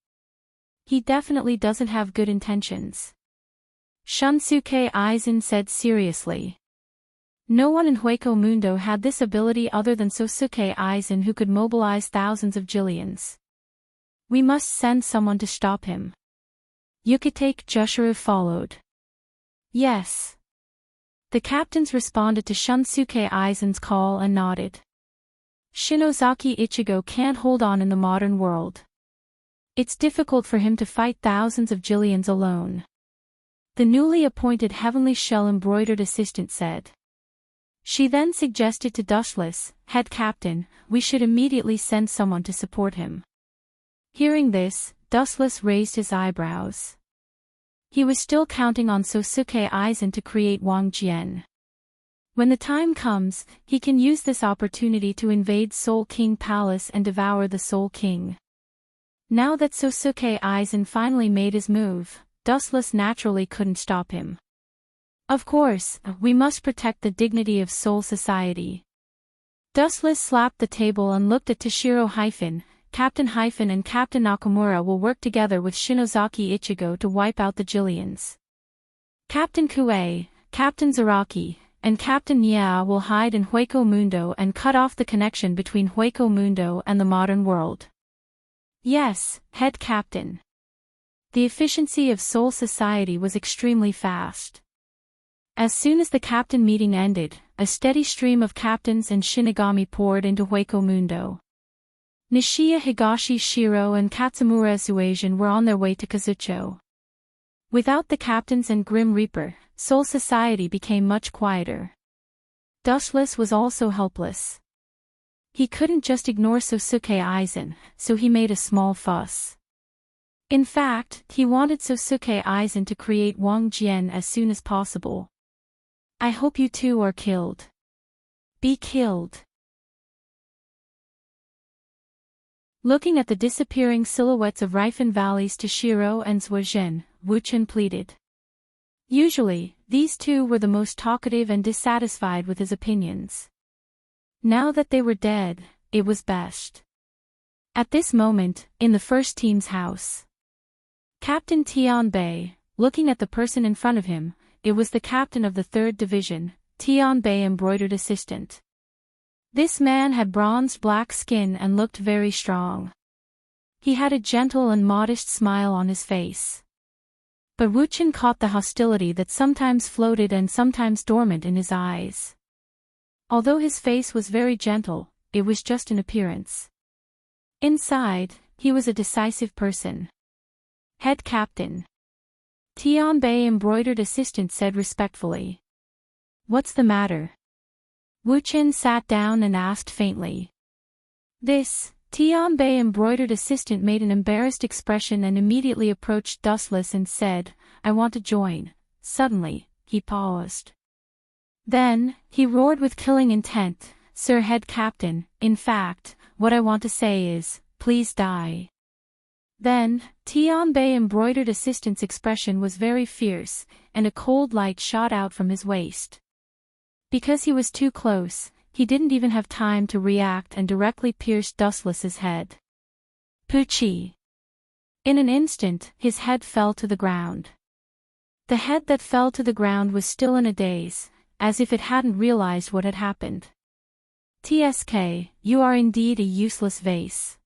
He definitely doesn't have good intentions. Shunsuke Aizen said seriously. No one in Hueco Mundo had this ability other than Sosuke Aizen, who could mobilize thousands of Jillians. We must send someone to stop him. Yukitake Jushiro followed. Yes. The captains responded to Shunsuke Aizen's call and nodded. Shinozaki Ichigo can't hold on in the modern world. It's difficult for him to fight thousands of Jillians alone. The newly appointed Heavenly Shell embroidered assistant said. She then suggested to Dustless, head captain, we should immediately send someone to support him. Hearing this, Dustless raised his eyebrows. He was still counting on Sosuke Aizen to create Wang Jian. When the time comes, he can use this opportunity to invade Soul King Palace and devour the Soul King. Now that Sosuke Aizen finally made his move, Dustless naturally couldn't stop him. Of course, we must protect the dignity of Soul Society. Dustless slapped the table and looked at Toshiro Captain and Captain Nakamura will work together with Shinozaki Ichigo to wipe out the Jillians. Captain Kue, Captain Zaraki, and Captain Nya will hide in Hueco Mundo and cut off the connection between Hueco Mundo and the modern world. Yes, head captain. The efficiency of Soul Society was extremely fast. As soon as the captain meeting ended, a steady stream of captains and Shinigami poured into Hueco Mundo. Nishiya Higashi Shiro and Katsumura Suasian were on their way to Kazucho. Without the captains and Grim Reaper, Soul Society became much quieter. Dustless was also helpless. He couldn't just ignore Sosuke Aizen, so he made a small fuss. In fact, he wanted Sosuke Aizen to create Wang Jian as soon as possible. I hope you two are killed. Be killed. Looking at the disappearing silhouettes of Rifen Valley's Toshiro and Suasian, Wuchen pleaded. Usually, these two were the most talkative and dissatisfied with his opinions. Now that they were dead, it was best. At this moment, in the first team's house, Captain Tianbei, looking at the person in front of him, it was the captain of the 3rd Division, Tianbei embroidered assistant. This man had bronzed black skin and looked very strong. He had a gentle and modest smile on his face. But Wuchen caught the hostility that sometimes floated and sometimes dormant in his eyes. Although his face was very gentle, it was just an appearance. Inside, he was a decisive person. Head captain. Tianbei embroidered assistant said respectfully. What's the matter? Wuchen sat down and asked faintly. This, Tianbei embroidered assistant made an embarrassed expression and immediately approached Dustless and said, I want to join. Suddenly, he paused. Then, he roared with killing intent, Sir Head Captain, in fact, what I want to say is, please die. Then, Tianbei embroidered assistant's expression was very fierce, and a cold light shot out from his waist. Because he was too close, he didn't even have time to react and directly pierced Dustless's head. Poochie! In an instant, his head fell to the ground. The head that fell to the ground was still in a daze, as if it hadn't realized what had happened. TSK, you are indeed a useless vase.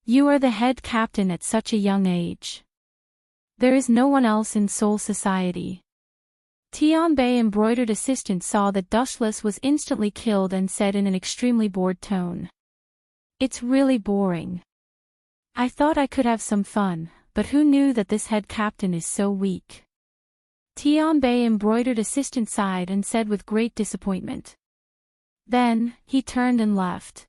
You are the head captain at such a young age. There is no one else in Soul Society. Tianbei embroidered assistant saw that Dustless was instantly killed and said in an extremely bored tone. It's really boring. I thought I could have some fun, but who knew that this head captain is so weak? Tianbei embroidered assistant sighed and said with great disappointment. Then, he turned and left.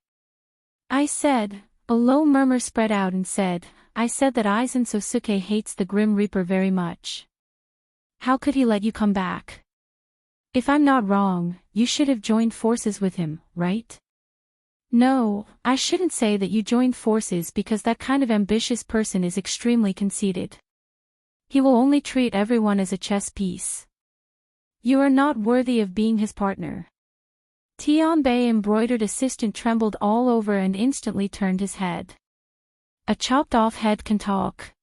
I said, a low murmur spread out and said, I said that Aizen Sosuke hates the Grim Reaper very much. How could he let you come back? If I'm not wrong, you should have joined forces with him, right? No, I shouldn't say that you joined forces because that kind of ambitious person is extremely conceited. He will only treat everyone as a chess piece. You are not worthy of being his partner. Tianbei embroidered assistant trembled all over and instantly turned his head. A chopped-off head can talk.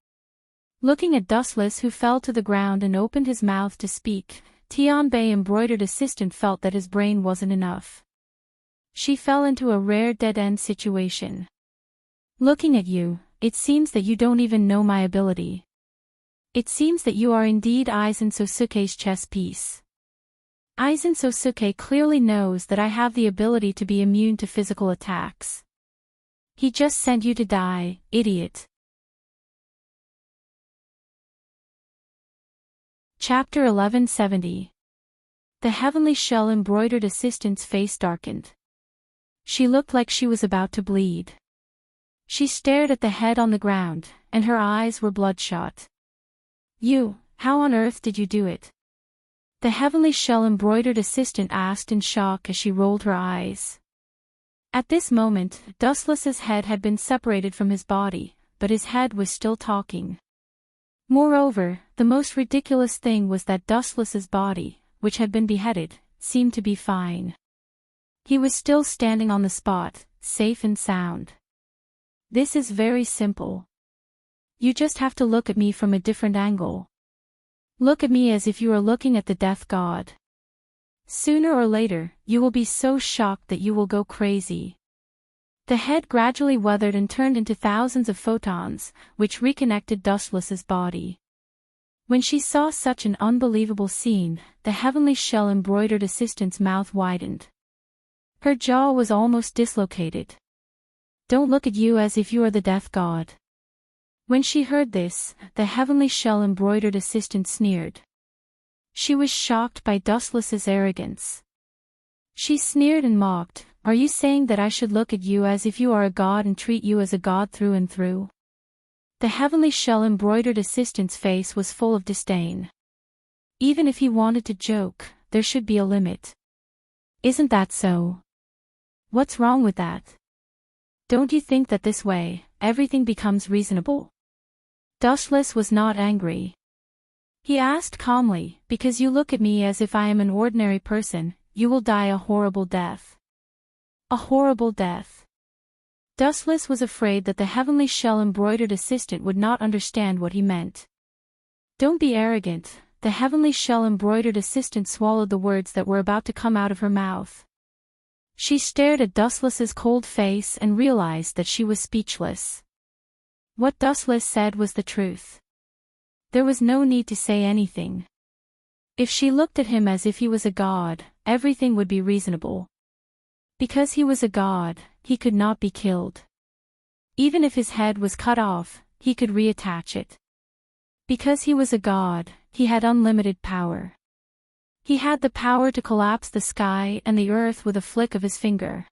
Looking at Dustless who fell to the ground and opened his mouth to speak, Tianbei embroidered assistant felt that his brain wasn't enough. She fell into a rare dead-end situation. Looking at you, it seems that you don't even know my ability. It seems that you are indeed Aizen Sosuke's chess piece. Aizen Sosuke clearly knows that I have the ability to be immune to physical attacks. He just sent you to die, idiot. Chapter 1170. The heavenly shell embroidered assistant's face darkened. She looked like she was about to bleed. She stared at the head on the ground, and her eyes were bloodshot. How on earth did you do it? The heavenly shell-embroidered assistant asked in shock as she rolled her eyes. At this moment, Dustless's head had been separated from his body, but his head was still talking. Moreover, the most ridiculous thing was that Dustless's body, which had been beheaded, seemed to be fine. He was still standing on the spot, safe and sound. This is very simple. You just have to look at me from a different angle. Look at me as if you are looking at the death god. Sooner or later, you will be so shocked that you will go crazy. The head gradually weathered and turned into thousands of photons, which reconnected Dustless's body. When she saw such an unbelievable scene, the heavenly shell-embroidered assistant's mouth widened. Her jaw was almost dislocated. Don't look at you as if you are the death god. When she heard this, the heavenly shell-embroidered assistant sneered. She was shocked by Dustless's arrogance. She sneered and mocked, "Are you saying that I should look at you as if you are a god and treat you as a god through and through?" The heavenly shell-embroidered assistant's face was full of disdain. Even if he wanted to joke, there should be a limit. Isn't that so? What's wrong with that? Don't you think that this way, everything becomes reasonable? Dustless was not angry. He asked calmly, "Because you look at me as if I am an ordinary person, you will die a horrible death." A horrible death. Dustless was afraid that the heavenly shell-embroidered assistant would not understand what he meant. "Don't be arrogant," the heavenly shell-embroidered assistant swallowed the words that were about to come out of her mouth. She stared at Dustless's cold face and realized that she was speechless. What Dustless said was the truth. There was no need to say anything. If she looked at him as if he was a god, everything would be reasonable. Because he was a god, he could not be killed. Even if his head was cut off, he could reattach it. Because he was a god, he had unlimited power. He had the power to collapse the sky and the earth with a flick of his finger.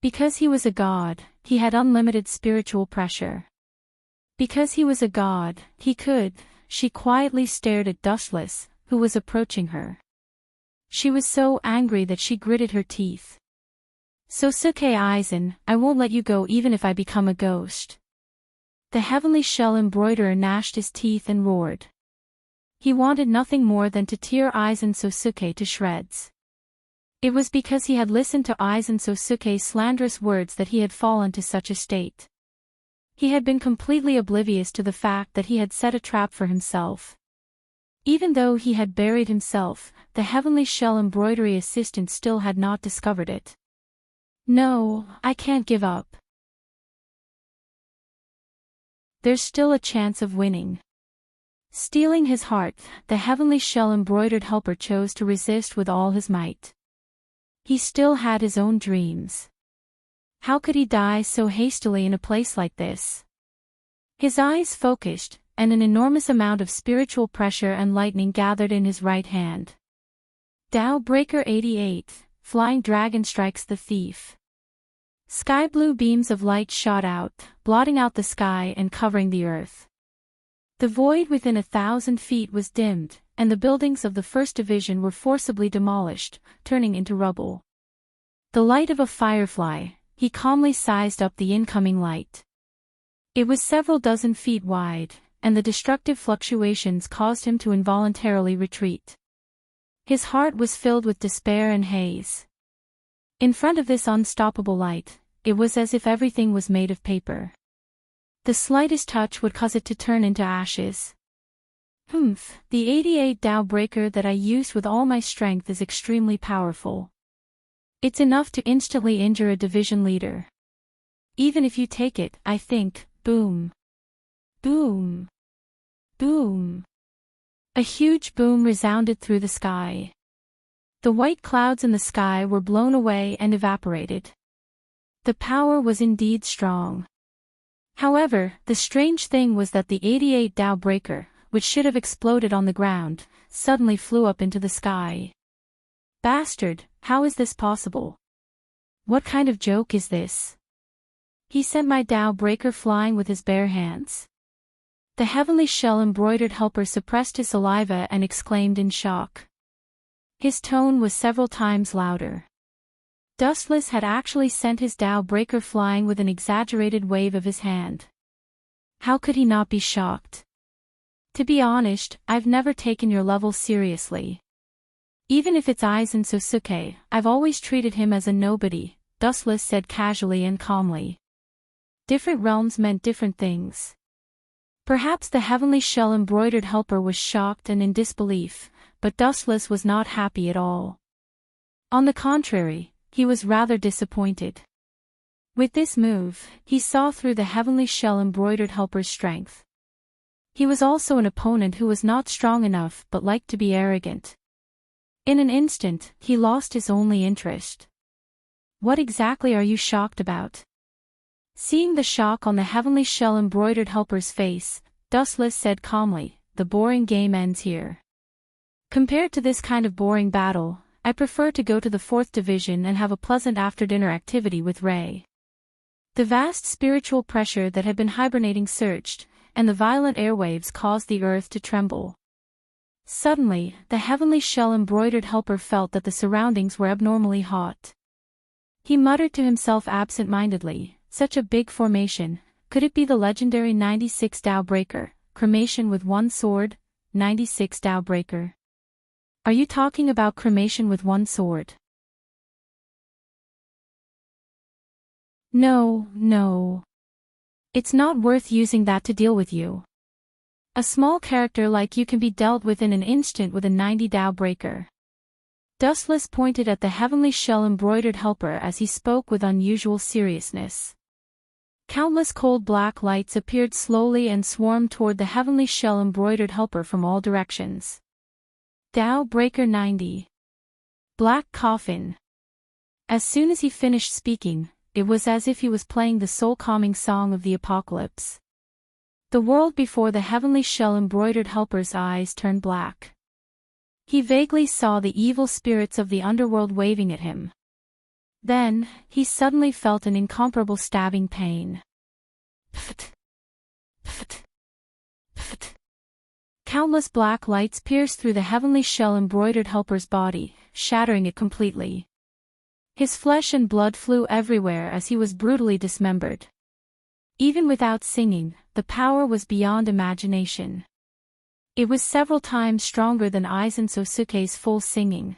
Because he was a god, he had unlimited spiritual pressure. Because he was a god, he could. She quietly stared at Dustless, who was approaching her. She was so angry that she gritted her teeth. "Sosuke Aizen, I won't let you go even if I become a ghost." The heavenly shell-embroiderer gnashed his teeth and roared. He wanted nothing more than to tear Aizen Sosuke to shreds. It was because he had listened to Aizen Sosuke's slanderous words that he had fallen to such a state. He had been completely oblivious to the fact that he had set a trap for himself. Even though he had buried himself, the heavenly shell-embroidery assistant still had not discovered it. "No, I can't give up. There's still a chance of winning." Stealing his heart, the heavenly shell-embroidered helper chose to resist with all his might. He still had his own dreams. How could he die so hastily in a place like this? His eyes focused, and an enormous amount of spiritual pressure and lightning gathered in his right hand. Tao Breaker 88, Flying Dragon Strikes the Thief. Sky blue beams of light shot out, blotting out the sky and covering the earth. The void within 1,000 feet was dimmed, and the buildings of the First Division were forcibly demolished, turning into rubble. The light of a firefly, he calmly sized up the incoming light. It was several dozen feet wide, and the destructive fluctuations caused him to involuntarily retreat. His heart was filled with despair and haze. In front of this unstoppable light, it was as if everything was made of paper. The slightest touch would cause it to turn into ashes. The 88 Tao Breaker that I used with all my strength is extremely powerful. It's enough to instantly injure a division leader. Even if you take it, I think, boom. Boom. Boom. A huge boom resounded through the sky. The white clouds in the sky were blown away and evaporated. The power was indeed strong. However, the strange thing was that the 88 Tao Breaker, which should have exploded on the ground, suddenly flew up into the sky. Bastard, how is this possible? What kind of joke is this? He sent my Tao breaker flying with his bare hands. The heavenly shell-embroidered helper suppressed his saliva and exclaimed in shock. His tone was several times louder. Dustless had actually sent his Tao breaker flying with an exaggerated wave of his hand. How could he not be shocked? To be honest, I've never taken your level seriously. Even if it's Aizen Sosuke, I've always treated him as a nobody, Dustless said casually and calmly. Different realms meant different things. Perhaps the heavenly shell-embroidered helper was shocked and in disbelief, but Dustless was not happy at all. On the contrary, he was rather disappointed. With this move, he saw through the heavenly shell-embroidered helper's strength. He was also an opponent who was not strong enough but liked to be arrogant. In an instant, he lost his only interest. What exactly are you shocked about? Seeing the shock on the heavenly shell-embroidered helper's face, Dustless said calmly, the boring game ends here. Compared to this kind of boring battle, I prefer to go to the 4th division and have a pleasant after-dinner activity with Ray. The vast spiritual pressure that had been hibernating surged, and the violent airwaves caused the earth to tremble. Suddenly, the heavenly shell-embroidered helper felt that the surroundings were abnormally hot. He muttered to himself absent-mindedly, such a big formation, could it be the legendary 96 Tao Breaker, cremation with one sword, 96 Tao Breaker? Are you talking about cremation with one sword? No. It's not worth using that to deal with you. A small character like you can be dealt with in an instant with a 90 Tao Breaker. Dustless pointed at the heavenly shell-embroidered helper as he spoke with unusual seriousness. Countless cold black lights appeared slowly and swarmed toward the heavenly shell-embroidered helper from all directions. Tao Breaker 90. Black Coffin. As soon as he finished speaking, it was as if he was playing the soul-calming song of the apocalypse. The world before the heavenly shell-embroidered helper's eyes turned black. He vaguely saw the evil spirits of the underworld waving at him. Then, he suddenly felt an incomparable stabbing pain. Pft! Pft! Pft! Countless black lights pierced through the heavenly shell-embroidered helper's body, shattering it completely. His flesh and blood flew everywhere as he was brutally dismembered. Even without singing, the power was beyond imagination. It was several times stronger than Aizen Sosuke's full singing.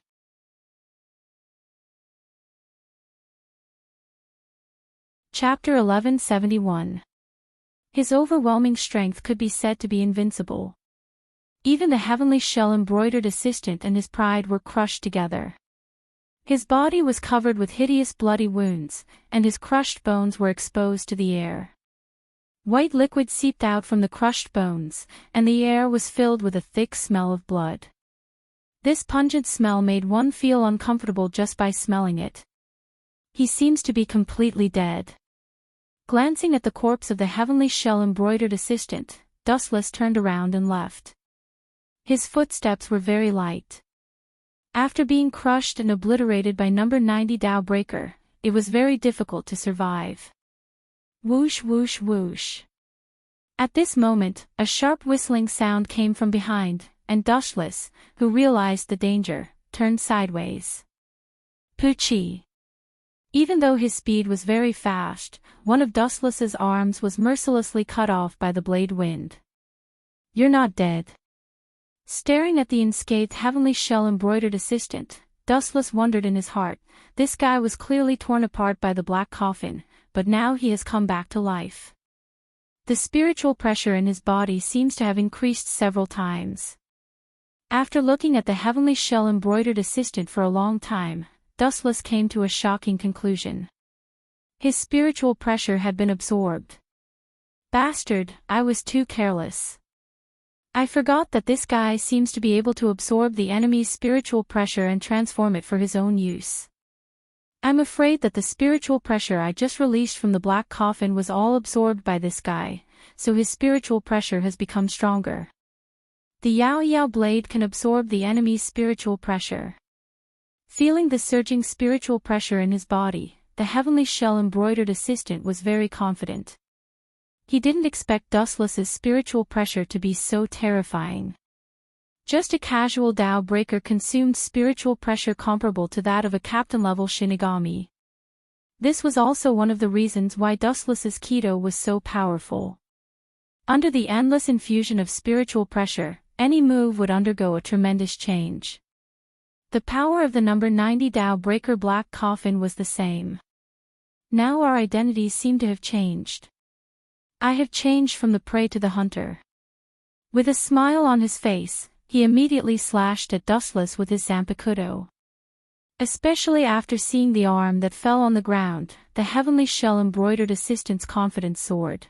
Chapter 1171. His overwhelming strength could be said to be invincible. Even the heavenly shell-embroidered assistant and his pride were crushed together. His body was covered with hideous bloody wounds, and his crushed bones were exposed to the air. White liquid seeped out from the crushed bones, and the air was filled with a thick smell of blood. This pungent smell made one feel uncomfortable just by smelling it. He seems to be completely dead. Glancing at the corpse of the heavenly shell-embroidered assistant, Dustless turned around and left. His footsteps were very light. After being crushed and obliterated by number 90 Tao Breaker, it was very difficult to survive. Whoosh whoosh whoosh. At this moment, a sharp whistling sound came from behind, and Dustless, who realized the danger, turned sideways. Poochie. Even though his speed was very fast, one of Dustless's arms was mercilessly cut off by the blade wind. You're not dead. Staring at the unscathed heavenly shell-embroidered assistant, Dustless wondered in his heart, this guy was clearly torn apart by the black coffin, but now he has come back to life. The spiritual pressure in his body seems to have increased several times. After looking at the heavenly shell-embroidered assistant for a long time, Dustless came to a shocking conclusion. His spiritual pressure had been absorbed. Bastard, I was too careless. I forgot that this guy seems to be able to absorb the enemy's spiritual pressure and transform it for his own use. I'm afraid that the spiritual pressure I just released from the black coffin was all absorbed by this guy, so his spiritual pressure has become stronger. The Yao Yao blade can absorb the enemy's spiritual pressure. Feeling the surging spiritual pressure in his body, the heavenly shell embroidered assistant was very confident. He didn't expect Dustless's spiritual pressure to be so terrifying. Just a casual Tao breaker consumed spiritual pressure comparable to that of a captain-level Shinigami. This was also one of the reasons why Dustless's Keto was so powerful. Under the endless infusion of spiritual pressure, any move would undergo a tremendous change. The power of the number 90 Tao breaker Black Coffin was the same. Now our identities seem to have changed. I have changed from the prey to the hunter. With a smile on his face, he immediately slashed at Dustless with his Zanpakuto. Especially after seeing the arm that fell on the ground, the heavenly shell embroidered assistant's confidence soared.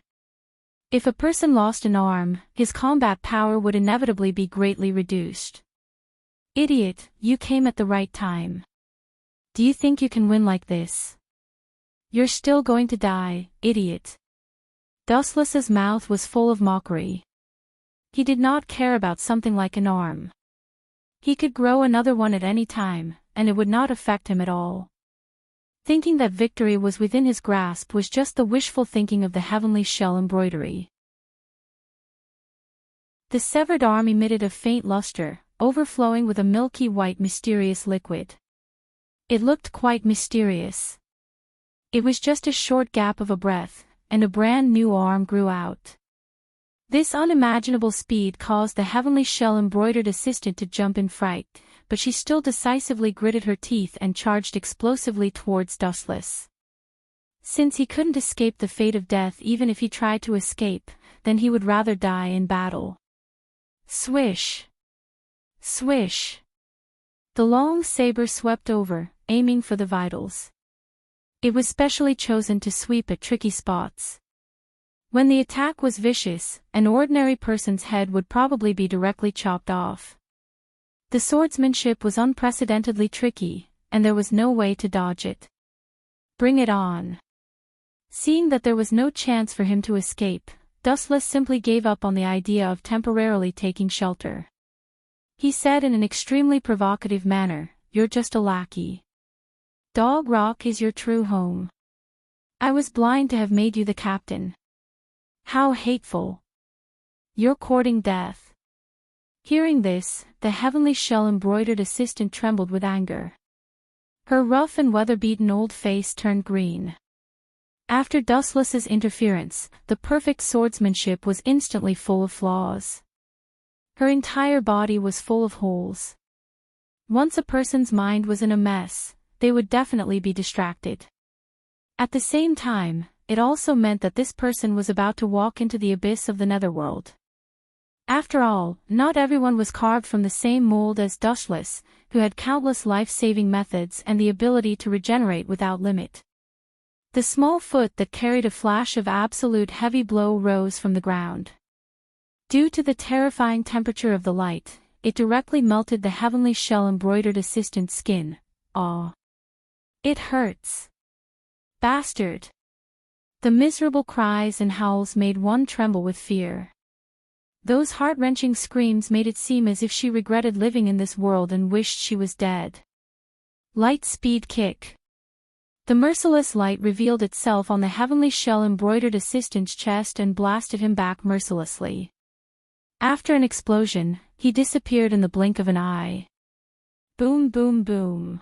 If a person lost an arm, his combat power would inevitably be greatly reduced. Idiot, you came at the right time. Do you think you can win like this? You're still going to die, idiot. Dustless's mouth was full of mockery. He did not care about something like an arm. He could grow another one at any time, and it would not affect him at all. Thinking that victory was within his grasp was just the wishful thinking of the heavenly shell embroidery. The severed arm emitted a faint luster, overflowing with a milky white mysterious liquid. It looked quite mysterious. It was just a short gap of a breath, and a brand new arm grew out. This unimaginable speed caused the heavenly shell embroidered assistant to jump in fright, but she still decisively gritted her teeth and charged explosively towards Dustless. Since he couldn't escape the fate of death even if he tried to escape, then he would rather die in battle. Swish! Swish! The long saber swept over, aiming for the vitals. It was specially chosen to sweep at tricky spots. When the attack was vicious, an ordinary person's head would probably be directly chopped off. The swordsmanship was unprecedentedly tricky, and there was no way to dodge it. Bring it on. Seeing that there was no chance for him to escape, Dustless simply gave up on the idea of temporarily taking shelter. He said in an extremely provocative manner, "You're just a lackey. Dog Rock is your true home. I was blind to have made you the captain. How hateful. You're courting death." Hearing this, the heavenly shell embroidered assistant trembled with anger. Her rough and weather-beaten old face turned green. After Dustless's interference, the perfect swordsmanship was instantly full of flaws. Her entire body was full of holes. Once a person's mind was in a mess, they would definitely be distracted. At the same time, it also meant that this person was about to walk into the abyss of the netherworld. After all, not everyone was carved from the same mold as Dustless, who had countless life-saving methods and the ability to regenerate without limit. The small foot that carried a flash of absolute heavy blow rose from the ground. Due to the terrifying temperature of the light, it directly melted the heavenly shell embroidered assistant's skin. Aw. It hurts. Bastard. The miserable cries and howls made one tremble with fear. Those heart-wrenching screams made it seem as if she regretted living in this world and wished she was dead. Light speed kick. The merciless light revealed itself on the heavenly shell embroidered assistant's chest and blasted him back mercilessly. After an explosion, he disappeared in the blink of an eye. Boom boom boom.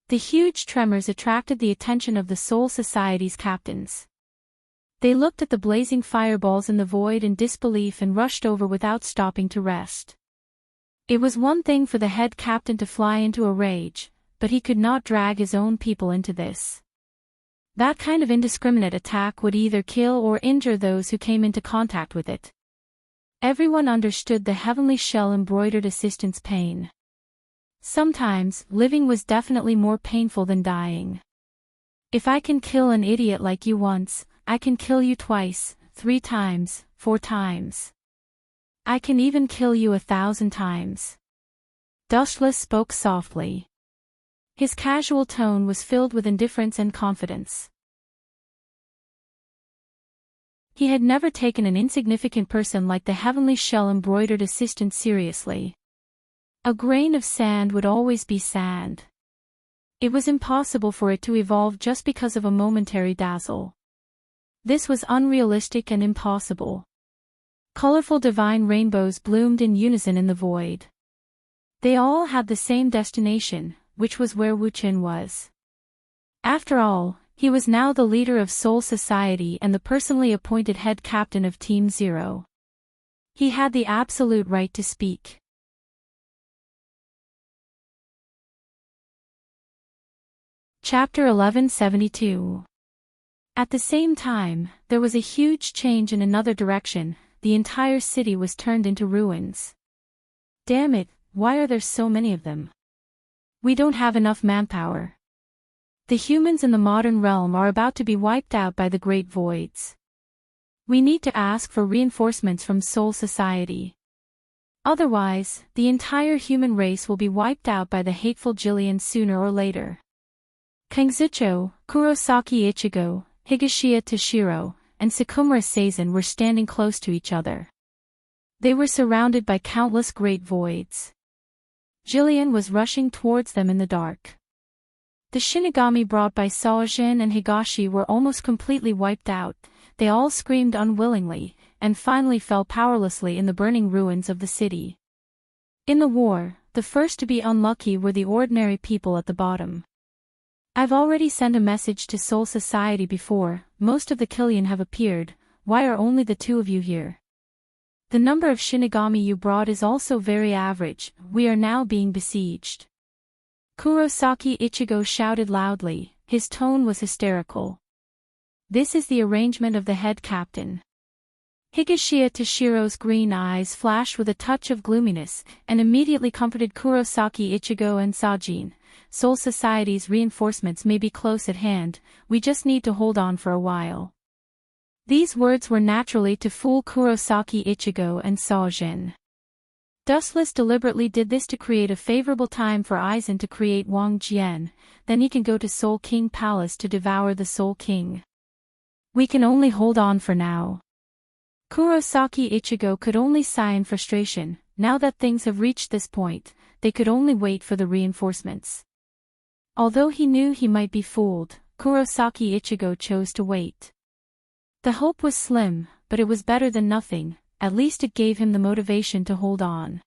The huge tremors attracted the attention of the Soul Society's captains. They looked at the blazing fireballs in the void in disbelief and rushed over without stopping to rest. It was one thing for the head captain to fly into a rage, but he could not drag his own people into this. That kind of indiscriminate attack would either kill or injure those who came into contact with it. Everyone understood the heavenly shell embroidered assistant's pain. Sometimes, living was definitely more painful than dying. If I can kill an idiot like you once, I can kill you twice, 3 times, 4 times. I can even kill you 1,000 times. Dustless spoke softly. His casual tone was filled with indifference and confidence. He had never taken an insignificant person like the heavenly shell embroidered assistant seriously. A grain of sand would always be sand. It was impossible for it to evolve just because of a momentary dazzle. This was unrealistic and impossible. Colorful divine rainbows bloomed in unison in the void. They all had the same destination, which was where Wu-Chin was. After all, he was now the leader of Soul Society and the personally appointed head captain of Team Zero. He had the absolute right to speak. Chapter 1172. At the same time, there was a huge change in another direction. The entire city was turned into ruins. Damn it, why are there so many of them? We don't have enough manpower. The humans in the modern realm are about to be wiped out by the Great Voids. We need to ask for reinforcements from Soul Society. Otherwise, the entire human race will be wiped out by the hateful Jillian sooner or later. Kangzucho, Kurosaki Ichigo, Higashiya Toshiro, and Sakumura Seizen were standing close to each other. They were surrounded by countless Great Voids. Jillian was rushing towards them in the dark. The Shinigami brought by Saojin and Higashi were almost completely wiped out. They all screamed unwillingly, and finally fell powerlessly in the burning ruins of the city. In the war, the first to be unlucky were the ordinary people at the bottom. I've already sent a message to Soul Society before. Most of the Killian have appeared. Why are only the two of you here? The number of Shinigami you brought is also very average. We are now being besieged. Kurosaki Ichigo shouted loudly. His tone was hysterical. This is the arrangement of the head captain. Higashiya Toshiro's green eyes flashed with a touch of gloominess, and immediately comforted Kurosaki Ichigo and Sajin. Soul Society's reinforcements may be close at hand, we just need to hold on for a while. These words were naturally to fool Kurosaki Ichigo and Sajin. Dustless deliberately did this to create a favorable time for Aizen to create Wang Jian, then he can go to Soul King Palace to devour the Soul King. We can only hold on for now. Kurosaki Ichigo could only sigh in frustration. Now that things have reached this point, they could only wait for the reinforcements. Although he knew he might be fooled, Kurosaki Ichigo chose to wait. The hope was slim, but it was better than nothing. At least it gave him the motivation to hold on.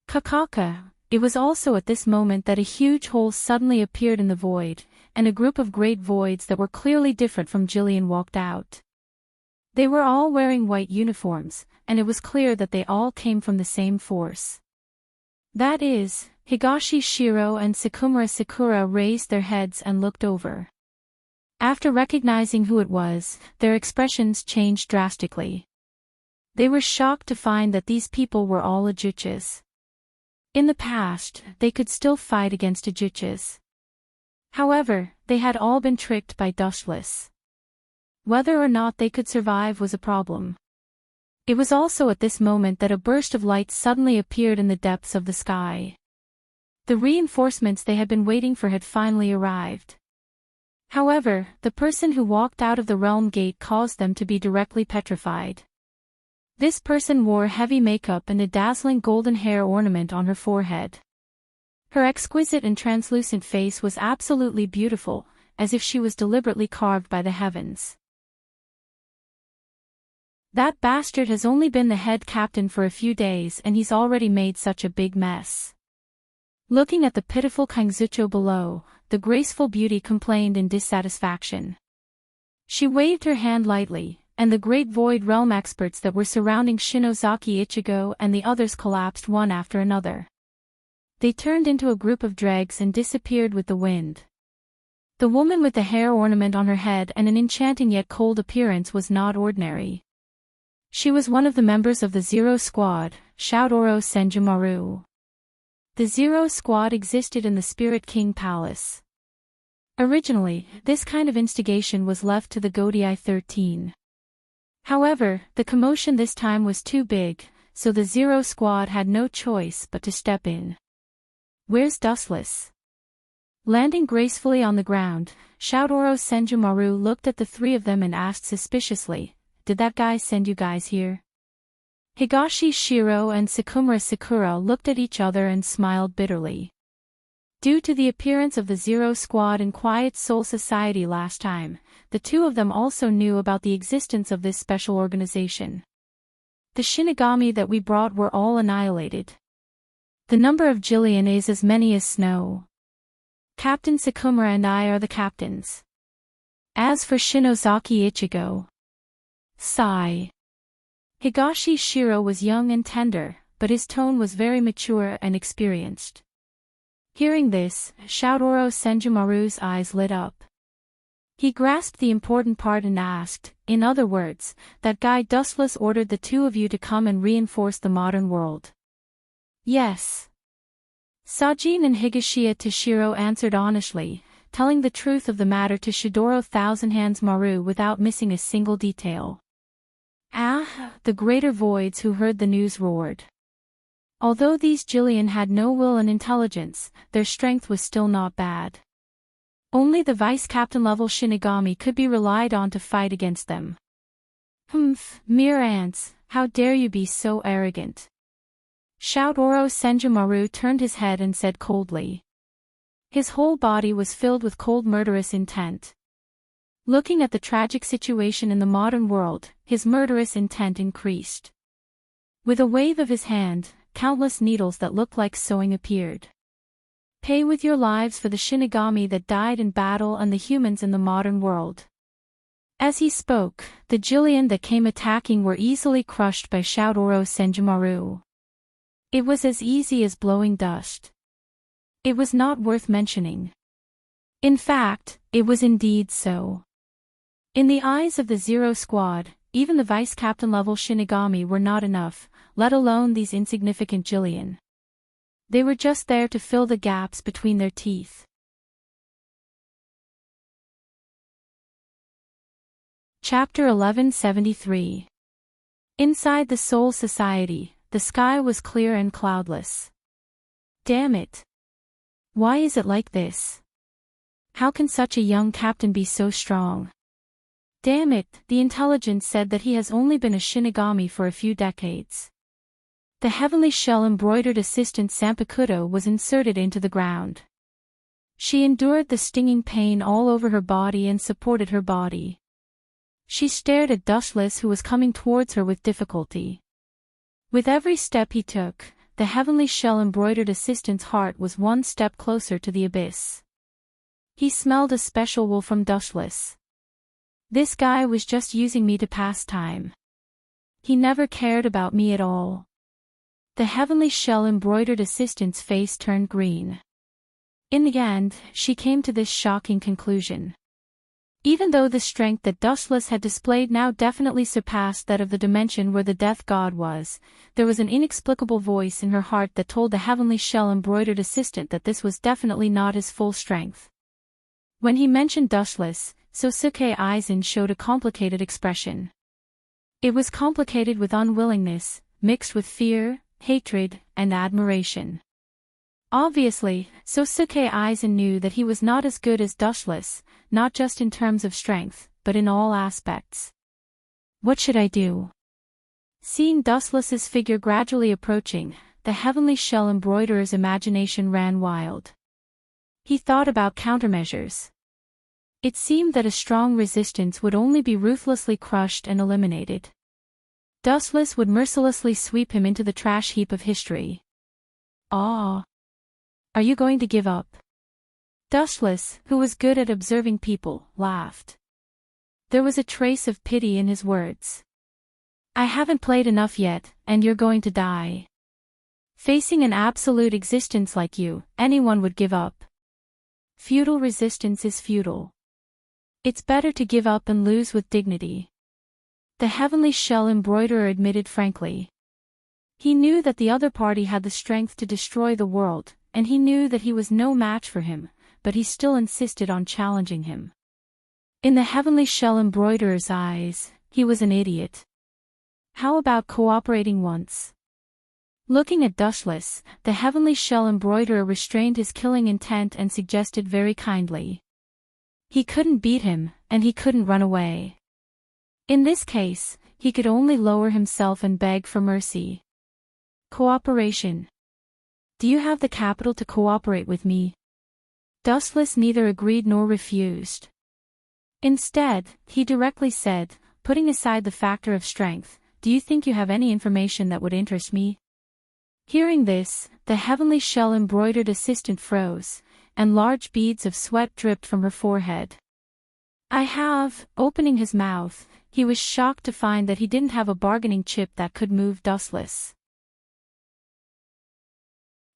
Kakaka. It was also at this moment that a huge hole suddenly appeared in the void, and a group of great voids that were clearly different from Jillian walked out. They were all wearing white uniforms, and it was clear that they all came from the same force. That is, Higashi Shiro and Sakumura Sakura raised their heads and looked over. After recognizing who it was, their expressions changed drastically. They were shocked to find that these people were all Ajuchas. In the past, they could still fight against Ajuchas. However, they had all been tricked by Dustless. Whether or not they could survive was a problem. It was also at this moment that a burst of light suddenly appeared in the depths of the sky. The reinforcements they had been waiting for had finally arrived. However, the person who walked out of the realm gate caused them to be directly petrified. This person wore heavy makeup and a dazzling golden hair ornament on her forehead. Her exquisite and translucent face was absolutely beautiful, as if she was deliberately carved by the heavens. That bastard has only been the head captain for a few days and he's already made such a big mess. Looking at the pitiful Kangzucho below, the graceful beauty complained in dissatisfaction. She waved her hand lightly, and the great void realm experts that were surrounding Shinozaki Ichigo and the others collapsed one after another. They turned into a group of dregs and disappeared with the wind. The woman with the hair ornament on her head and an enchanting yet cold appearance was not ordinary. She was one of the members of the Zero Squad, Shoutoro Senjumaru. The Zero Squad existed in the Spirit King Palace. Originally, this kind of instigation was left to the Godii 13. However, the commotion this time was too big, so the Zero Squad had no choice but to step in. Where's Dustless? Landing gracefully on the ground, Shoutoro Senjumaru looked at the three of them and asked suspiciously, "Did that guy send you guys here?" Higashi Shiro and Sakumura Sakura looked at each other and smiled bitterly. Due to the appearance of the Zero Squad in Quiet Soul Society last time, the two of them also knew about the existence of this special organization. The Shinigami that we brought were all annihilated. The number of Jillian is as many as snow. Captain Sakumura and I are the captains. As for Shinozaki Ichigo. Sigh. Higashi Shiro was young and tender, but his tone was very mature and experienced. Hearing this, Shoutoro Senjumaru's eyes lit up. He grasped the important part and asked, in other words, that guy Dustless ordered the two of you to come and reinforce the modern world. Yes. Sajin and Higashiya Toshiro answered honestly, telling the truth of the matter to Shidoro Thousand Hands Maru without missing a single detail. Ah, the greater voids who heard the news roared. Although these Jillian had no will and intelligence, their strength was still not bad. Only the vice-captain level Shinigami could be relied on to fight against them. Humph, mere ants, how dare you be so arrogant? Shoutoro Senjumaru turned his head and said coldly. His whole body was filled with cold murderous intent. Looking at the tragic situation in the modern world, his murderous intent increased. With a wave of his hand, countless needles that looked like sewing appeared. Pay with your lives for the Shinigami that died in battle and the humans in the modern world. As he spoke, the Jillian that came attacking were easily crushed by Shoutoro Senjumaru. It was as easy as blowing dust. It was not worth mentioning. In fact, it was indeed so. In the eyes of the Zero Squad, even the vice-captain level Shinigami were not enough, let alone these insignificant Jillian. They were just there to fill the gaps between their teeth. Chapter 1173. Inside the Soul Society, the sky was clear and cloudless. Damn it. Why is it like this? How can such a young captain be so strong? Damn it, the intelligence said that he has only been a Shinigami for a few decades. The heavenly shell-embroidered assistant Sanpakuto was inserted into the ground. She endured the stinging pain all over her body and supported her body. She stared at Dustless who was coming towards her with difficulty. With every step he took, the heavenly shell-embroidered assistant's heart was one step closer to the abyss. He smelled a special wool from Dustless. This guy was just using me to pass time. He never cared about me at all. The heavenly shell-embroidered assistant's face turned green. In the end, she came to this shocking conclusion. Even though the strength that Dustless had displayed now definitely surpassed that of the dimension where the death god was, there was an inexplicable voice in her heart that told the heavenly shell-embroidered assistant that this was definitely not his full strength. When he mentioned Dustless, Sosuke Aizen showed a complicated expression. It was complicated with unwillingness, mixed with fear, hatred, and admiration. Obviously, Sosuke Aizen knew that he was not as good as Dustless, not just in terms of strength, but in all aspects. What should I do? Seeing Dustless's figure gradually approaching, the heavenly shell embroiderer's imagination ran wild. He thought about countermeasures. It seemed that a strong resistance would only be ruthlessly crushed and eliminated. Dustless would mercilessly sweep him into the trash heap of history. Ah. Are you going to give up? Dustless, who was good at observing people, laughed. There was a trace of pity in his words. I haven't played enough yet, and you're going to die. Facing an absolute existence like you, anyone would give up. Futile resistance is futile. It's better to give up and lose with dignity. The heavenly shell embroiderer admitted frankly. He knew that the other party had the strength to destroy the world, and he knew that he was no match for him, but he still insisted on challenging him. In the heavenly shell embroiderer's eyes, he was an idiot. How about cooperating once? Looking at Dustless, the heavenly shell embroiderer restrained his killing intent and suggested very kindly. He couldn't beat him, and he couldn't run away. In this case, he could only lower himself and beg for mercy. Cooperation. Do you have the capital to cooperate with me? Dustless neither agreed nor refused. Instead, he directly said, putting aside the factor of strength, "Do you think you have any information that would interest me?" Hearing this, the heavenly shell-embroidered assistant froze, and large beads of sweat dripped from her forehead. "I have," opening his mouth, he was shocked to find that he didn't have a bargaining chip that could move Dustless.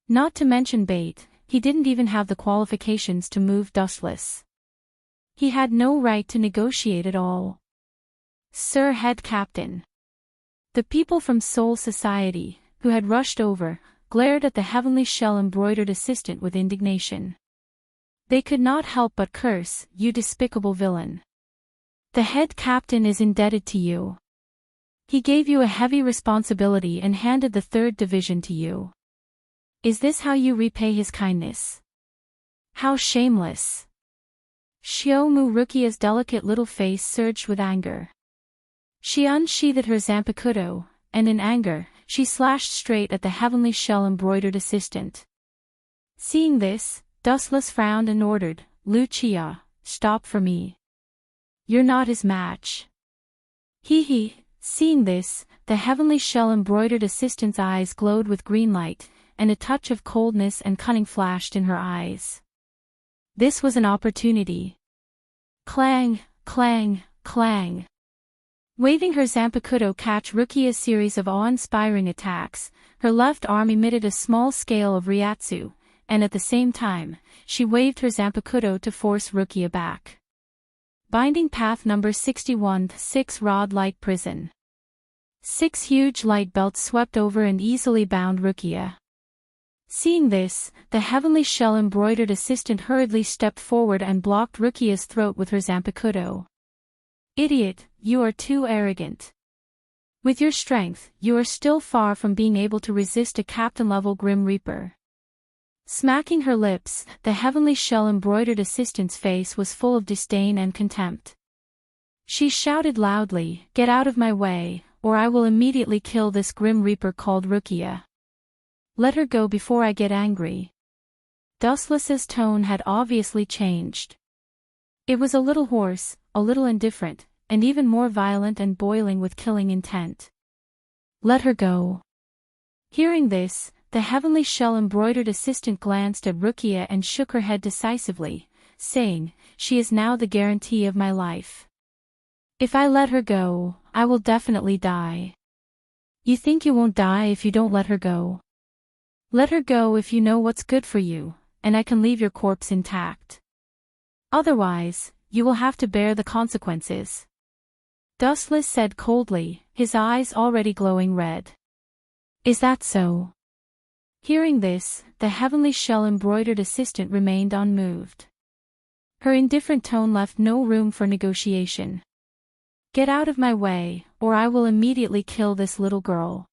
Not to mention bait, he didn't even have the qualifications to move Dustless. He had no right to negotiate at all. "Sir Head Captain." The people from Soul Society, who had rushed over, glared at the heavenly shell-embroidered assistant with indignation. They could not help but curse, "You despicable villain. The head captain is indebted to you. He gave you a heavy responsibility and handed the 3rd division to you. Is this how you repay his kindness? How shameless." Shiomu Rukia's delicate little face surged with anger. She unsheathed her zanpakuto, and in anger, she slashed straight at the heavenly shell-embroidered assistant. Seeing this, Dustless frowned and ordered, "Lucia, stop for me. You're not his match." Hee. Seeing this, the heavenly shell-embroidered assistant's eyes glowed with green light, and a touch of coldness and cunning flashed in her eyes. This was an opportunity. Clang, clang, clang. Waving her zanpakuto catch Rukia's series of awe-inspiring attacks, her left arm emitted a small scale of ryatsu, and at the same time, she waved her zanpakuto to force Rukia back. Binding path number 61, 6-rod light prison. 6 huge light belts swept over and easily bound Rukia. Seeing this, the heavenly shell-embroidered assistant hurriedly stepped forward and blocked Rukia's throat with her zanpakuto. "Idiot, you are too arrogant. With your strength, you are still far from being able to resist a captain-level Grim Reaper." Smacking her lips, the heavenly shell-embroidered assistant's face was full of disdain and contempt. She shouted loudly, "Get out of my way, or I will immediately kill this Grim Reaper called Rukia. Let her go before I get angry." Dustless's tone had obviously changed. It was a little hoarse, a little indifferent, and even more violent and boiling with killing intent. "Let her go." Hearing this, the heavenly shell-embroidered assistant glanced at Rukia and shook her head decisively, saying, "She is now the guarantee of my life. If I let her go, I will definitely die. You think you won't die if you don't let her go? Let her go if you know what's good for you, and I can leave your corpse intact. Otherwise, you will have to bear the consequences." Dustless said coldly, his eyes already glowing red. "Is that so?" Hearing this, the heavenly shell-embroidered assistant remained unmoved. Her indifferent tone left no room for negotiation. "Get out of my way, or I will immediately kill this little girl.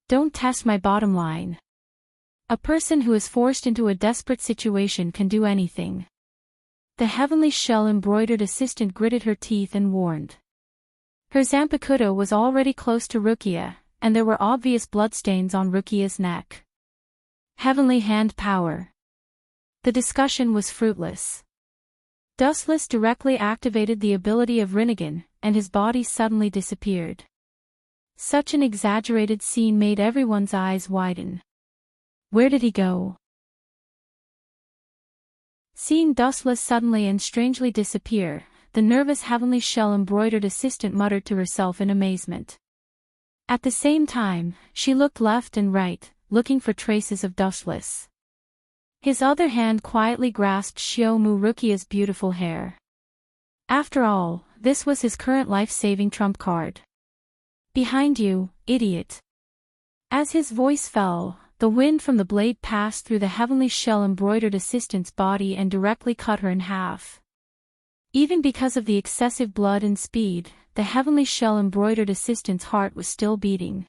Don't test my bottom line. A person who is forced into a desperate situation can do anything." The heavenly shell-embroidered assistant gritted her teeth and warned. Her zanpakuto was already close to Rukia, and there were obvious bloodstains on Rukia's neck. Heavenly hand power. The discussion was fruitless. Dustless directly activated the ability of Rinnegan, and his body suddenly disappeared. Such an exaggerated scene made everyone's eyes widen. Where did he go? Seeing Dustless suddenly and strangely disappear, the nervous heavenly shell-embroidered assistant muttered to herself in amazement. At the same time, she looked left and right, looking for traces of Dustless. His other hand quietly grasped Shiomu Rukia's beautiful hair. After all, this was his current life-saving trump card. "Behind you, idiot." As his voice fell, the wind from the blade passed through the heavenly shell-embroidered assistant's body and directly cut her in half. Even because of the excessive blood and speed, the heavenly shell-embroidered assistant's heart was still beating.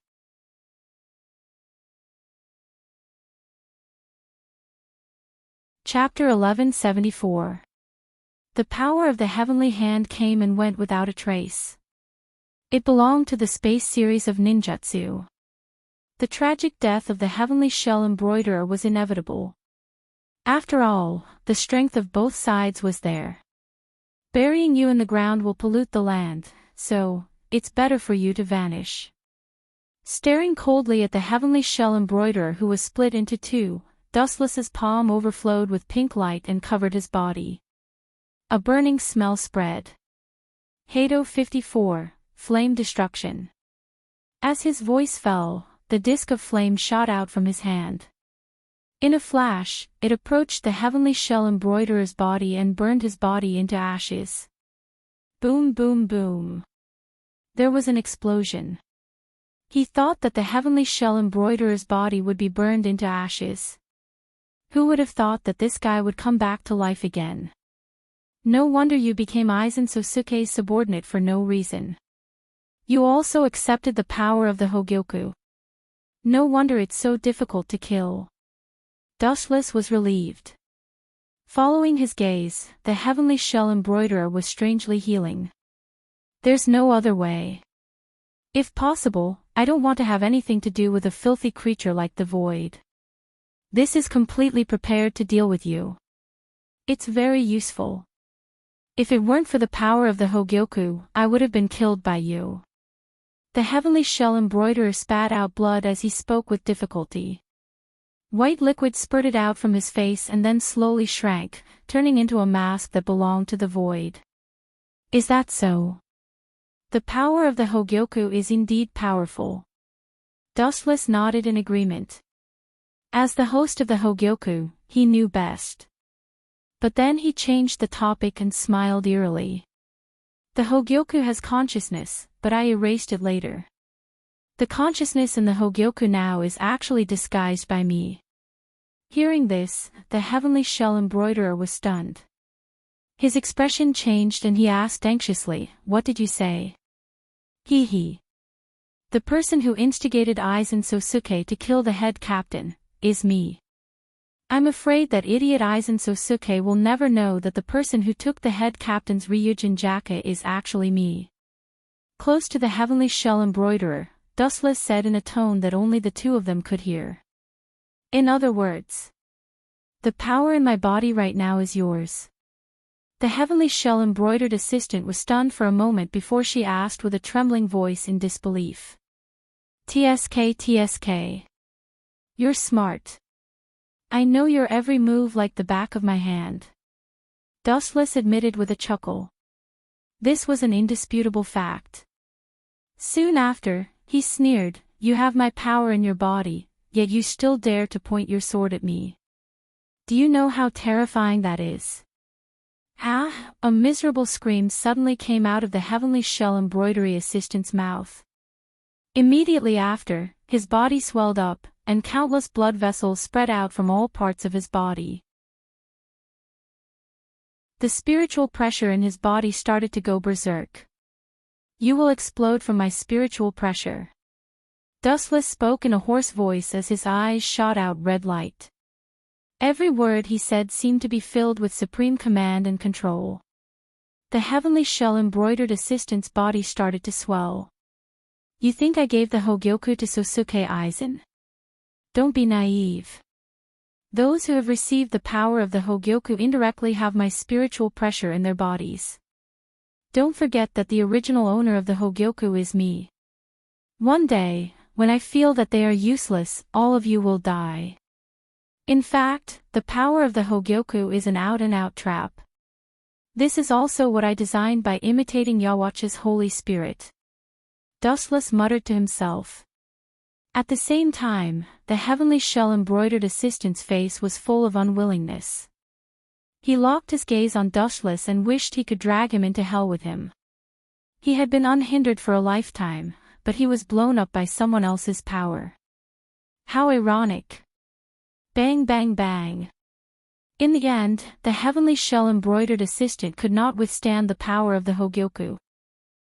Chapter 1174. The power of the heavenly hand came and went without a trace. It belonged to the space series of ninjutsu. The tragic death of the heavenly shell embroiderer was inevitable. After all, the strength of both sides was there. Burying you in the ground will pollute the land, so it's better for you to vanish. Staring coldly at the heavenly shell embroiderer who was split into two, Dustless's palm overflowed with pink light and covered his body. A burning smell spread. Hado 54, Flame Destruction. As his voice fell, the disk of flame shot out from his hand. In a flash, it approached the heavenly shell embroiderer's body and burned his body into ashes. Boom, boom, boom. There was an explosion. He thought that the heavenly shell embroiderer's body would be burned into ashes. Who would have thought that this guy would come back to life again? No wonder you became Aizen Sosuke's subordinate for no reason. You also accepted the power of the Hogyoku. No wonder it's so difficult to kill. Dustless was relieved. Following his gaze, the heavenly shell embroiderer was strangely healing. There's no other way. If possible, I don't want to have anything to do with a filthy creature like the Void. This is completely prepared to deal with you. It's very useful. If it weren't for the power of the Hogyoku, I would have been killed by you. The heavenly shell embroiderer spat out blood as he spoke with difficulty. White liquid spurted out from his face and then slowly shrank, turning into a mask that belonged to the Void. Is that so? The power of the Hogyoku is indeed powerful. Dustless nodded in agreement. As the host of the Hogyoku, he knew best. But then he changed the topic and smiled eerily. The Hogyoku has consciousness, but I erased it later. The consciousness in the Hogyoku now is actually disguised by me. Hearing this, the heavenly shell embroiderer was stunned. His expression changed and he asked anxiously, "What did you say?" He. The person who instigated Aizen Sosuke to kill the head captain is me. I'm afraid that idiot Aizen Sosuke will never know that the person who took the head captain's Ryujin jacket is actually me. Close to the heavenly shell embroiderer, Dustless said in a tone that only the two of them could hear. In other words, the power in my body right now is yours. The heavenly shell embroidered assistant was stunned for a moment before she asked with a trembling voice in disbelief. TSK. You're smart. I know your every move like the back of my hand. Dustless admitted with a chuckle. This was an indisputable fact. Soon after, he sneered, "You have my power in your body, yet you still dare to point your sword at me. Do you know how terrifying that is?" Ah! A miserable scream suddenly came out of the heavenly shell embroidery assistant's mouth. Immediately after, his body swelled up, and countless blood vessels spread out from all parts of his body. The spiritual pressure in his body started to go berserk. You will explode from my spiritual pressure. Dustless spoke in a hoarse voice as his eyes shot out red light. Every word he said seemed to be filled with supreme command and control. The heavenly shell embroidered assistant's body started to swell. You think I gave the Hogyoku to Sosuke Aizen? Don't be naive. Those who have received the power of the Hogyoku indirectly have my spiritual pressure in their bodies. Don't forget that the original owner of the Hogyoku is me. One day, when I feel that they are useless, all of you will die. In fact, the power of the Hogyoku is an out-and-out trap. This is also what I designed by imitating Yawatcha's Holy Spirit. Dustless muttered to himself. At the same time, the heavenly shell embroidered assistant's face was full of unwillingness. He locked his gaze on Dustless and wished he could drag him into hell with him. He had been unhindered for a lifetime, but he was blown up by someone else's power. How ironic. Bang bang bang. In the end, the heavenly shell embroidered assistant could not withstand the power of the Hogyoku.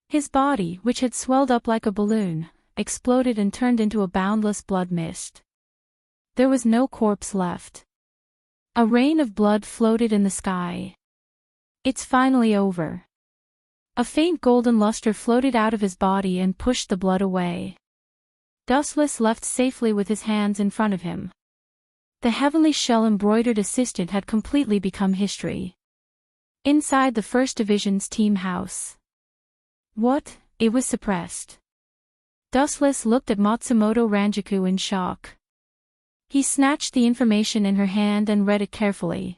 His body, which had swelled up like a balloon, exploded and turned into a boundless blood mist. There was no corpse left. A rain of blood floated in the sky. It's finally over. A faint golden luster floated out of his body and pushed the blood away. Dustless left safely with his hands in front of him. The heavenly shell-embroidered assistant had completely become history. Inside the First Division's team house. What? It was suppressed. Dustless looked at Matsumoto Ranjaku in shock. He snatched the information in her hand and read it carefully.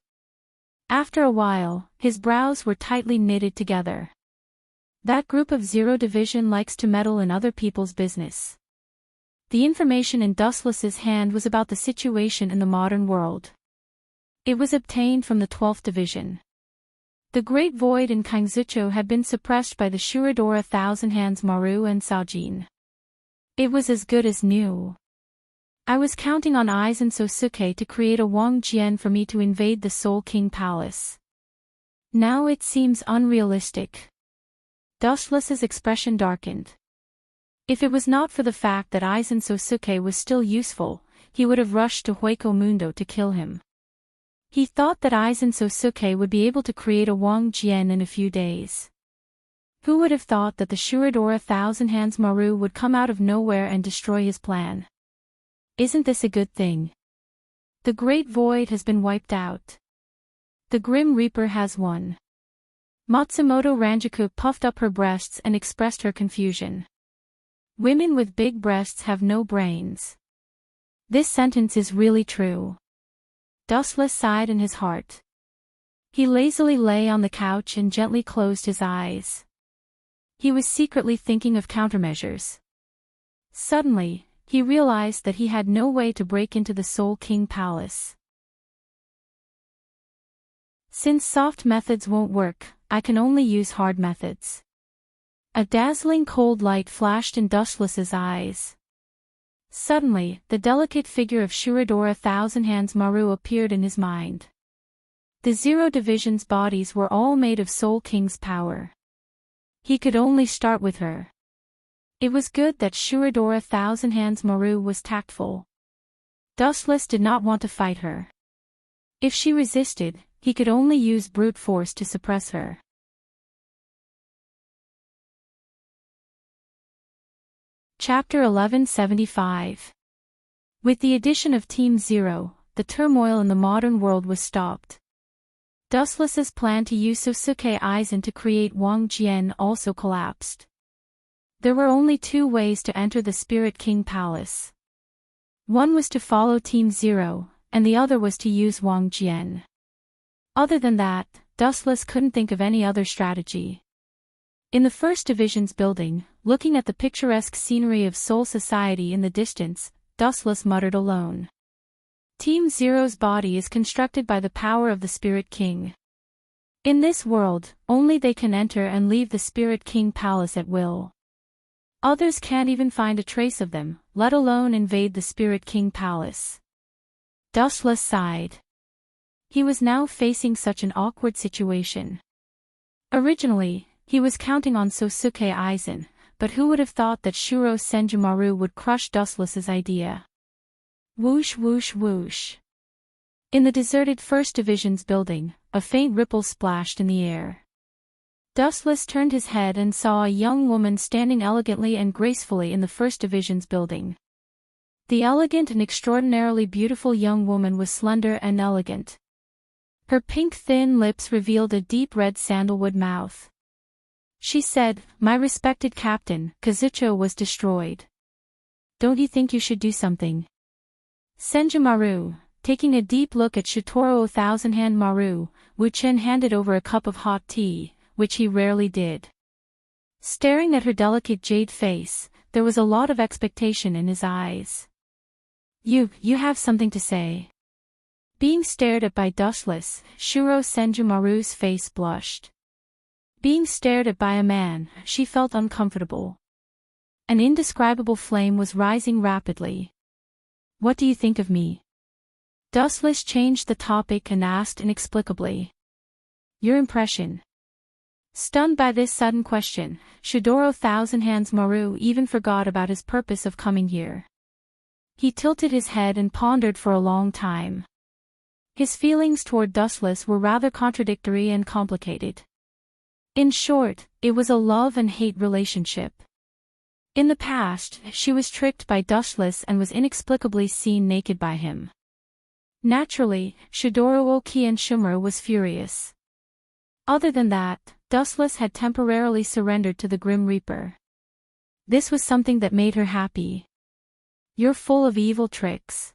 After a while, his brows were tightly knitted together. That group of Zero Division likes to meddle in other people's business. The information in Dustless's hand was about the situation in the modern world. It was obtained from the 12th Division. The Great Void in Kangzucho had been suppressed by the Shiradora Thousand Hands Maru and Saujin. It was as good as new. I was counting on Aizen Sosuke to create a Wang Jian for me to invade the Soul King Palace. Now it seems unrealistic. Dustless's expression darkened. If it was not for the fact that Aizen Sosuke was still useful, he would have rushed to Hueco Mundo to kill him. He thought that Aizen Sosuke would be able to create a Wang Jian in a few days. Who would have thought that the Shiradora Thousand Hands Maru would come out of nowhere and destroy his plan? Isn't this a good thing? The Great Void has been wiped out. The Grim Reaper has won. Matsumoto Ranjaku puffed up her breasts and expressed her confusion. Women with big breasts have no brains. This sentence is really true. Dustless sighed in his heart. He lazily lay on the couch and gently closed his eyes. He was secretly thinking of countermeasures. Suddenly, he realized that he had no way to break into the Soul King Palace. Since soft methods won't work, I can only use hard methods. A dazzling cold light flashed in Dustless's eyes. Suddenly, the delicate figure of Shiradora Thousand Hands Maru appeared in his mind. The Zero Division's bodies were all made of Soul King's power. He could only start with her. It was good that Shiradora Thousand Hands Maru was tactful. Dustless did not want to fight her. If she resisted, he could only use brute force to suppress her. Chapter 1175. With the addition of Team Zero, the turmoil in the modern world was stopped. Dustless's plan to use Sosuke Aizen to create Wang Jian also collapsed. There were only two ways to enter the Spirit King Palace. One was to follow Team Zero, and the other was to use Wang Jian. Other than that, Dustless couldn't think of any other strategy. In the First Division's building, looking at the picturesque scenery of Soul Society in the distance, Dustless muttered alone. Team Zero's body is constructed by the power of the Spirit King. In this world, only they can enter and leave the Spirit King Palace at will. Others can't even find a trace of them, let alone invade the Spirit King Palace. Dustless sighed. He was now facing such an awkward situation. Originally, he was counting on Sosuke Aizen, but who would have thought that Shuro Senjumaru would crush Dustless's idea? Whoosh whoosh whoosh. In the deserted First Division's building, a faint ripple splashed in the air. Dustless turned his head and saw a young woman standing elegantly and gracefully in the First Division's building. The elegant and extraordinarily beautiful young woman was slender and elegant. Her pink thin lips revealed a deep red sandalwood mouth. She said, "My respected captain, Kazucho was destroyed. Don't you think you should do something?" Senjumaru, taking a deep look at Shitoro Thousand Hand Maru, Wu-Chen handed over a cup of hot tea, which he rarely did. Staring at her delicate jade face, there was a lot of expectation in his eyes. You have something to say." Being stared at by Dustless, Shuro Senjumaru's face blushed. Being stared at by a man, she felt uncomfortable. An indescribable flame was rising rapidly. "What do you think of me?" Dustless changed the topic and asked inexplicably. "Your impression?" Stunned by this sudden question, Shidoro Thousand Hands Maru even forgot about his purpose of coming here. He tilted his head and pondered for a long time. His feelings toward Dustless were rather contradictory and complicated. In short, it was a love and hate relationship. In the past, she was tricked by Dustless and was inexplicably seen naked by him. Naturally, Shidoro Oki and Shumura was furious. Other than that, Dustless had temporarily surrendered to the Grim Reaper. This was something that made her happy. You're full of evil tricks.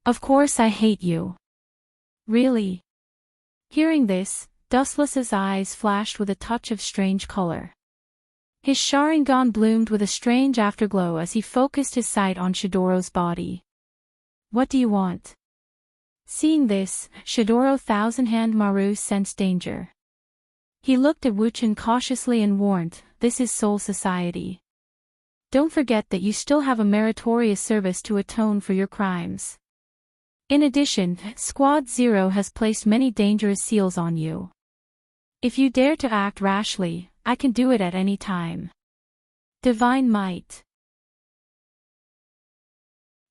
Of course I hate you. Really? Hearing this, Dustless's eyes flashed with a touch of strange color. His Sharingan bloomed with a strange afterglow as he focused his sight on Shidoro's body. What do you want? Seeing this, Shidoro Thousand Hand Maru sensed danger. He looked at Wuchen cautiously and warned, "This is Soul Society. Don't forget that you still have a meritorious service to atone for your crimes. In addition, Squad Zero has placed many dangerous seals on you. If you dare to act rashly, I can do it at any time. Divine Might."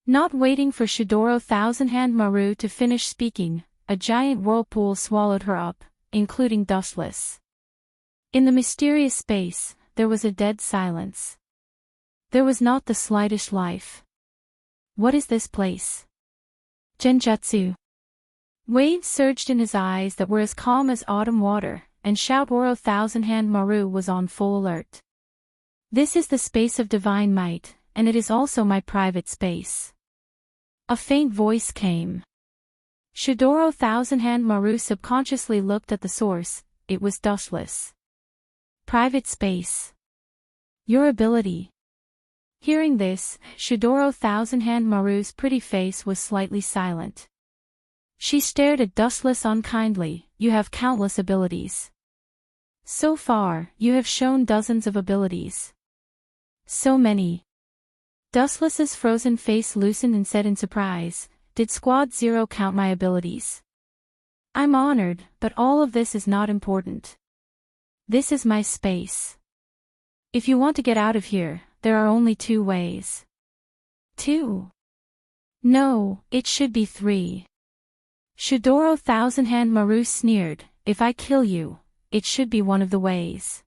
Not waiting for Shidoro Thousand Hand Maru to finish speaking, a giant whirlpool swallowed her up, including Dustless. In the mysterious space, there was a dead silence. There was not the slightest life. What is this place? Genjutsu. Waves surged in his eyes that were as calm as autumn water, and Shidoro Thousand Hand Maru was on full alert. This is the space of divine might, and it is also my private space. A faint voice came. Shidoro Thousand Hand Maru subconsciously looked at the source. It was Dustless. Private space. Your ability. Hearing this, Shidoro Thousand Hand Maru's pretty face was slightly silent. She stared at Dustless unkindly. You have countless abilities. So far, you have shown dozens of abilities. So many. Dustless's frozen face loosened and said in surprise, "Did Squad Zero count my abilities?" "I'm honored, but all of this is not important. This is my space. If you want to get out of here, there are only 2 ways." 2? No, it should be 3. Shidoro Thousand Hand Maru sneered, "If I kill you, it should be one of the ways.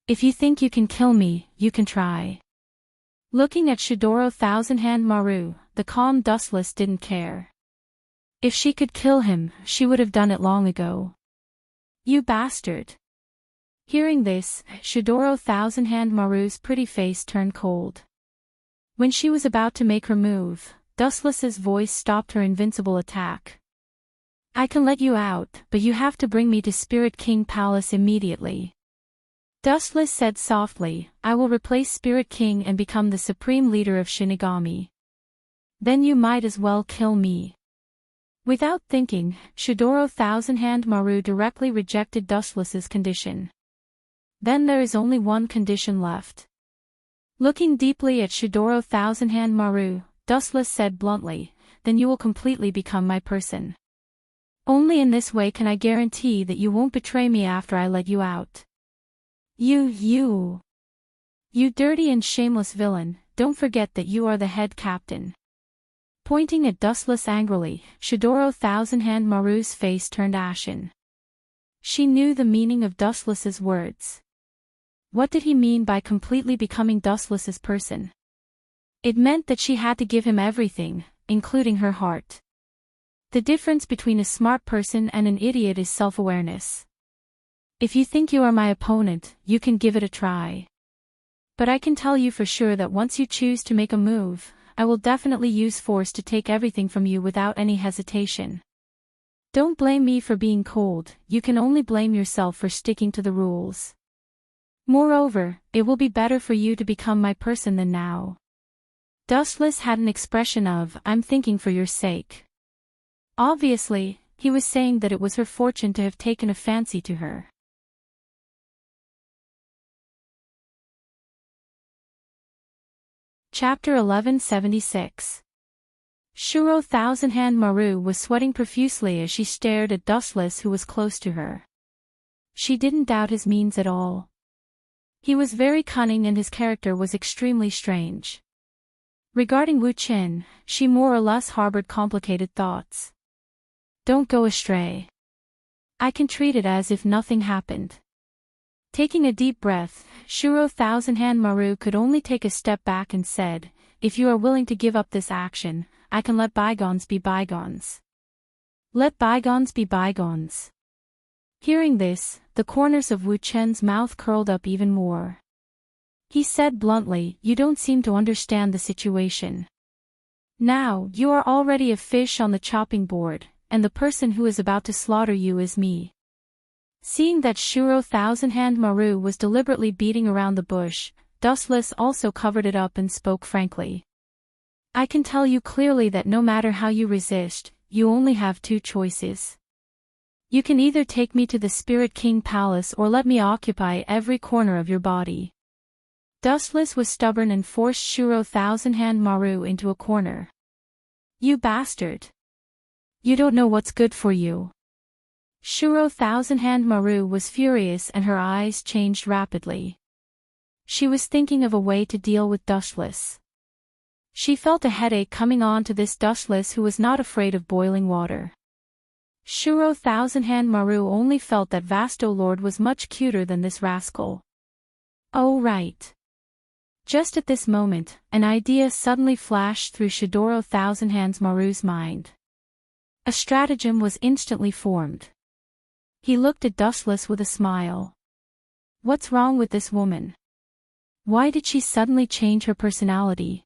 If you think you can kill me, you can try." Looking at Shidoro Thousand Hand Maru, the calm Dustless didn't care. If she could kill him, she would have done it long ago. "You bastard." Hearing this, Shidoro Thousand Hand Maru's pretty face turned cold. When she was about to make her move, Dustless's voice stopped her invincible attack. "I can let you out, but you have to bring me to Spirit King Palace immediately." Dustless said softly, "I will replace Spirit King and become the supreme leader of Shinigami. Then you might as well kill me." Without thinking, Shidoro Thousand Hand Maru directly rejected Dustless's condition. Then there is only one condition left. Looking deeply at Shidoro Thousand Hand Maru, Dustless said bluntly, "Then you will completely become my person. Only in this way can I guarantee that you won't betray me after I let you out. You dirty and shameless villain, don't forget that you are the head captain." Pointing at Dustless angrily, Shidoro Thousand Hand Maru's face turned ashen. She knew the meaning of Dustless's words. What did he mean by completely becoming Dustless's person? It meant that she had to give him everything, including her heart. The difference between a smart person and an idiot is self-awareness. If you think you are my opponent, you can give it a try. But I can tell you for sure that once you choose to make a move, I will definitely use force to take everything from you without any hesitation. Don't blame me for being cold, you can only blame yourself for sticking to the rules. Moreover, it will be better for you to become my person than now." Dustless had an expression of, "I'm thinking for your sake." Obviously, he was saying that it was her fortune to have taken a fancy to her. Chapter 1176. Shuro Thousand Hand Maru was sweating profusely as she stared at Dustless, who was close to her. She didn't doubt his means at all. He was very cunning and his character was extremely strange. Regarding Wu Qin, she more or less harbored complicated thoughts. Don't go astray. I can treat it as if nothing happened. Taking a deep breath, Shuro Thousand Hand Maru could only take a step back and said, "If you are willing to give up this action, I can let bygones be bygones. Let bygones be bygones. Hearing this, the corners of Wu Chen's mouth curled up even more. He said bluntly, "You don't seem to understand the situation. Now, you are already a fish on the chopping board, and the person who is about to slaughter you is me." Seeing that Shuro Thousand-Hand Maru was deliberately beating around the bush, Dustless also covered it up and spoke frankly. "I can tell you clearly that no matter how you resist, you only have two choices. You can either take me to the Spirit King Palace or let me occupy every corner of your body." Dustless was stubborn and forced Shuro Thousand-Hand Maru into a corner. "You bastard! You don't know what's good for you." Shuro Thousand-Hand Maru was furious and her eyes changed rapidly. She was thinking of a way to deal with Dustless. She felt a headache coming on to this Dustless who was not afraid of boiling water. Shuro Thousand-Hand Maru only felt that Vasto Lord was much cuter than this rascal. Oh right. Just at this moment, an idea suddenly flashed through Shidoro Thousand-Hands Maru's mind. A stratagem was instantly formed. He looked at Dustless with a smile. What's wrong with this woman? Why did she suddenly change her personality?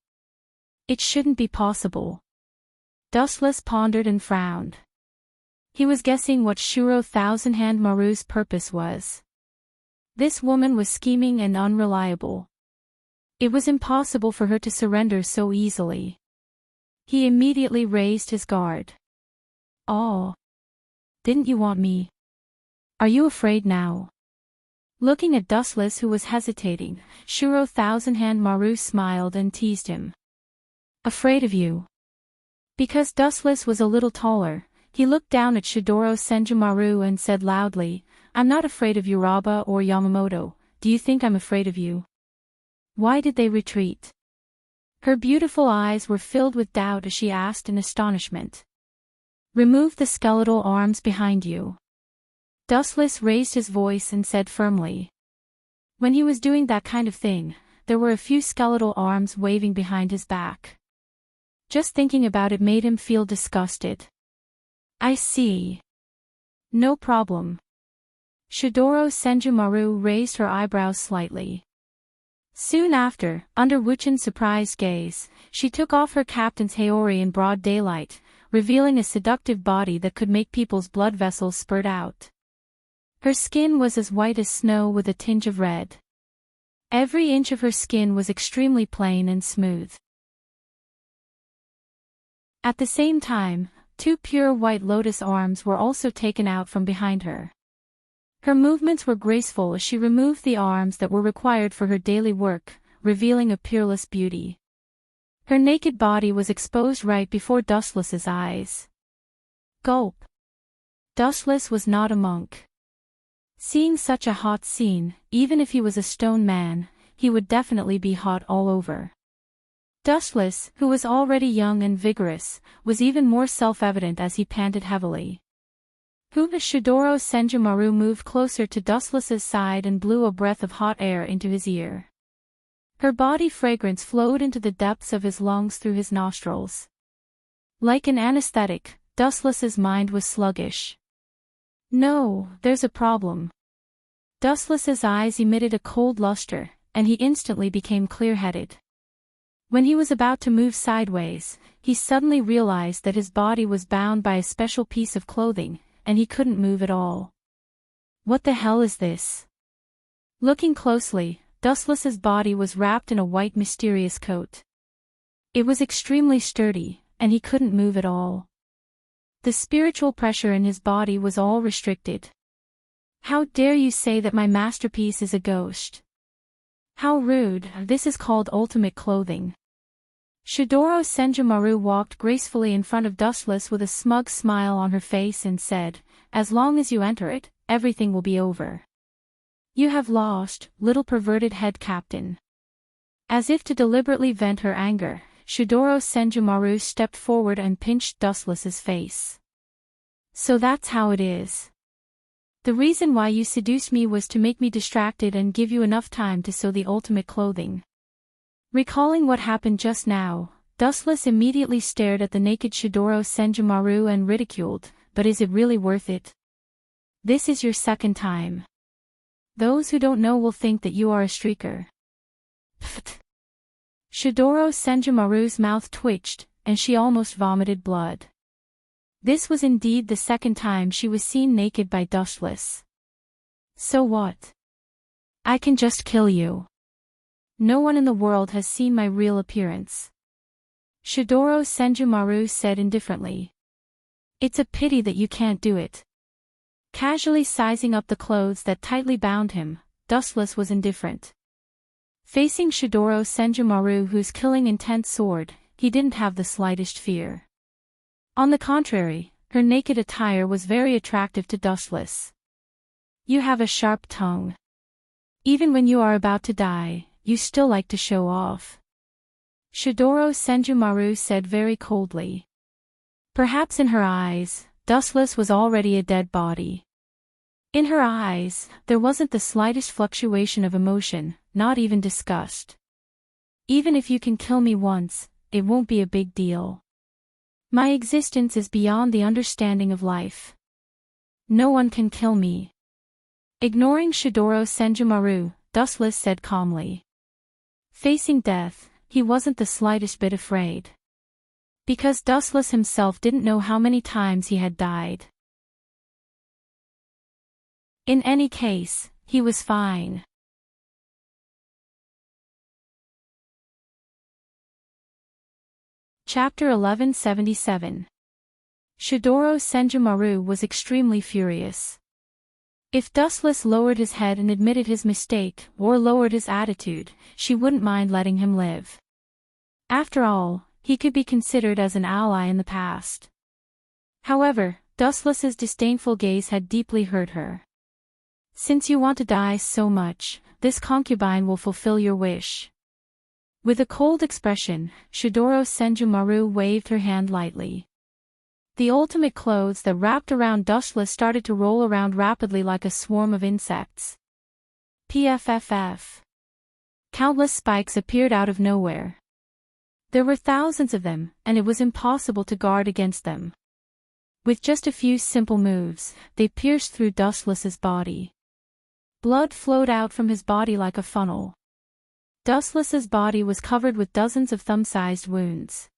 It shouldn't be possible. Dustless pondered and frowned. He was guessing what Shuro Thousand-Hand Maru's purpose was. This woman was scheming and unreliable. It was impossible for her to surrender so easily. He immediately raised his guard. "Oh. Didn't you want me? Are you afraid now?" Looking at Dustless who was hesitating, Shuro Thousand-Hand Maru smiled and teased him. "Afraid of you?" Because Dustless was a little taller, he looked down at Shidoro Senjumaru and said loudly, "I'm not afraid of Yoraba or Yamamoto. Do you think I'm afraid of you?" Why did they retreat? Her beautiful eyes were filled with doubt as she asked in astonishment. "Remove the skeletal arms behind you." Dustless raised his voice and said firmly. When he was doing that kind of thing, there were a few skeletal arms waving behind his back. Just thinking about it made him feel disgusted. "I see. No problem." Shidoro Senjumaru raised her eyebrows slightly. Soon after, under Wuchen's surprised gaze, she took off her captain's haori in broad daylight, revealing a seductive body that could make people's blood vessels spurt out. Her skin was as white as snow with a tinge of red. Every inch of her skin was extremely plain and smooth. At the same time, two pure white lotus arms were also taken out from behind her. Her movements were graceful as she removed the arms that were required for her daily work, revealing a peerless beauty. Her naked body was exposed right before Dustless's eyes. Gulp. Dustless was not a monk. Seeing such a hot scene, even if he was a stone man, he would definitely be hot all over. Dustless, who was already young and vigorous, was even more self-evident as he panted heavily. Shidoro Senjumaru moved closer to Dustless's side and blew a breath of hot air into his ear. Her body fragrance flowed into the depths of his lungs through his nostrils. Like an anesthetic, Dustless's mind was sluggish. "No, there's a problem." Dustless's eyes emitted a cold luster, and he instantly became clear-headed. When he was about to move sideways, he suddenly realized that his body was bound by a special piece of clothing, and he couldn't move at all. What the hell is this? Looking closely, Dustless's body was wrapped in a white mysterious coat. It was extremely sturdy, and he couldn't move at all. The spiritual pressure in his body was all restricted. "How dare you say that my masterpiece is a ghost? How rude, this is called ultimate clothing." Shidoro Senjumaru walked gracefully in front of Dustless with a smug smile on her face and said, "As long as you enter it, everything will be over. You have lost, little perverted head captain." As if to deliberately vent her anger, Shidoro Senjumaru stepped forward and pinched Dustless's face. "So that's how it is. The reason why you seduced me was to make me distracted and give you enough time to sew the ultimate clothing." Recalling what happened just now, Dustless immediately stared at the naked Shidoro Senjumaru and ridiculed, but is it really worth it? This is your second time. Those who don't know will think that you are a streaker. Pfft. Shidoro Senjumaru's mouth twitched, and she almost vomited blood. This was indeed the second time she was seen naked by Dustless. So what? I can just kill you. No one in the world has seen my real appearance. Shidoro Senjumaru said indifferently. It's a pity that you can't do it. Casually sizing up the clothes that tightly bound him, Dustless was indifferent. Facing Shidoro Senjumaru, whose killing intent soared, he didn't have the slightest fear. On the contrary, her naked attire was very attractive to Dustless. You have a sharp tongue. Even when you are about to die, you still like to show off. Shidoro Senjumaru said very coldly. Perhaps in her eyes, Dustless was already a dead body. In her eyes, there wasn't the slightest fluctuation of emotion, not even disgust. Even if you can kill me once, it won't be a big deal. My existence is beyond the understanding of life. No one can kill me. Ignoring Shidoro Senjumaru, Dustless said calmly. Facing death, he wasn't the slightest bit afraid. Because Dustless himself didn't know how many times he had died. In any case, he was fine. Chapter 1177. Shidoro Senjumaru was extremely furious. If Dustless lowered his head and admitted his mistake, or lowered his attitude, she wouldn't mind letting him live. After all, he could be considered as an ally in the past. However, Dustless's disdainful gaze had deeply hurt her. Since you want to die so much, this concubine will fulfill your wish. With a cold expression, Shidoro Senjumaru waved her hand lightly. The ultimate clothes that wrapped around Dustless started to roll around rapidly like a swarm of insects. Pfff. Countless spikes appeared out of nowhere. There were thousands of them, and it was impossible to guard against them. With just a few simple moves, they pierced through Dustless's body. Blood flowed out from his body like a funnel. Dustless's body was covered with dozens of thumb-sized wounds.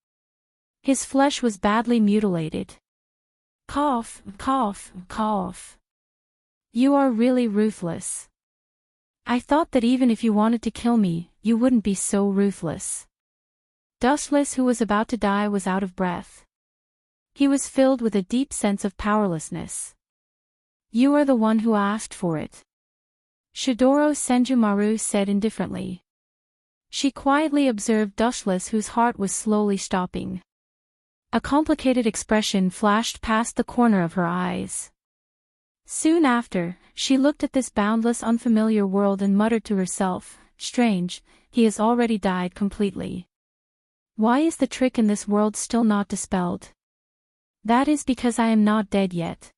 His flesh was badly mutilated. Cough, cough, cough. You are really ruthless. I thought that even if you wanted to kill me, you wouldn't be so ruthless. Dustless, who was about to die, was out of breath. He was filled with a deep sense of powerlessness. You are the one who asked for it. Shidoro Senjumaru said indifferently. She quietly observed Dustless, whose heart was slowly stopping. A complicated expression flashed past the corner of her eyes. Soon after, she looked at this boundless unfamiliar world and muttered to herself, strange, he has already died completely. Why is the trick in this world still not dispelled? That is because I am not dead yet.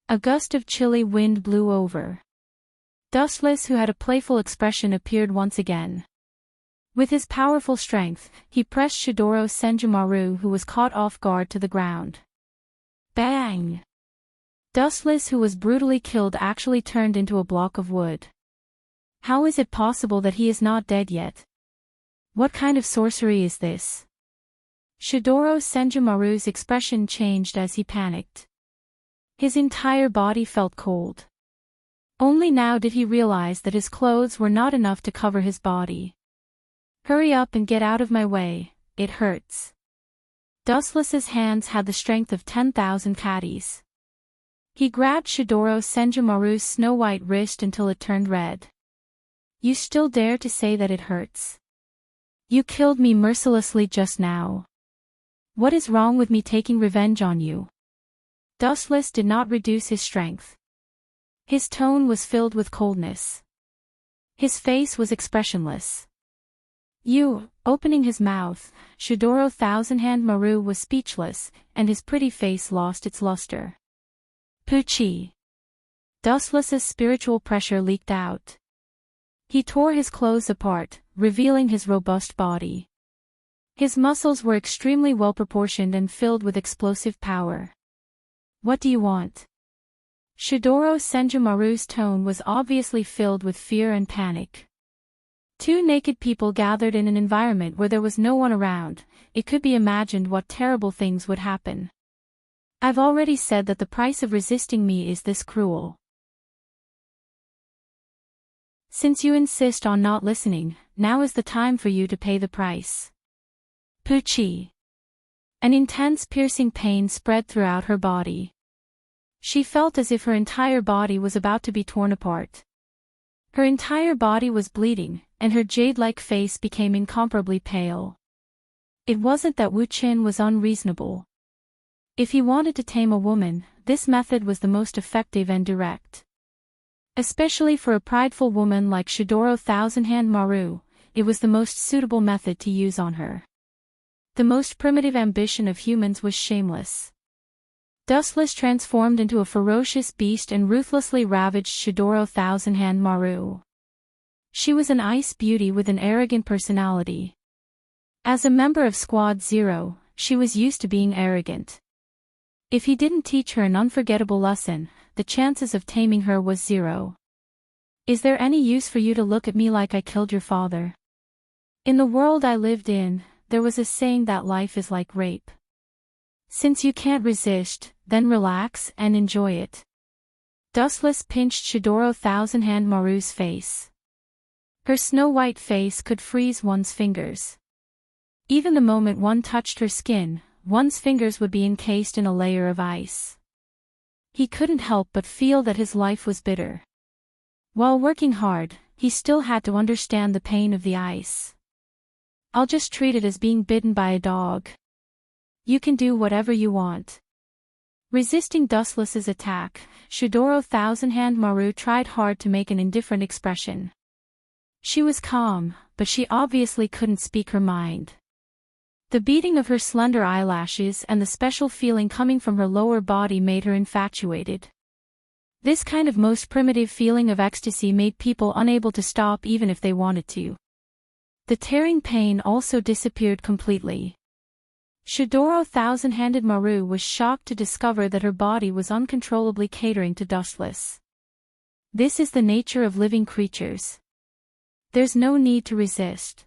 A gust of chilly wind blew over. Dustless, who had a playful expression, appeared once again. With his powerful strength, he pressed Shidoro Senjumaru, who was caught off guard, to the ground. Bang! Dustless, who was brutally killed, actually turned into a block of wood. How is it possible that he is not dead yet? What kind of sorcery is this? Shidoro Senjumaru's expression changed as he panicked. His entire body felt cold. Only now did he realize that his clothes were not enough to cover his body. Hurry up and get out of my way, it hurts. Dustless's hands had the strength of 10,000 caddies. He grabbed Shidoro Senjumaru's snow-white wrist until it turned red. You still dare to say that it hurts? You killed me mercilessly just now. What is wrong with me taking revenge on you? Dustless did not reduce his strength. His tone was filled with coldness. His face was expressionless. Opening his mouth, Shidoro Thousand-Hand Maru was speechless, and his pretty face lost its luster. Poochie. Dustless's spiritual pressure leaked out. He tore his clothes apart, revealing his robust body. His muscles were extremely well proportioned and filled with explosive power. What do you want? Shidoro Senjumaru's tone was obviously filled with fear and panic. Two naked people gathered in an environment where there was no one around. It could be imagined what terrible things would happen. I've already said that the price of resisting me is this cruel. Since you insist on not listening, now is the time for you to pay the price. Pucci. An intense piercing pain spread throughout her body. She felt as if her entire body was about to be torn apart. Her entire body was bleeding, and her jade-like face became incomparably pale. It wasn't that Wu Qin was unreasonable. If he wanted to tame a woman, this method was the most effective and direct. Especially for a prideful woman like Shidoro Thousand-Hand Maru, it was the most suitable method to use on her. The most primitive ambition of humans was shameless. Dustless transformed into a ferocious beast and ruthlessly ravaged Shidoro Thousand-Hand Maru. She was an ice beauty with an arrogant personality. As a member of Squad Zero, she was used to being arrogant. If he didn't teach her an unforgettable lesson, the chances of taming her was zero. Is there any use for you to look at me like I killed your father? In the world I lived in, there was a saying that life is like rape. Since you can't resist, then relax and enjoy it. Dustless pinched Shidoro Thousand-Hand Maru's face. Her snow-white face could freeze one's fingers. Even the moment one touched her skin, one's fingers would be encased in a layer of ice. He couldn't help but feel that his life was bitter. While working hard, he still had to understand the pain of the ice. I'll just treat it as being bitten by a dog. You can do whatever you want. Resisting Dustless's attack, Shidoro Thousand-Hand Maru tried hard to make an indifferent expression. She was calm, but she obviously couldn't speak her mind. The beating of her slender eyelashes and the special feeling coming from her lower body made her infatuated. This kind of most primitive feeling of ecstasy made people unable to stop even if they wanted to. The tearing pain also disappeared completely. Shidoro Thousand-Handed Maru was shocked to discover that her body was uncontrollably catering to Dustless. This is the nature of living creatures. There's no need to resist.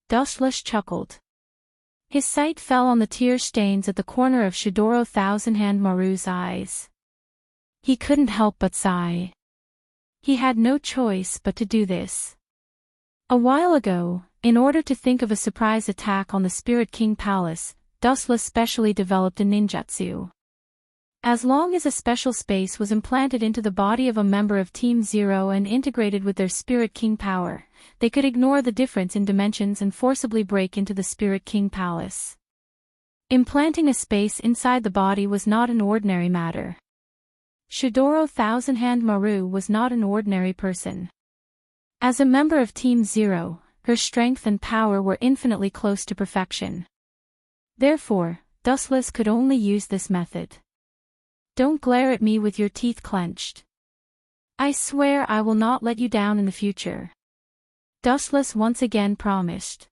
Dustless chuckled. His sight fell on the tear stains at the corner of Shidoro Thousand-Hand Maru's eyes. He couldn't help but sigh. He had no choice but to do this. A while ago, in order to think of a surprise attack on the Spirit King Palace, Dustless specially developed a ninjutsu. As long as a special space was implanted into the body of a member of Team Zero and integrated with their Spirit King power, they could ignore the difference in dimensions and forcibly break into the Spirit King Palace. Implanting a space inside the body was not an ordinary matter. Shidoro Thousand-Hand Maru was not an ordinary person. As a member of Team Zero, her strength and power were infinitely close to perfection. Therefore, Dustless could only use this method. Don't glare at me with your teeth clenched. I swear I will not let you down in the future. Dustless once again promised.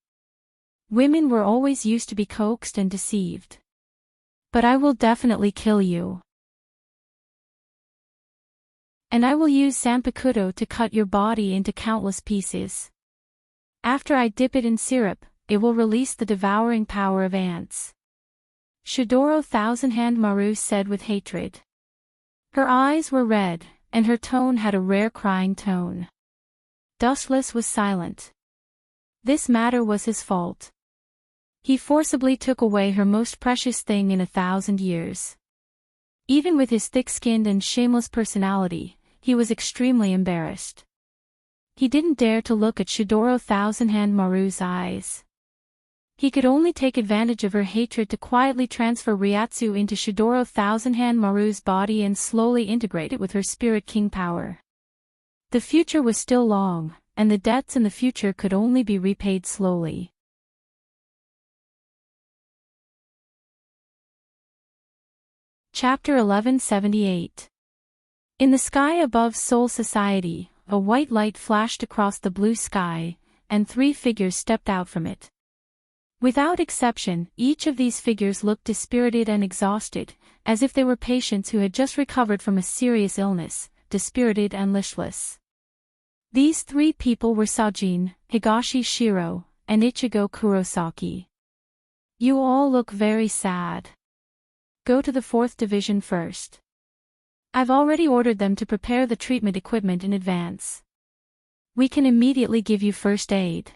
Women were always used to be coaxed and deceived. But I will definitely kill you. And I will use Sanpakuto to cut your body into countless pieces. After I dip it in syrup, it will release the devouring power of ants. Shidoro Thousand-Hand Maru said with hatred. Her eyes were red, and her tone had a rare crying tone. Dustless was silent. This matter was his fault. He forcibly took away her most precious thing in 1,000 years. Even with his thick-skinned and shameless personality, he was extremely embarrassed. He didn't dare to look at Shidoro Thousand-Hand Maru's eyes. He could only take advantage of her hatred to quietly transfer Ryatsu into Shidoro Thousand-Hand Maru's body and slowly integrate it with her Spirit King power. The future was still long, and the debts in the future could only be repaid slowly. Chapter 1178. In the sky above Soul Society, a white light flashed across the blue sky, and 3 figures stepped out from it. Without exception, each of these figures looked dispirited and exhausted, as if they were patients who had just recovered from a serious illness, dispirited and listless. These three people were Sajin, Higashi Shiro, and Ichigo Kurosaki. You all look very sad. Go to the 4th Division first. I've already ordered them to prepare the treatment equipment in advance. We can immediately give you first aid.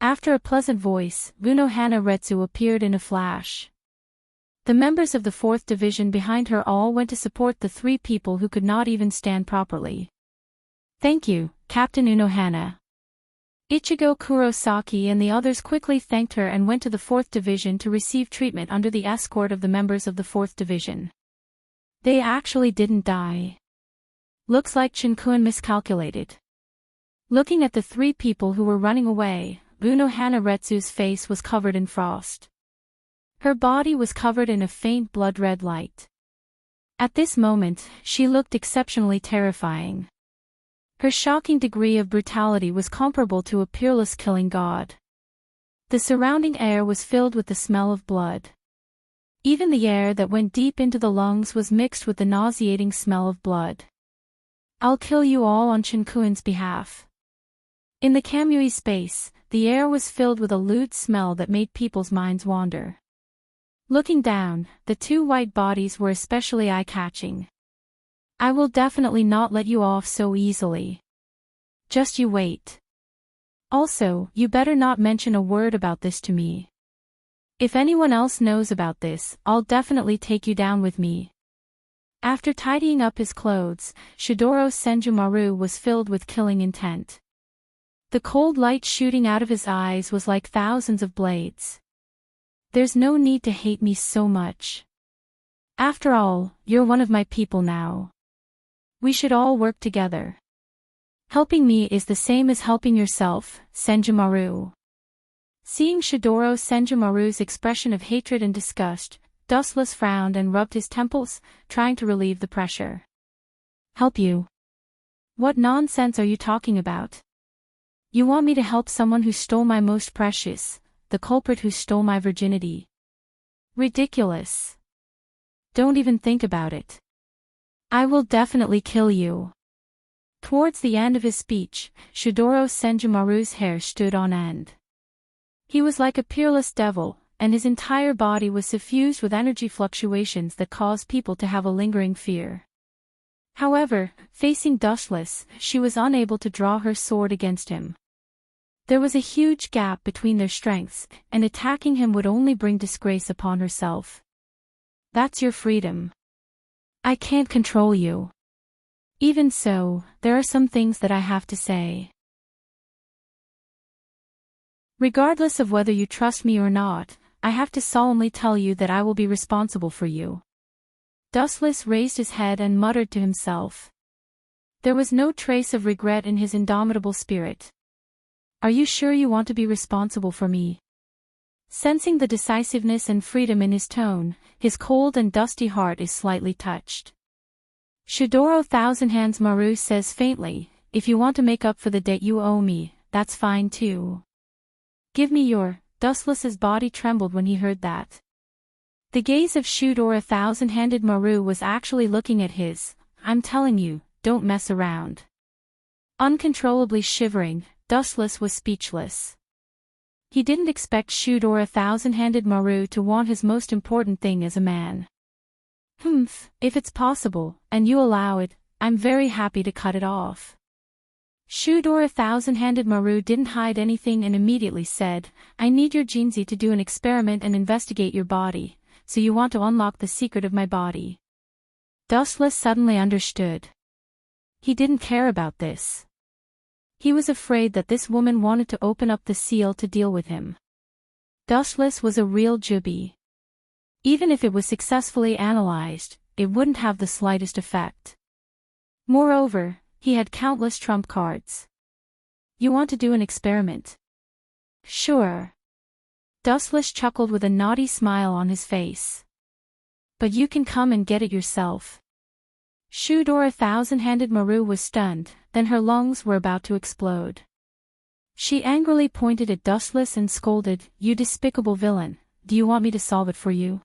After a pleasant voice, Unohana Retsu appeared in a flash. The members of the 4th Division behind her all went to support the three people who could not even stand properly. Thank you, Captain Unohana. Ichigo Kurosaki and the others quickly thanked her and went to the 4th Division to receive treatment under the escort of the members of the 4th Division. They actually didn't die. Looks like Shinkun miscalculated. Looking at the three people who were running away, Unohana Retsu's face was covered in frost. Her body was covered in a faint blood-red light. At this moment, she looked exceptionally terrifying. Her shocking degree of brutality was comparable to a peerless killing god. The surrounding air was filled with the smell of blood. Even the air that went deep into the lungs was mixed with the nauseating smell of blood. I'll kill you all on Shinkun's behalf. In the Kamui space, the air was filled with a lewd smell that made people's minds wander. Looking down, the two white bodies were especially eye-catching. I will definitely not let you off so easily. Just you wait. Also, you better not mention a word about this to me. If anyone else knows about this, I'll definitely take you down with me. After tidying up his clothes, Shidoro Senjumaru was filled with killing intent. The cold light shooting out of his eyes was like thousands of blades. There's no need to hate me so much. After all, you're one of my people now. We should all work together. Helping me is the same as helping yourself, Senjumaru. Seeing Shidoro Senjumaru's expression of hatred and disgust, Dustless frowned and rubbed his temples, trying to relieve the pressure. Help you? What nonsense are you talking about? You want me to help someone who stole my most precious, the culprit who stole my virginity? Ridiculous. Don't even think about it. I will definitely kill you. Towards the end of his speech, Shidoro Senjumaru's hair stood on end. He was like a peerless devil, and his entire body was suffused with energy fluctuations that caused people to have a lingering fear. However, facing Dustless, she was unable to draw her sword against him. There was a huge gap between their strengths, and attacking him would only bring disgrace upon herself. That's your freedom. I can't control you. Even so, there are some things that I have to say. Regardless of whether you trust me or not, I have to solemnly tell you that I will be responsible for you. Dustless raised his head and muttered to himself. There was no trace of regret in his indomitable spirit. Are you sure you want to be responsible for me? Sensing the decisiveness and freedom in his tone, his cold and dusty heart is slightly touched. Shidoro Thousand Hands Maru says faintly, if you want to make up for the debt you owe me, that's fine too. Give me your... Dustless's body trembled when he heard that. The gaze of Shidoro Thousand-Handed Maru was actually looking at his. I'm telling you, don't mess around. Uncontrollably shivering, Dustless was speechless. He didn't expect Shidoro Thousand-Handed Maru to want his most important thing as a man. If it's possible, and you allow it, I'm very happy to cut it off. Shidoro Thousand-Handed Maru didn't hide anything and immediately said, I need your Jinzi to do an experiment and investigate your body, so you want to unlock the secret of my body. Dustless suddenly understood. He didn't care about this. He was afraid that this woman wanted to open up the seal to deal with him. Dustless was a real jubi. Even if it was successfully analyzed, it wouldn't have the slightest effect. Moreover, he had countless trump cards. You want to do an experiment? Sure. Dustless chuckled with a naughty smile on his face. But you can come and get it yourself. Shidoro Thousand-Handed Maru was stunned, then her lungs were about to explode. She angrily pointed at Dustless and scolded, "You despicable villain, do you want me to solve it for you?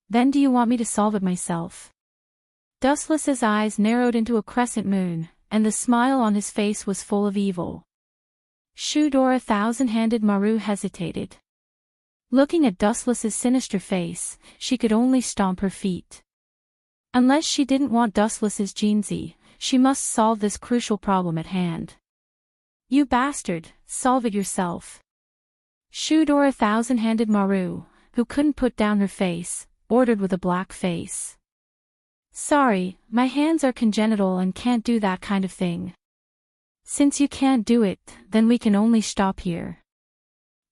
Then do you want me to solve it myself?" Dustless's eyes narrowed into a crescent moon, and the smile on his face was full of evil. Shudora Thousand-Handed Maru hesitated. Looking at Dustless's sinister face, she could only stomp her feet. Unless she didn't want Dustless's Jeansy, she must solve this crucial problem at hand. "You bastard, solve it yourself." Shudora Thousand-Handed Maru, who couldn't put down her face, ordered with a black face. "Sorry, my hands are congenital and can't do that kind of thing. Since you can't do it, then we can only stop here.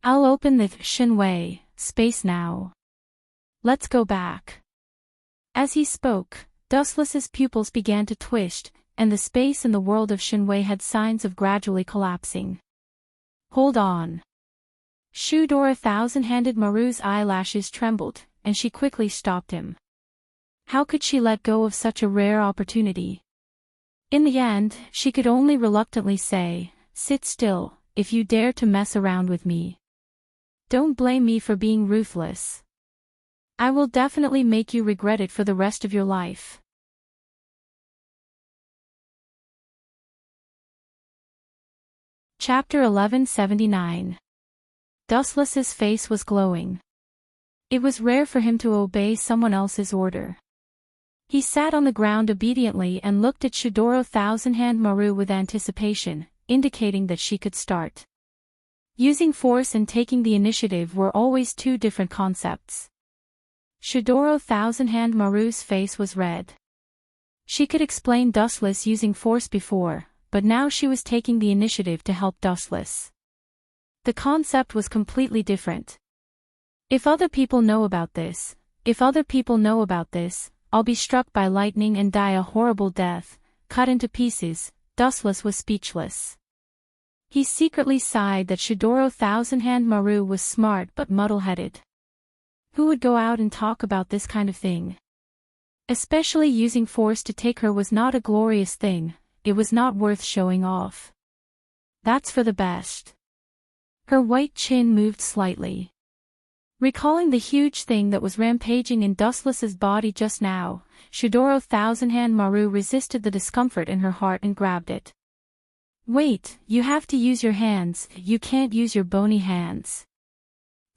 I'll open the Shinwei space now. Let's go back." As he spoke, Dustless's pupils began to twist, and the space in the world of Shinwei had signs of gradually collapsing. "Hold on." Shudora Thousand-Handed Maru's eyelashes trembled, and she quickly stopped him. How could she let go of such a rare opportunity? In the end, she could only reluctantly say, "Sit still, if you dare to mess around with me. Don't blame me for being ruthless. I will definitely make you regret it for the rest of your life." Chapter 1179. Dustless's face was glowing. It was rare for him to obey someone else's order. He sat on the ground obediently and looked at Shudora Thousand-Hand Maru with anticipation, indicating that she could start. Using force and taking the initiative were always two different concepts. Shudora Thousand-Hand Maru's face was red. She could explain Dustless using force before, but now she was taking the initiative to help Dustless. The concept was completely different. If other people know about this, I'll be struck by lightning and die a horrible death, cut into pieces. Dustless was speechless. He secretly sighed that Shudora Thousand-Hand Maru was smart but muddle-headed. Who would go out and talk about this kind of thing? Especially using force to take her was not a glorious thing, it was not worth showing off. That's for the best. Her white chin moved slightly. Recalling the huge thing that was rampaging in Dustless's body just now, Shudora Thousand-Hand Maru resisted the discomfort in her heart and grabbed it. "Wait, you have to use your hands, you can't use your bony hands."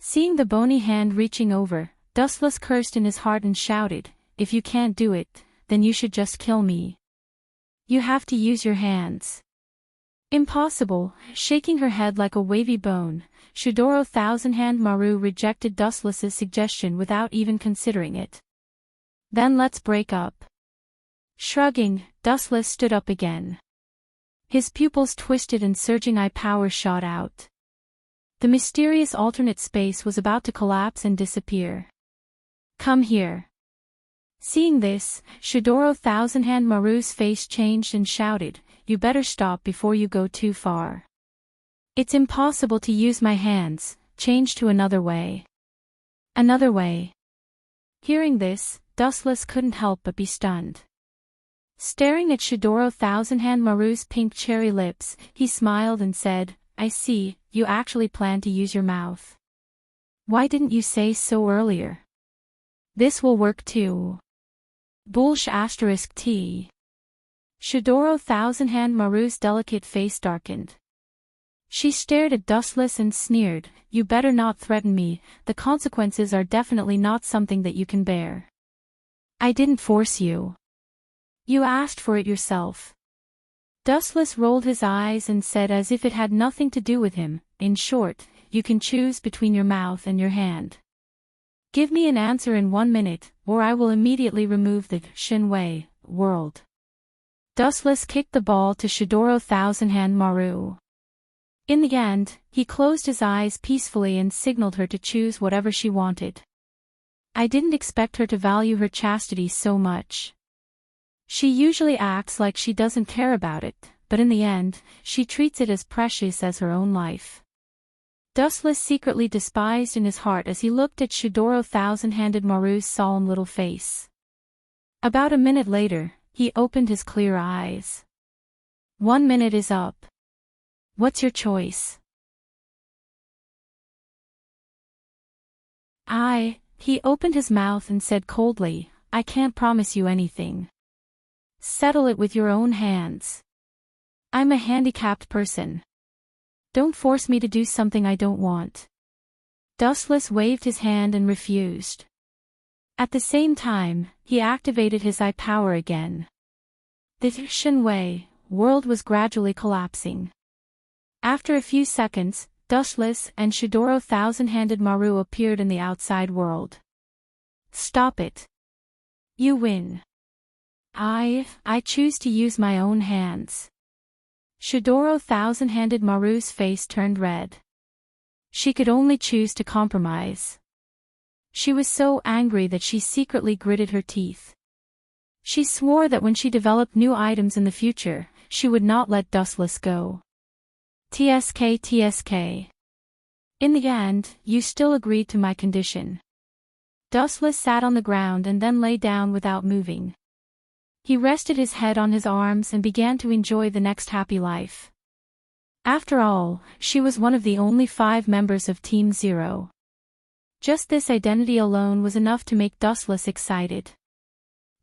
Seeing the bony hand reaching over, Dustless cursed in his heart and shouted, "If you can't do it, then you should just kill me. You have to use your hands." "Impossible." Shaking her head like a wavy bone, Shudora Thousand-Hand Maru rejected Dustless's suggestion without even considering it. "Then let's break up." Shrugging, Dustless stood up again. His pupils twisted and surging eye power shot out. The mysterious alternate space was about to collapse and disappear. "Come here." Seeing this, Shudora Thousand-Hand Maru's face changed and shouted, "You better stop before you go too far. It's impossible to use my hands, change to another way." "Another way." Hearing this, Dustless couldn't help but be stunned. Staring at Shudora Thousand-Hand Maru's pink cherry lips, he smiled and said, "I see, you actually plan to use your mouth. Why didn't you say so earlier? This will work too." *T. Shudora Thousand-Hand Maru's delicate face darkened. She stared at Dustless and sneered, "You better not threaten me, the consequences are definitely not something that you can bear. I didn't force you. You asked for it yourself." Dustless rolled his eyes and said as if it had nothing to do with him, "In short, you can choose between your mouth and your hand. Give me an answer in 1 minute, or I will immediately remove the Shinwei world." Dustless kicked the ball to Shudora Thousand-Hand Maru. In the end, he closed his eyes peacefully and signaled her to choose whatever she wanted. I didn't expect her to value her chastity so much. She usually acts like she doesn't care about it, but in the end, she treats it as precious as her own life. Dustless secretly despised in his heart as he looked at Shudora Thousand-Handed Maru's solemn little face. About a minute later, he opened his clear eyes. 1 minute is up. What's your choice? He opened his mouth and said coldly, I can't promise you anything. Settle it with your own hands. I'm a handicapped person. Don't force me to do something I don't want. Dustless waved his hand and refused. At the same time, he activated his eye power again. The Shinwei world was gradually collapsing. After a few seconds, Dustless and Shidoro Thousand-Handed Maru appeared in the outside world. Stop it. You win. I choose to use my own hands. Shidoro Thousand-Handed Maru's face turned red. She could only choose to compromise. She was so angry that she secretly gritted her teeth. She swore that when she developed new items in the future, she would not let Dustless go. TSK. In the end, you still agreed to my condition. Dustless sat on the ground and then lay down without moving. He rested his head on his arms and began to enjoy the next happy life. After all, she was one of the only 5 members of Team Zero. Just this identity alone was enough to make Dustless excited.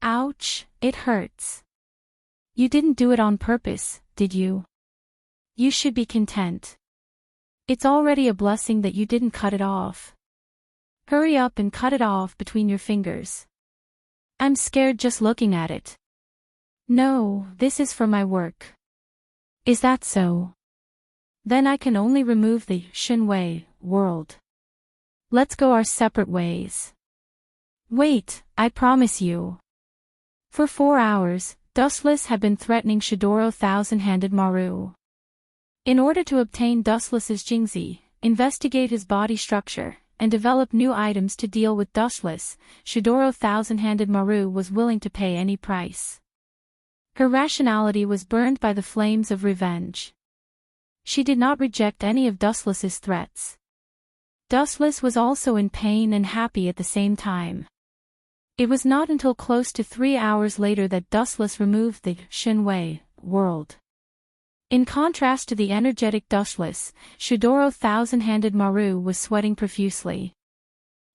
Ouch, it hurts. You didn't do it on purpose, did you? You should be content. It's already a blessing that you didn't cut it off. Hurry up and cut it off between your fingers. I'm scared just looking at it. No, this is for my work. Is that so? Then I can only remove the Shinwei world. Let's go our separate ways. Wait, I promise you. For 4 hours, Dustless had been threatening Shidoro Thousand-Handed Maru. In order to obtain Dustless's Jingzi, investigate his body structure, and develop new items to deal with Dustless, Shidoro Thousand-Handed Maru was willing to pay any price. Her rationality was burned by the flames of revenge. She did not reject any of Dustless's threats. Dustless was also in pain and happy at the same time. It was not until close to 3 hours later that Dustless removed the Shinwei world. In contrast to the energetic Dustless, Shidoro Thousand-Handed Maru was sweating profusely.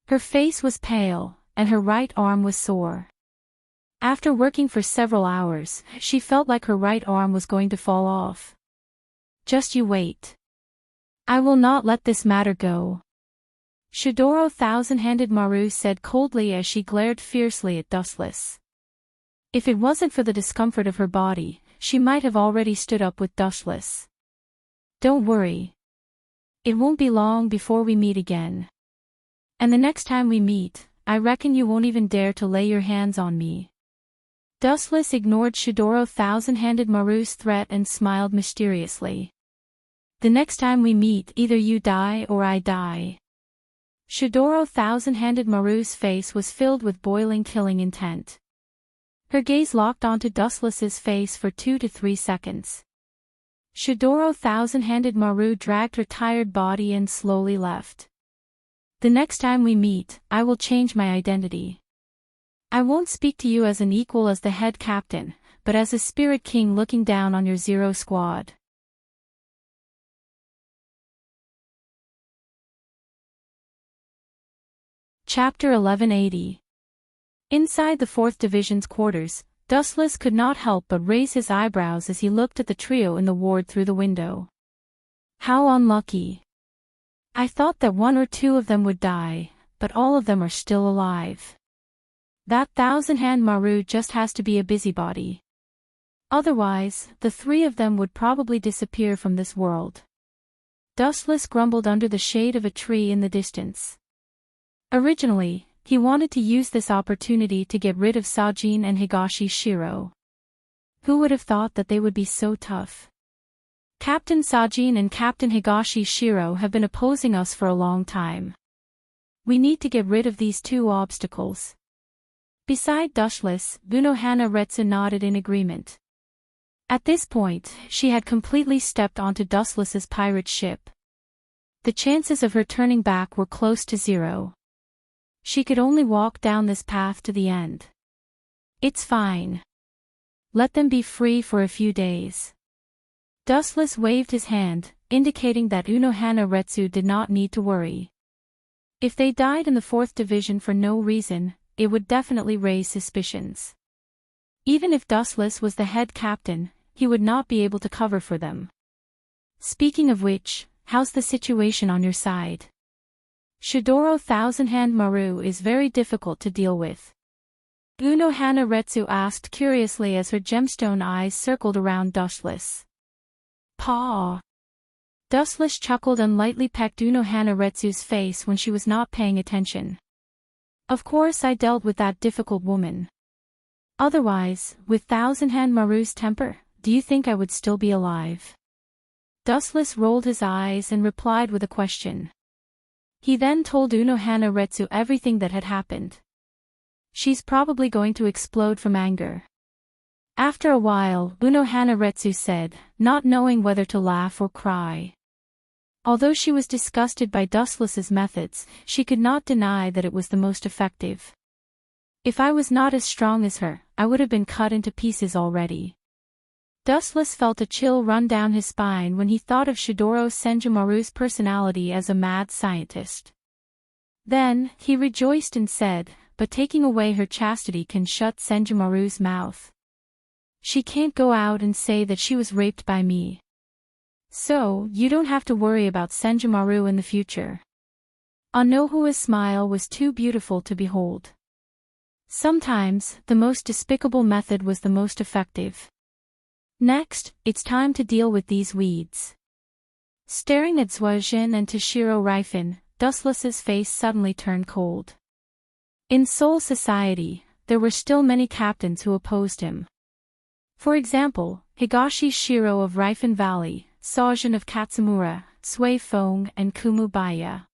Her face was pale, and her right arm was sore. After working for several hours, she felt like her right arm was going to fall off. Just you wait. I will not let this matter go. Shidoro Thousand-Handed Maru said coldly as she glared fiercely at Dustless. If it wasn't for the discomfort of her body, she might have already stood up with Dustless. Don't worry. It won't be long before we meet again. And the next time we meet, I reckon you won't even dare to lay your hands on me. Dustless ignored Shidoro Thousand-Handed Maru's threat and smiled mysteriously. The next time we meet, either you die or I die. Shidoro Thousand-Handed Maru's face was filled with boiling killing intent. Her gaze locked onto Dustless's face for 2 to 3 seconds. Shidoro Thousand-Handed Maru dragged her tired body and slowly left. The next time we meet, I will change my identity. I won't speak to you as an equal as the head captain, but as a spirit king looking down on your Zero squad. Chapter 1180. Inside the 4th Division's quarters, Dustless could not help but raise his eyebrows as he looked at the trio in the ward through the window. How unlucky. I thought that 1 or 2 of them would die, but all of them are still alive. That Thousand-Hand Maru just has to be a busybody. Otherwise, the 3 of them would probably disappear from this world. Dustless grumbled under the shade of a tree in the distance. Originally, he wanted to use this opportunity to get rid of Sajin and Higashi Shiro. Who would have thought that they would be so tough? Captain Sajin and Captain Higashi Shiro have been opposing us for a long time. We need to get rid of these 2 obstacles. Beside Dustless, Bunohana Retsu nodded in agreement. At this point, she had completely stepped onto Dustless's pirate ship. The chances of her turning back were close to 0. She could only walk down this path to the end. It's fine. Let them be free for a few days. Dustless waved his hand, indicating that Unohana Retsu did not need to worry. If they died in the 4th division for no reason, it would definitely raise suspicions. Even if Dustless was the head captain, he would not be able to cover for them. Speaking of which, how's the situation on your side? Shidoro Thousand-Hand Maru is very difficult to deal with. Unohana Retsu asked curiously as her gemstone eyes circled around Dustless. Paw. Dustless chuckled and lightly pecked Unohana Retsu's face when she was not paying attention. Of course I dealt with that difficult woman. Otherwise, with Thousand-Hand Maru's temper, do you think I would still be alive? Dustless rolled his eyes and replied with a question. He then told Unohana Retsu everything that had happened. She's probably going to explode from anger. After a while, Unohana Retsu said, not knowing whether to laugh or cry. Although she was disgusted by Dustless's methods, she could not deny that it was the most effective. If I was not as strong as her, I would have been cut into pieces already. Dustless felt a chill run down his spine when he thought of Shidoro Senjumaru's personality as a mad scientist. Then, he rejoiced and said, but taking away her chastity can shut Senjumaru's mouth. She can't go out and say that she was raped by me. So, you don't have to worry about Senjumaru in the future. Anohua's smile was too beautiful to behold. Sometimes, the most despicable method was the most effective. Next, it's time to deal with these weeds. Staring at Zwajin and Toshiro Raifin, Dustless's face suddenly turned cold. In Soul Society, there were still many captains who opposed him. For example, Higashi Shiro of Raifin Valley, Sojin of Katsumura, Sui Fong and Kumubaya.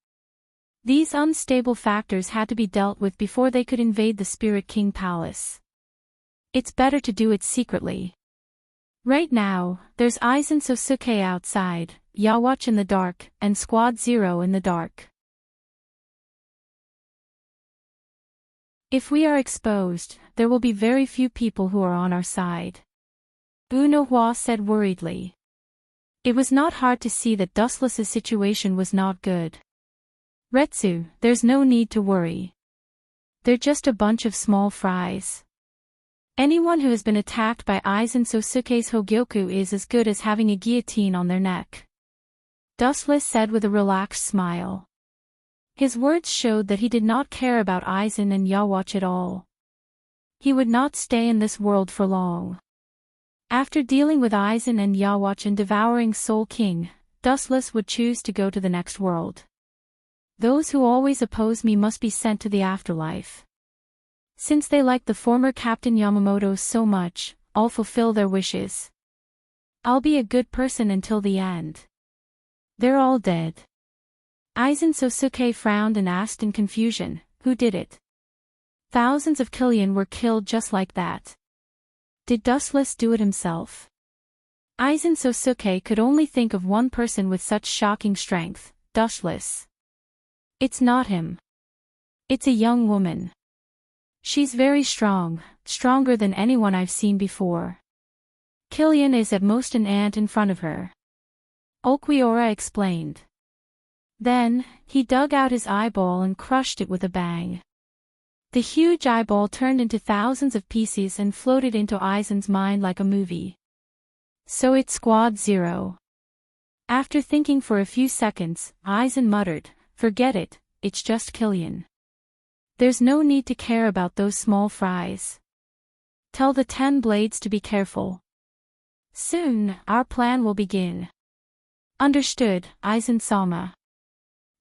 These unstable factors had to be dealt with before they could invade the Spirit King Palace. It's better to do it secretly. Right now, there's Aizen Sosuke outside, Yawatch in the dark, and Squad Zero in the dark. If we are exposed, there will be very few people who are on our side. Unohua said worriedly. It was not hard to see that Dustless's situation was not good. Retsu, there's no need to worry. They're just a bunch of small fries. Anyone who has been attacked by Aizen Sosuke's Hogyoku is as good as having a guillotine on their neck. Dustless said with a relaxed smile. His words showed that he did not care about Aizen and Yawatch at all. He would not stay in this world for long. After dealing with Aizen and Yawatch and devouring Soul King, Dustless would choose to go to the next world. Those who always oppose me must be sent to the afterlife. Since they like the former Captain Yamamoto so much, I'll fulfill their wishes. I'll be a good person until the end. They're all dead. Aizen Sosuke frowned and asked in confusion, who did it? Thousands of Killian were killed just like that. Did Dustless do it himself? Aizen Sosuke could only think of one person with such shocking strength, Dustless. It's not him. It's a young woman. She's very strong, stronger than anyone I've seen before. Killian is at most an ant in front of her. Okiura explained. Then, he dug out his eyeball and crushed it with a bang. The huge eyeball turned into thousands of pieces and floated into Aizen's mind like a movie. So it's Squad Zero. After thinking for a few seconds, Aizen muttered, forget it, it's just Killian. There's no need to care about those small fries. Tell the 10 blades to be careful. Soon, our plan will begin. Understood, Aizen-sama.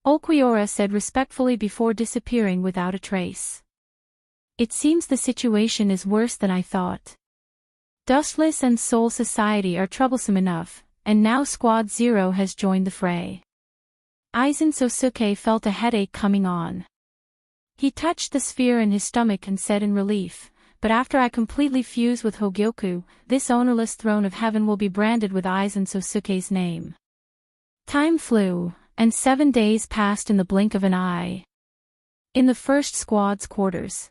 Okiura said respectfully before disappearing without a trace. It seems the situation is worse than I thought. Dustless and Soul Society are troublesome enough, and now Squad Zero has joined the fray. Aizen Sosuke felt a headache coming on. He touched the sphere in his stomach and said in relief, but after I completely fuse with Hogyoku, this ownerless throne of heaven will be branded with Aizen Sosuke's name. Time flew, and 7 days passed in the blink of an eye. In the first squad's quarters.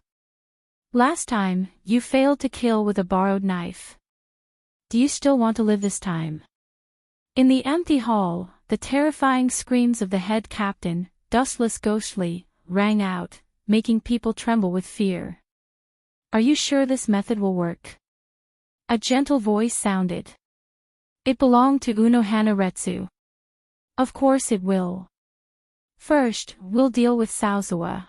Last time, you failed to kill with a borrowed knife. Do you still want to live this time? In the empty hall, the terrifying screams of the head captain, dustless ghostly, rang out, making people tremble with fear. "Are you sure this method will work?" A gentle voice sounded. It belonged to Uno Hanaretsu. "Of course it will. First, we'll deal with Saozawa.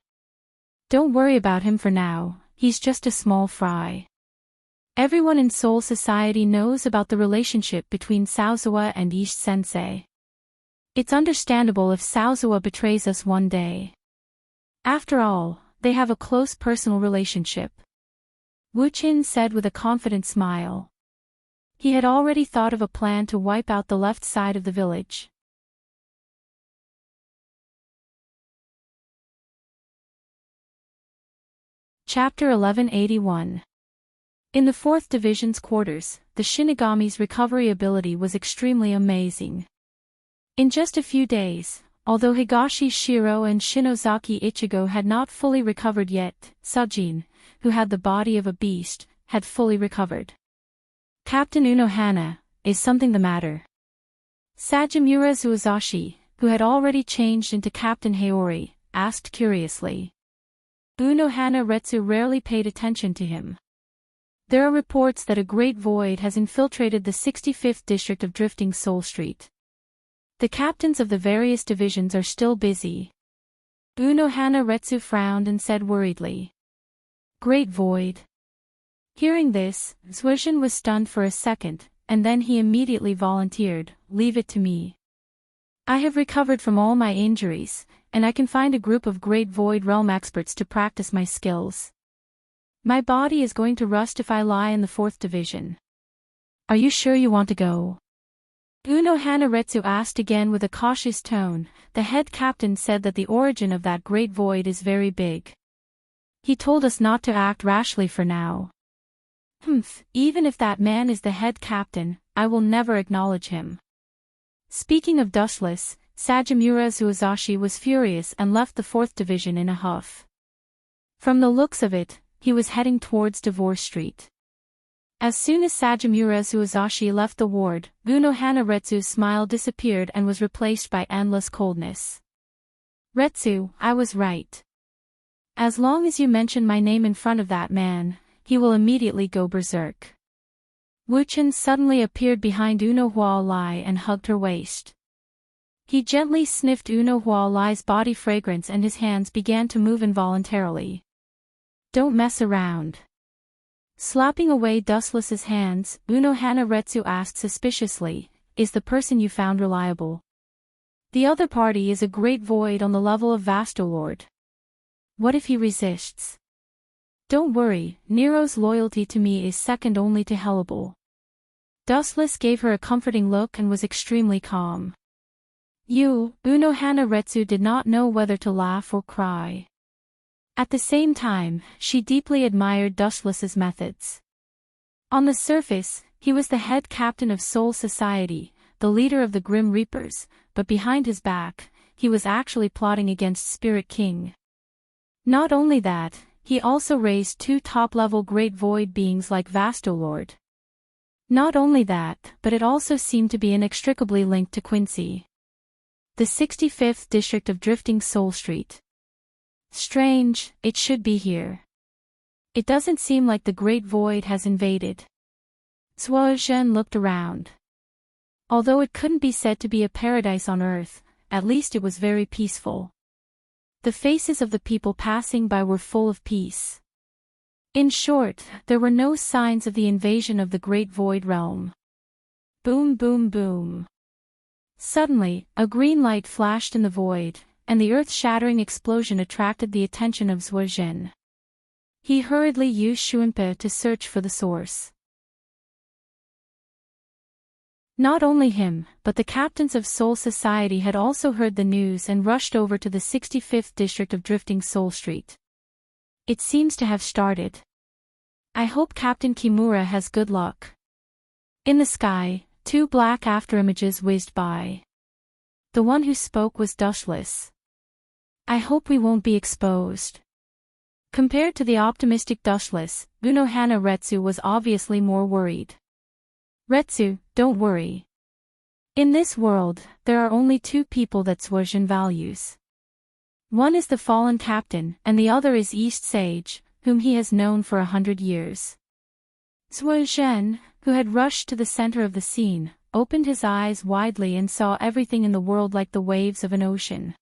Don't worry about him for now, he's just a small fry. Everyone in Soul Society knows about the relationship between Saozawa and Ish-sensei. It's understandable if Saozawa betrays us one day. After all, they have a close personal relationship," Wu-chin said with a confident smile. He had already thought of a plan to wipe out the left side of the village. Chapter 1181. In the 4th Division's quarters, the Shinigami's recovery ability was extremely amazing. In just a few days, although Higashi Shiro and Shinozaki Ichigo had not fully recovered yet, Sujin, who had the body of a beast, had fully recovered. "Captain Unohana, is something the matter?" Sajimura Zuazashi, who had already changed into Captain Haori, asked curiously. Unohana Retsu rarely paid attention to him. "There are reports that a great void has infiltrated the 65th district of Drifting Soul Street. The captains of the various divisions are still busy." Unohana Retsu frowned and said worriedly. "Great void?" Hearing this, Zuijin was stunned for a second, and then he immediately volunteered, "Leave it to me. I have recovered from all my injuries, and I can find a group of Great Void Realm experts to practice my skills. My body is going to rust if I lie in the 4th Division. Are you sure you want to go?" Unohana Retsu asked again with a cautious tone. The head captain said that the origin of that Great Void is very big. He told us not to act rashly for now. Even if that man is the head captain, I will never acknowledge him. Speaking of dustless, Sajimura Zuazashi was furious and left the 4th Division in a huff. From the looks of it, he was heading towards Divorce Street. As soon as Sajimura Zuazashi left the ward, Unohana Retsu's smile disappeared and was replaced by endless coldness. "Retsu, I was right. As long as you mention my name in front of that man, he will immediately go berserk." Wu-chin suddenly appeared behind Uno Hualai and hugged her waist. He gently sniffed Uno Hualai's body fragrance and his hands began to move involuntarily. "Don't mess around." Slapping away Dustless's hands, Unohana Retsu asked suspiciously, "Is the person you found reliable?" "The other party is a great void on the level of Vastolord. What if he resists?" "Don't worry, Nero's loyalty to me is second only to Hellable." Dustless gave her a comforting look and was extremely calm. Unohana Retsu did not know whether to laugh or cry. At the same time, she deeply admired Dustless's methods. On the surface, he was the head captain of Soul Society, the leader of the Grim Reapers, but behind his back, he was actually plotting against Spirit King. Not only that, he also raised 2 top-level Great Void beings like Vastolord. Not only that, but it also seemed to be inextricably linked to Quincy. The 65th district of Drifting Soul Street. Strange, it should be here. It doesn't seem like the Great Void has invaded. Zuozhen looked around. Although it couldn't be said to be a paradise on earth, at least it was very peaceful. The faces of the people passing by were full of peace. In short, there were no signs of the invasion of the Great Void Realm. Boom boom boom. Suddenly, a green light flashed in the void, and the earth-shattering explosion attracted the attention of Zuozhen. He hurriedly used Shuinpe to search for the source. Not only him, but the captains of Soul Society had also heard the news and rushed over to the 65th district of Drifting Soul Street. It seems to have started. I hope Captain Kimura has good luck. In the sky, 2 black afterimages whizzed by. The one who spoke was Dustless. I hope we won't be exposed. Compared to the optimistic Dustless, Unohana Retsu was obviously more worried. Retsu, don't worry. In this world, there are only two people that Suozhen values. One is the fallen captain, and the other is East Sage, whom he has known for 100 years. Suozhen, who had rushed to the center of the scene, opened his eyes widely and saw everything in the world like the waves of an ocean.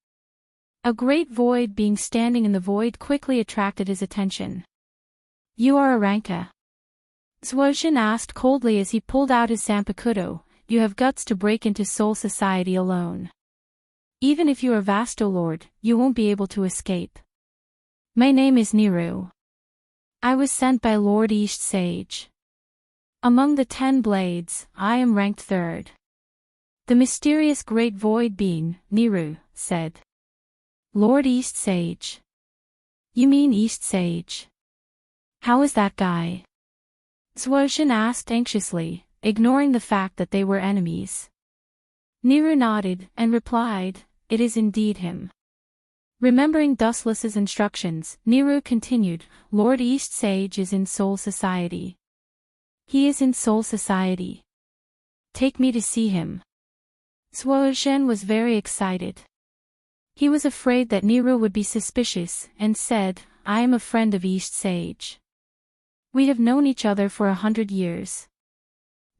A great void being standing in the void quickly attracted his attention. "You are a Ranka?" Suozhen asked coldly as he pulled out his Zanpakuto. "You have guts to break into Soul Society alone. Even if you are Vastolord, you won't be able to escape." "My name is Niru. I was sent by Lord East Sage. Among the 10 blades, I am ranked 3rd. The mysterious great void being, Niru, said. "Lord East Sage. You mean East Sage? How is that guy?" Suozhen asked anxiously, ignoring the fact that they were enemies. Niru nodded and replied, "It is indeed him." Remembering Dustless's instructions, Niru continued, "Lord East Sage is in Soul Society. He is in Soul Society. Take me to see him." Suozhen was very excited. He was afraid that Niru would be suspicious, and said, "I am a friend of East Sage. We have known each other for 100 years."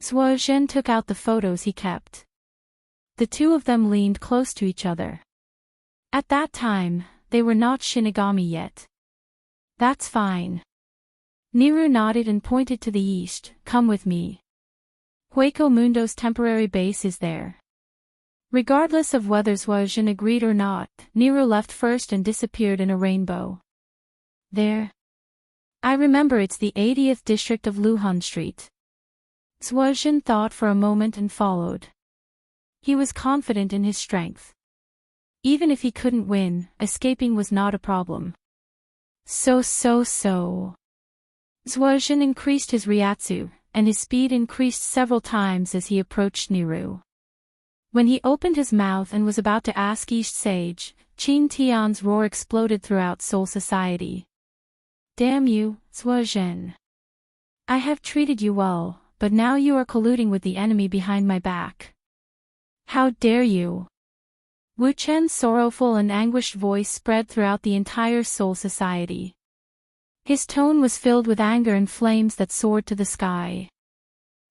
Suozhen took out the photos he kept. The two of them leaned close to each other. At that time, they were not Shinigami yet. "That's fine." Niru nodded and pointed to the east, "Come with me. Hueco Mundo's temporary base is there." Regardless of whether Suozhen agreed or not, Niru left first and disappeared in a rainbow. "There. I remember, it's the 80th district of Luhan Street." Suozhen thought for a moment and followed. He was confident in his strength. Even if he couldn't win, escaping was not a problem. So. Suozhen increased his Ryatsu, and his speed increased several times as he approached Niru. When he opened his mouth and was about to ask East Sage, Qin Tian's roar exploded throughout Soul Society. "Damn you, Suozhen. I have treated you well, but now you are colluding with the enemy behind my back. How dare you!" Wu Chen's sorrowful and anguished voice spread throughout the entire Soul Society. His tone was filled with anger and flames that soared to the sky.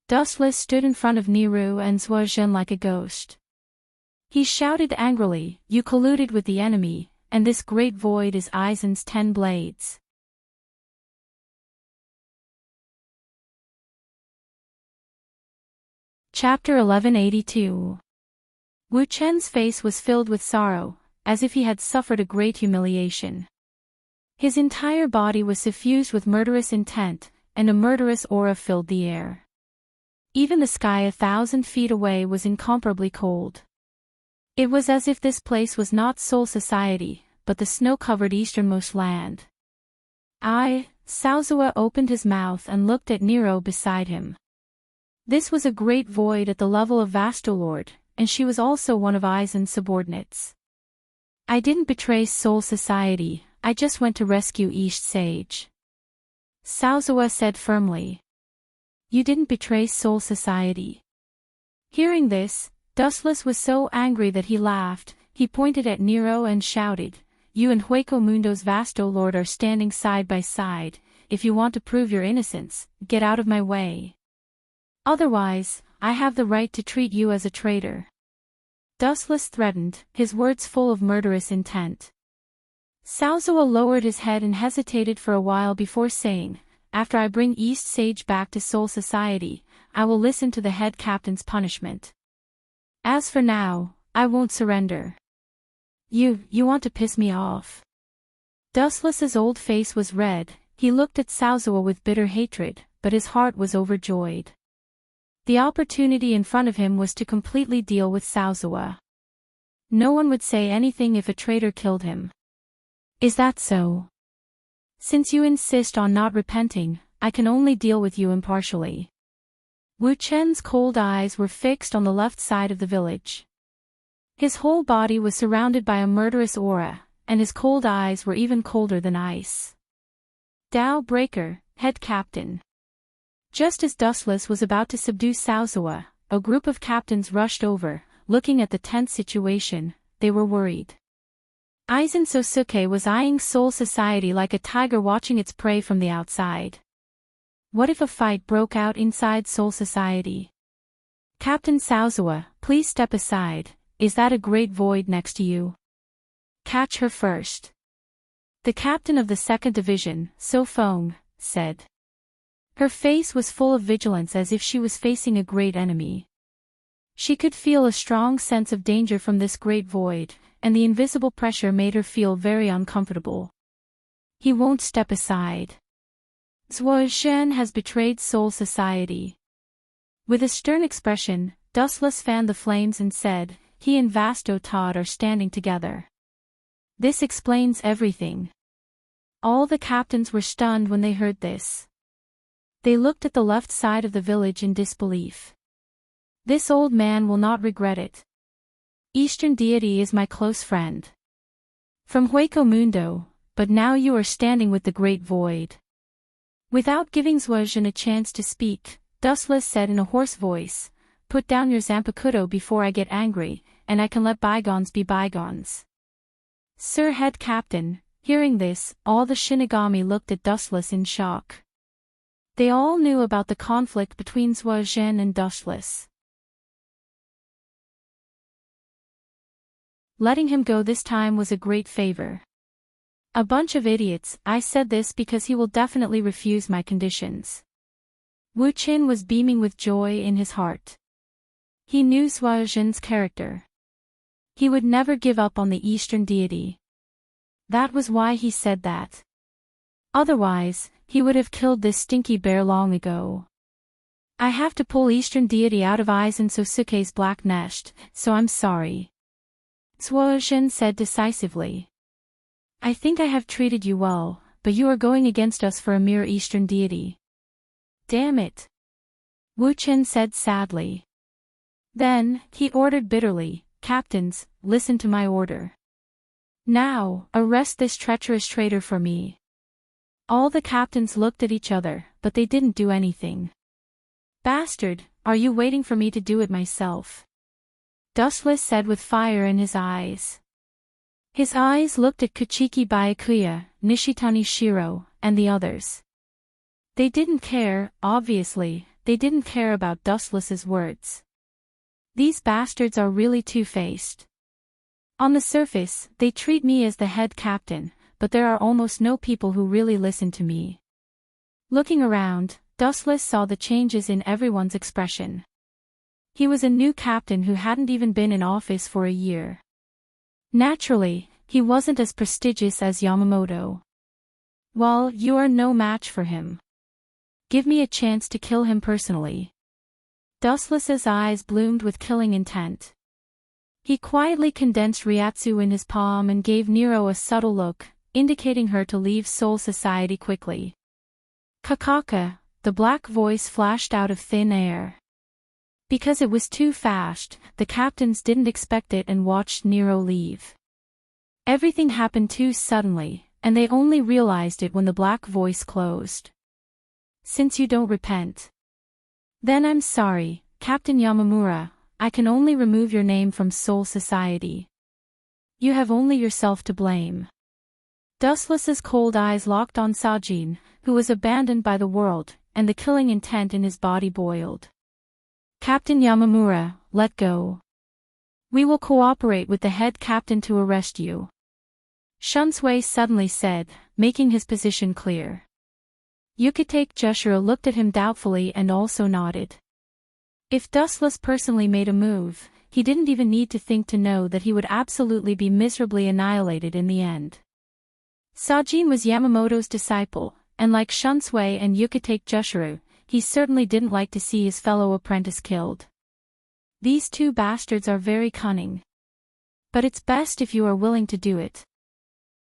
Dustless stood in front of Niru and Suozhen like a ghost. He shouted angrily, "You colluded with the enemy, and this great void is Aizen's 10 blades." Chapter 1182. Wu Chen's face was filled with sorrow, as if he had suffered a great humiliation. His entire body was suffused with murderous intent, and a murderous aura filled the air. Even the sky 1,000 feet away was incomparably cold. It was as if this place was not Soul Society, but the snow-covered easternmost land. Saozuo opened his mouth and looked at Nero beside him. This was a great void at the level of Vastolord, and she was also one of Aizen's subordinates. "I didn't betray Soul Society, I just went to rescue East Sage," Saozuo said firmly. "You didn't betray Soul Society." Hearing this, Dustless was so angry that he laughed. He pointed at Nero and shouted, "You and Hueco Mundo's Vastolord are standing side by side. If you want to prove your innocence, get out of my way. Otherwise, I have the right to treat you as a traitor." Dustless threatened, his words full of murderous intent. Saozuo lowered his head and hesitated for a while before saying, "After I bring East Sage back to Soul Society, I will listen to the head captain's punishment. As for now, I won't surrender." You want to piss me off." Dustless's old face was red. He looked at Saozuo with bitter hatred, but his heart was overjoyed. The opportunity in front of him was to completely deal with Saozuo. No one would say anything if a traitor killed him. "Is that so? Since you insist on not repenting, I can only deal with you impartially." Wu Chen's cold eyes were fixed on the left side of the village. His whole body was surrounded by a murderous aura, and his cold eyes were even colder than ice. "Dao Breaker, head captain." Just as Dustless was about to subdue Saozuo, a group of captains rushed over, looking at the tense situation. They were worried. Aizen Sosuke was eyeing Soul Society like a tiger watching its prey from the outside. What if a fight broke out inside Soul Society? Captain Saozawa, please step aside. Is that a great void next to you? Catch her first. The captain of the 2nd Division, So Feng, said. Her face was full of vigilance as if she was facing a great enemy. She could feel a strong sense of danger from this great void, and the invisible pressure made her feel very uncomfortable. He won't step aside. Zhuo Shen has betrayed Soul Society. With a stern expression, Dustless fanned the flames and said, he and Vasto Todd are standing together. This explains everything. All the captains were stunned when they heard this. They looked at the left side of the village in disbelief. This old man will not regret it. Eastern deity is my close friend. From Hueco Mundo, but now you are standing with the great void. Without giving Zhuozhen a chance to speak, Dustless said in a hoarse voice, put down your Zanpakuto before I get angry, and I can let bygones be bygones. Sir Head Captain, hearing this, all the Shinigami looked at Dustless in shock. They all knew about the conflict between Zhuozhen and Dustless. Letting him go this time was a great favor. A bunch of idiots. I said this because he will definitely refuse my conditions. Wu Qin was beaming with joy in his heart. He knew Zhuozhen's character. He would never give up on the Eastern deity. That was why he said that. Otherwise, he would have killed this stinky bear long ago. I have to pull Eastern deity out of Aizen Sosuke's black nest, so I'm sorry. Zhuozhen said decisively. I think I have treated you well, but you are going against us for a mere Eastern deity. Damn it. Wu Qin said sadly. Then, he ordered bitterly, Captains, listen to my order. Now, arrest this treacherous traitor for me. All the captains looked at each other, but they didn't do anything. Bastard, are you waiting for me to do it myself? Dustless said with fire in his eyes. His eyes looked at Kuchiki Byakuya, Nishitani Shiro, and the others. They didn't care, obviously, they didn't care about Dustless's words. These bastards are really two-faced. On the surface, they treat me as the head captain, but there are almost no people who really listen to me. Looking around, Dustless saw the changes in everyone's expression. He was a new captain who hadn't even been in office for a year. Naturally, he wasn't as prestigious as Yamamoto. Well, you are no match for him. Give me a chance to kill him personally. Dustless's eyes bloomed with killing intent. He quietly condensed Ryatsu in his palm and gave Nero a subtle look, indicating her to leave Soul Society quickly. Kakaka, the black voice flashed out of thin air. Because it was too fast, the captains didn't expect it and watched Nero leave. Everything happened too suddenly, and they only realized it when the black voice closed. Since you don't repent. Then I'm sorry, Captain Yamamura, I can only remove your name from Soul Society. You have only yourself to blame. Dustless's cold eyes locked on Sajin, who was abandoned by the world, and the killing intent in his body boiled. Captain Yamamura, let go. We will cooperate with the head captain to arrest you. Shunsui suddenly said, making his position clear. Yukitake Jushiro looked at him doubtfully and also nodded. If Dustless personally made a move, he didn't even need to think to know that he would absolutely be miserably annihilated in the end. Sajin was Yamamoto's disciple, and like Shunsui and Yukitake Jushiro, he certainly didn't like to see his fellow apprentice killed. These two bastards are very cunning. But it's best if you are willing to do it.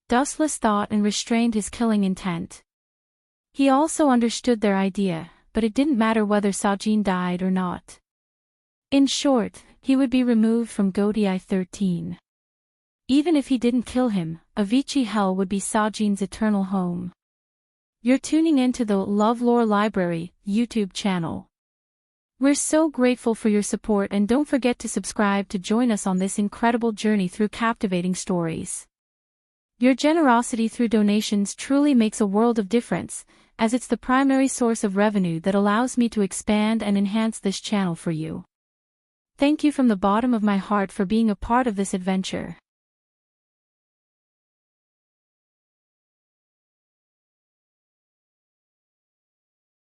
Dustless thought and restrained his killing intent. He also understood their idea, but it didn't matter whether Sajin died or not. In short, he would be removed from Godii 13. Even if he didn't kill him, Avicii Hell would be Sajin's eternal home. You're tuning into the LoveLore Library YouTube channel. We're so grateful for your support, and don't forget to subscribe to join us on this incredible journey through captivating stories. Your generosity through donations truly makes a world of difference, as it's the primary source of revenue that allows me to expand and enhance this channel for you. Thank you from the bottom of my heart for being a part of this adventure.